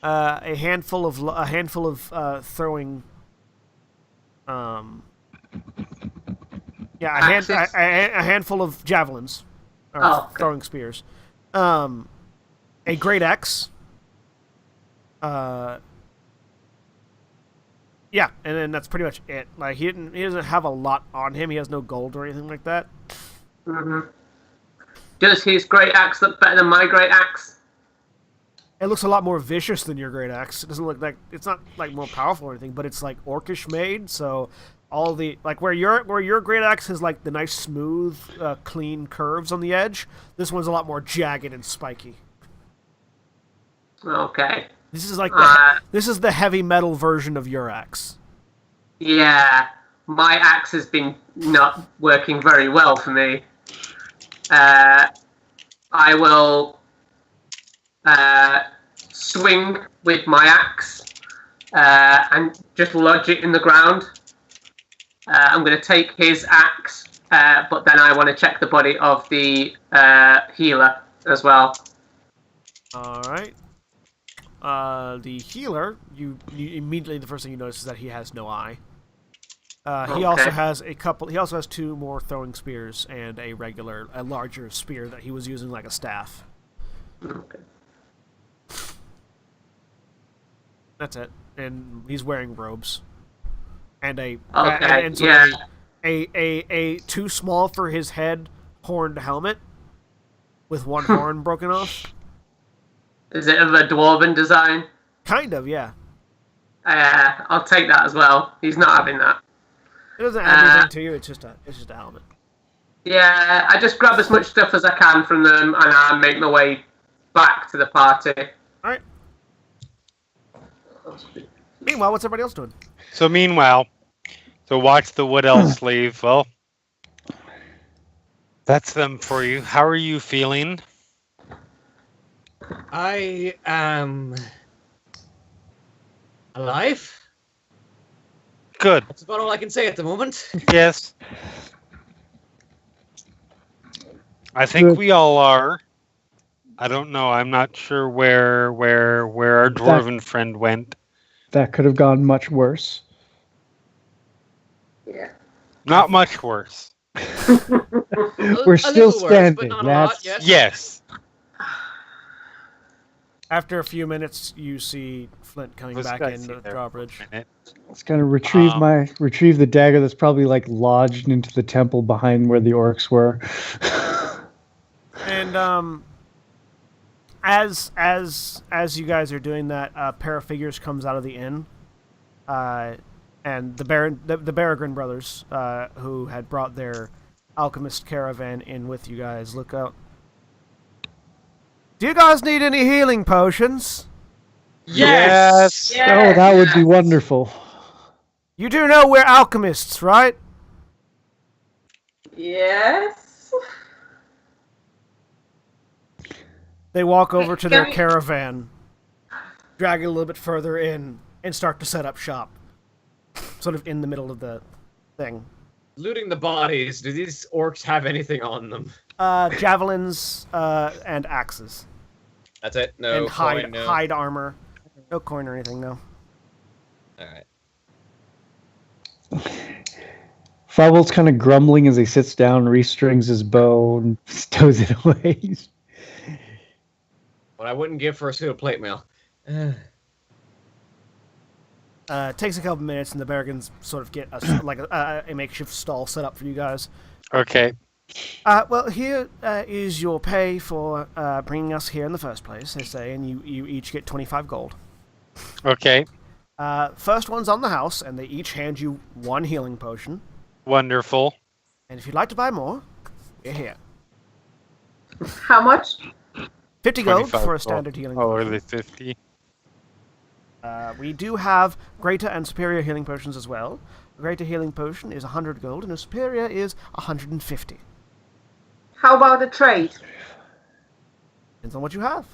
A handful of throwing. A handful of javelins, or throwing spears. A great axe. Yeah, and then that's pretty much it. Like he doesn't have a lot on him. He has no gold or anything like that. Mm-hmm. Does his great axe look better than my great axe? It looks a lot more vicious than your great axe. It doesn't look like it's not like more powerful or anything, but it's like orcish made. So all the like where your great axe has like the nice smooth, clean curves on the edge. This one's a lot more jagged and spiky. Okay. This is like this is the heavy metal version of your axe. Yeah, my axe has been not working very well for me. I will swing with my axe and just lodge it in the ground. I'm going to take his axe, but then I want to check the body of the healer as well. All right. The healer, you immediately the first thing you notice is that he has no eye. He also has He also has two more throwing spears and a larger spear that he was using like a staff. Okay. That's it, and he's wearing robes, and a too small for his head horned helmet with one horn broken off. Is it of a dwarven design? Kind of, yeah. I'll take that as well. He's not having that. It doesn't add anything to you. It's just a helmet. Yeah, I just grab as much stuff as I can from them, and I make my way back to the party. All right. Meanwhile, what's everybody else doing? So watch the wood elves leave. Well, that's them for you. How are you feeling? I am alive. Good. That's about all I can say at the moment. Yes. I think we all are. I don't know. I'm not sure where our dwarven friend went. That could have gone much worse. Yeah. Not much worse. We're still standing. Yes. After a few minutes, you see Flint coming back into the drawbridge. It's gonna retrieve the dagger that's probably like lodged into the temple behind where the orcs were. And as you guys are doing that, a pair of figures comes out of the inn, and the Baragrin brothers, who had brought their alchemist caravan in with you guys, look out. Do you guys need any healing potions? Yes. Oh, that would be wonderful. You do know we're alchemists, right? Yes. They walk over to their caravan, drag it a little bit further in, and start to set up shop. Sort of in the middle of the thing. Looting the bodies. Do these orcs have anything on them? Javelins and axes. That's it. No and hide coin, no. hide armor. No coin or anything, no. All right. Fobble's kind of grumbling as he sits down, restrings his bow, and stows it away. What I wouldn't give for a suit of plate mail. It takes a couple minutes, and the Berrigan's sort of get a makeshift stall set up for you guys. Okay. Well, here is your pay for bringing us here in the first place, they say, and you each get 25 gold. Okay. First one's on the house, and they each hand you 1 healing potion. Wonderful. And if you'd like to buy more, you're here. How much? 50 gold 25 for a gold. standard healing Oh, potion. are they 50? We do have greater and superior healing potions as well. A greater healing potion is 100 gold, and a superior is 150. How about the trade? Depends on what you have.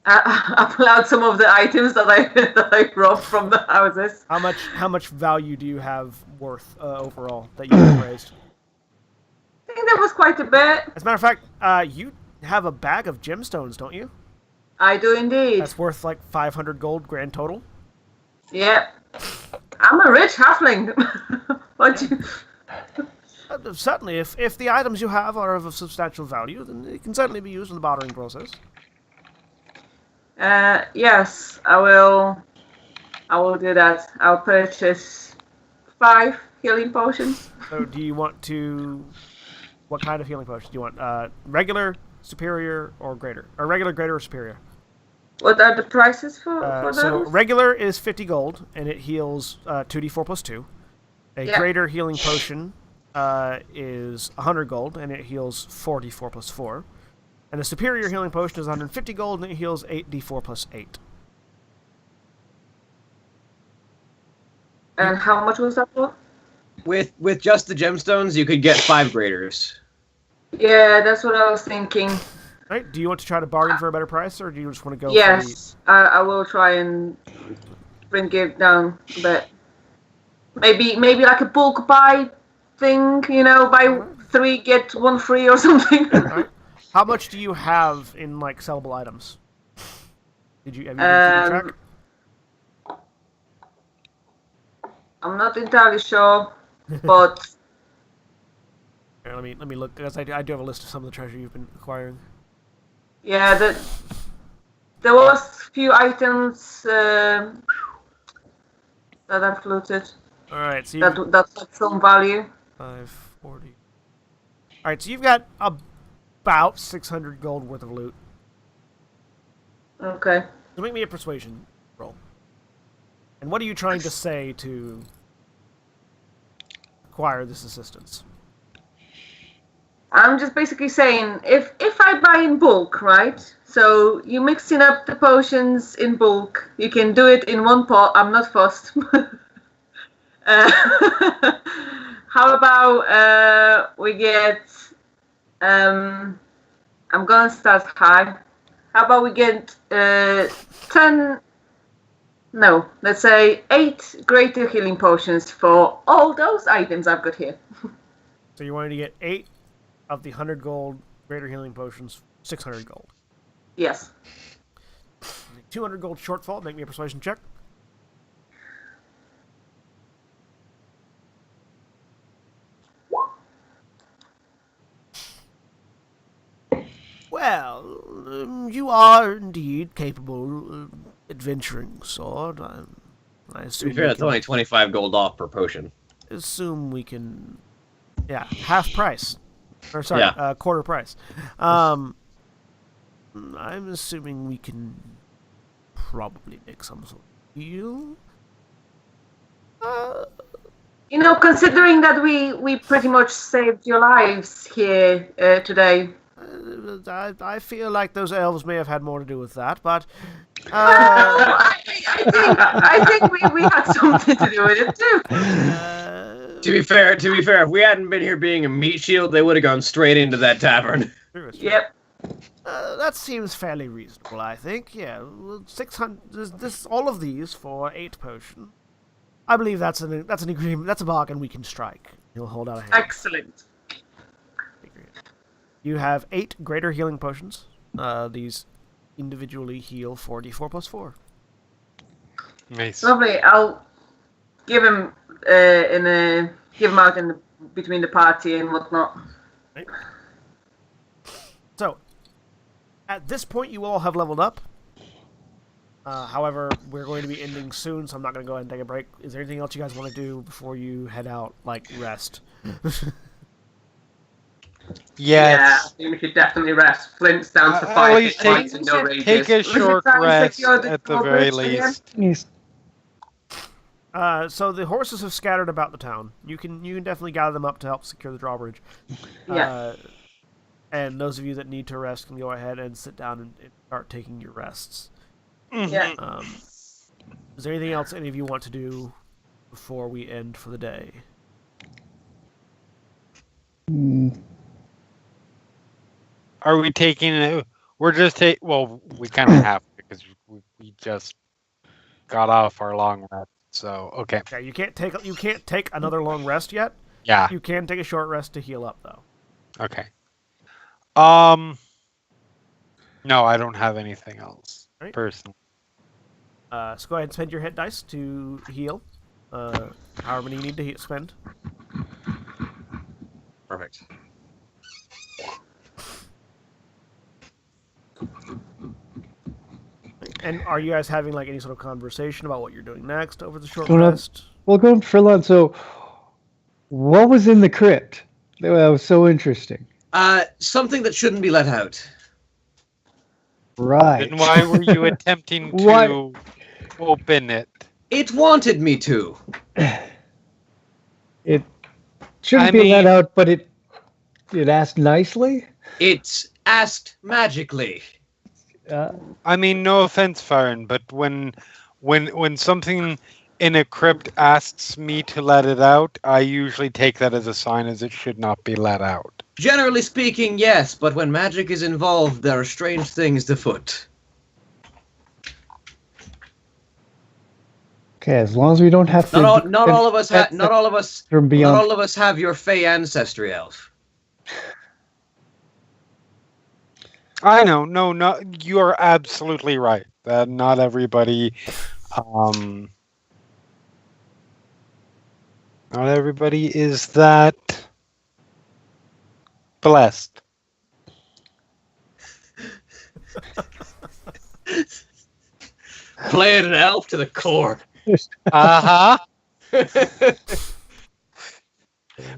I pull out some of the items that I robbed from the houses. How much value do you have worth overall that you appraised? I think that was quite a bit. As a matter of fact, you have a bag of gemstones, don't you? I do indeed. That's worth like 500 gold grand total. Yeah. I'm a rich halfling. What you... Certainly, if the items you have are of a substantial value, then it can certainly be used in the bartering process. Yes, I will do that. I'll purchase 5 healing potions. So, do you want to? What kind of healing potion do you want? Regular, superior, or greater? Or regular, greater, or superior? What are the prices for So those? regular is 50 gold, and it heals 2d4 plus 2. A Yeah. greater healing potion is 100 gold, and it heals 4d4 plus 4. And a superior healing potion is 150 gold, and it heals 8d4 plus 8. And how much was that for? With just the gemstones, you could get 5 graders. Yeah, that's what I was thinking. Right? Do you want to try to bargain for a better price, or do you just want to go? Yes, I will try and bring it down a bit. Maybe like a bulk buy thing, buy 3 get 1 free or something. For the, right? How much do you have in like sellable items? Have you been keeping track? I'm not entirely sure, but Here, let me look, because I do have a list of some of the treasure you've been acquiring. yeah, there was a few items that I've looted All right, so that had some value. 540. All right, so you've got about 600 gold worth of loot. Okay. So make me a persuasion roll. And what are you trying to say to acquire this assistance? I'm just basically saying, if I buy in bulk, right? So you mixing up the potions in bulk, you can do it in one pot. I'm not fussed. How about we get? I'm gonna start high. How about we get 10? No, let's say 8 greater healing potions for all those items I've got here. So you're wanting to get 8 of the 100 gold greater healing potions, 600 gold. Yes. 200 gold shortfall, make me a persuasion check. Well, you are indeed capable of adventuring, sword. I To assume be fair, that's only 25 gold off per potion. we can... Yeah, half price. Or sorry, Yeah. quarter price. I'm assuming we can probably make some sort of deal. Considering that we pretty much saved your lives here today. I feel like those elves may have had more to do with that, but I think we had something to do with it too. To be fair, if we hadn't been here being a meat shield, they would have gone straight into that tavern. Yep. That seems fairly reasonable, I think. Yeah, 600. This all of these for 8 potion. I believe that's an agreement. That's a bargain we can strike. He'll hold out a hand. Excellent. You have 8 greater healing potions. These individually heal 4d4 plus 4. Nice. Lovely. I'll give him give him out between the party and whatnot. Right. So, at this point, you all have leveled up. However, we're going to be ending soon, so I'm not going to go ahead and take a break. Is there anything else you guys want to do before you head out, like rest? Yeah, I think we should definitely rest. Flint's down to 5 hit points and no rages. Take a short rest at the very least. Yes. So the horses have scattered about the town. You can definitely gather them up to help secure the drawbridge. Yeah. And those of you that need to rest can go ahead and sit down and start taking your rests. Yeah. Is there anything else any of you want to do before we end for the day? Are we taking it? We're just well, we kind of have to because we just got off our long rest. So okay. Yeah, you can't take another long rest yet. Yeah. You can take a short rest to heal up though. Okay. No, I don't have anything else personally. So go ahead and spend your hit dice to heal. However many you need to spend. Perfect. And are you guys having like any sort of conversation about what you're doing next over the short Well, rest? Well, going for lunch. So, what was in the crypt? That was so interesting. Something that shouldn't be let out. Right. Then why were you attempting to open it? It wanted me to. It shouldn't be let out, but it asked nicely. It's asked magically. I mean, no offense, Farron, but when something in a crypt asks me to let it out, I usually take that as a sign as it should not be let out. Generally speaking, yes, but when magic is involved, there are strange things afoot. Okay, as long as we don't have to. Not all of us have your Fey ancestry, Elf. I know, no, you are absolutely right. That not everybody, is that blessed. Playing an elf to the core. Uh-huh.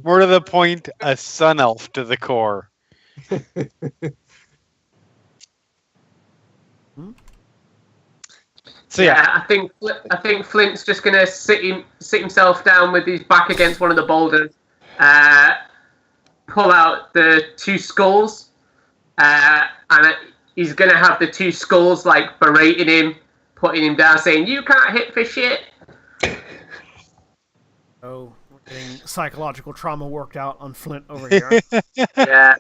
More to the point, a sun elf to the core. So yeah, I think Flint's just gonna sit himself down with his back against one of the boulders, pull out the two skulls, and he's gonna have the two skulls like berating him, putting him down, saying, "You can't hit for shit." Oh, we're getting psychological trauma worked out on Flint over here. Yeah,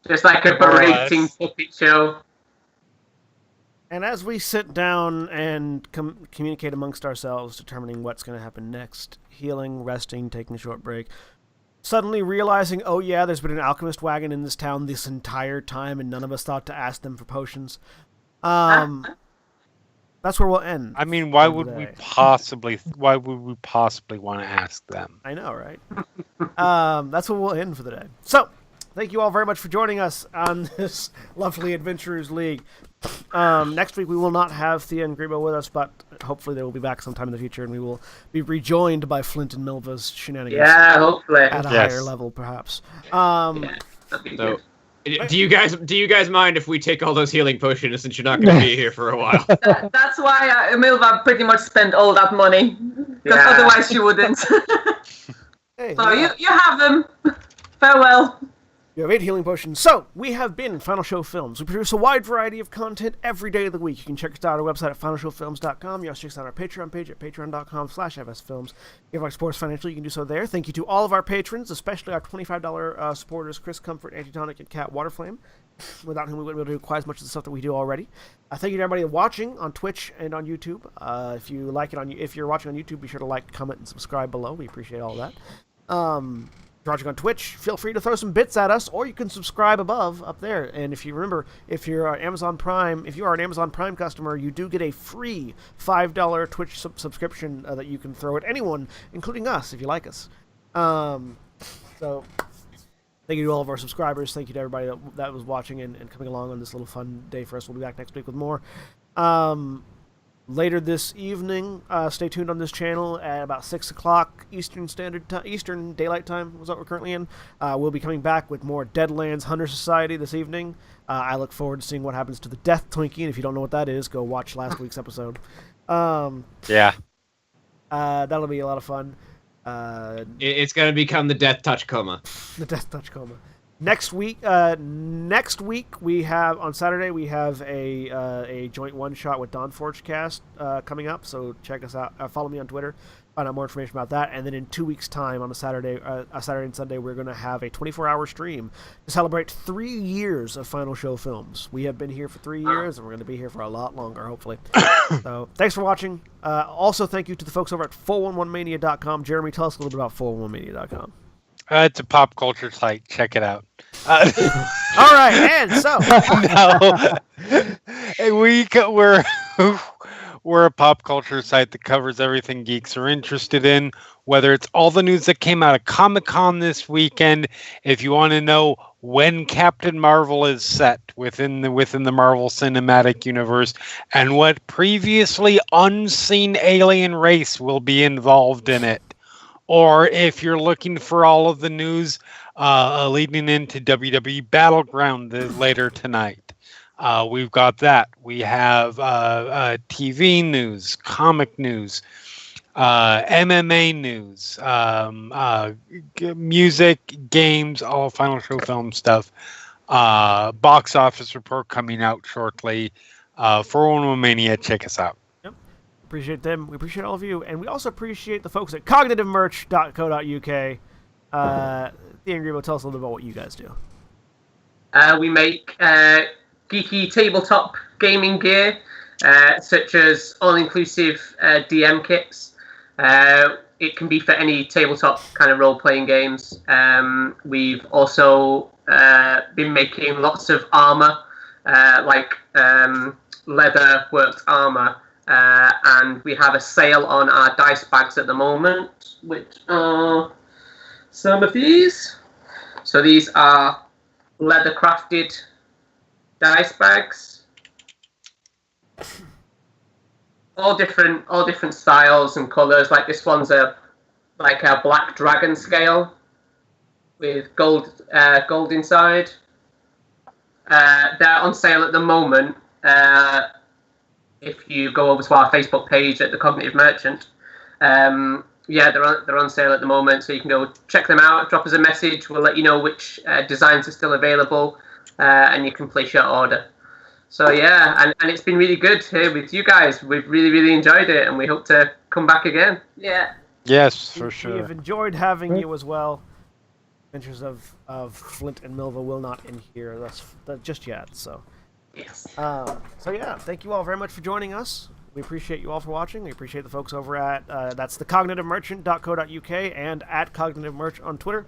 just like a berating puppet show. And as we sit down and communicate amongst ourselves, determining what's going to happen next, healing, resting, taking a short break, suddenly realizing, oh yeah, there's been an alchemist wagon in this town this entire time, and none of us thought to ask them for potions. That's where we'll end. I mean, why would we possibly want to ask them? I know, right? That's where we'll end for the day. So, thank you all very much for joining us on this lovely Adventurers League. Next week we will not have Thia and Greebow with us, but hopefully they will be back sometime in the future, and we will be rejoined by Flint and Milva's shenanigans. Yeah, hopefully. At a higher level, perhaps. That'd be good. Do you guys mind if we take all those healing potions since you're not going to be here for a while? That's why Milva pretty much spent all that money, because otherwise she wouldn't. Hey, so you have them. Farewell. You have 8 healing potions. So, we have been Final Show Films. We produce a wide variety of content every day of the week. You can check us out on our website at finalshowfilms.com. You also check us out on our Patreon page at patreon.com/fsfilms. If you like support us financially, you can do so there. Thank you to all of our patrons, especially our $25 supporters, Chris Comfort, Antitonic, and Cat Waterflame, without whom we wouldn't be able to do quite as much of the stuff that we do already. Thank you to everybody watching on Twitch and on YouTube. If you're watching on YouTube, be sure to like, comment, and subscribe below. We appreciate all that. you're watching on Twitch, feel free to throw some bits at us, or you can subscribe above up there. And if you remember, if you're an Amazon Prime customer, you do get a free $5 Twitch subscription that you can throw at anyone, including us, if you like us. So thank you to all of our subscribers. Thank you to everybody that was watching and coming along on this little fun day for us. We'll be back next week with more. Later this evening, stay tuned on this channel at about 6 o'clock Eastern Daylight Time, is what we're currently in. We'll be coming back with more Deadlands Hunter Society this evening. I look forward to seeing what happens to the Death Twinkie, and if you don't know what that is, go watch last week's episode. Yeah. That'll be a lot of fun. It's going to become the Death Touch Coma. The Death Touch Coma. Next week, we have on Saturday a joint one shot with Dawn Forge Cast coming up. So check us out. Follow me on Twitter. Find out more information about that. And then in 2 weeks' time, on a Saturday and Sunday, we're going to have a 24-hour stream to celebrate 3 years of Final Show films. We have been here for 3 years, and we're going to be here for a lot longer, hopefully. So thanks for watching. Also, thank you to the folks over at 411mania.com. Jeremy, tell us a little bit about 411mania.com. It's a pop culture site. Check it out. All right, and so we're a pop culture site that covers everything geeks are interested in. Whether it's all the news that came out of Comic-Con this weekend, if you want to know when Captain Marvel is set within the Marvel Cinematic Universe, and what previously unseen alien race will be involved in it. Or if you're looking for all of the news leading into WWE Battleground later tonight, we've got that. We have TV news, comic news, MMA news, music, games, all Final Show film stuff. Box office report coming out shortly. 411 Mania, check us out. Appreciate them. We appreciate all of you. And we also appreciate the folks at cognitivemerch.co.uk. Thia and Greebow, tell us a little bit about what you guys do. We make geeky tabletop gaming gear, such as all-inclusive DM kits. It can be for any tabletop kind of role-playing games. We've also been making lots of armor, like leather-worked armor. And we have a sale on our dice bags at the moment, which are some of these. So these are leather crafted dice bags, all different styles and colors. Like this one's a black dragon scale with gold inside. They're on sale at the moment. If you go over to our Facebook page at the Cognitive Merchant, they're on sale at the moment, so you can go check them out. Drop us a message. We'll let you know which designs are still available, and you can place your order. So and it's been really good here with you guys. We've really, really enjoyed it, and we hope to come back again. Yeah. Yes, for sure. We have enjoyed having you as well. Adventures of Flint and Milva will not end here. That's just yet. So. Yes. Thank you all very much for joining us. We appreciate you all for watching. We appreciate the folks over at that's thecognitivemerchant.co.uk and at cognitivemerch on Twitter.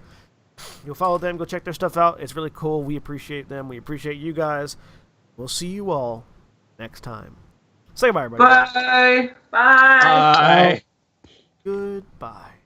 You'll follow them, go check their stuff out. It's really cool. We appreciate them. We appreciate you guys. We'll see you all next time. Say goodbye, everybody. Bye. Bye. Bye. Goodbye.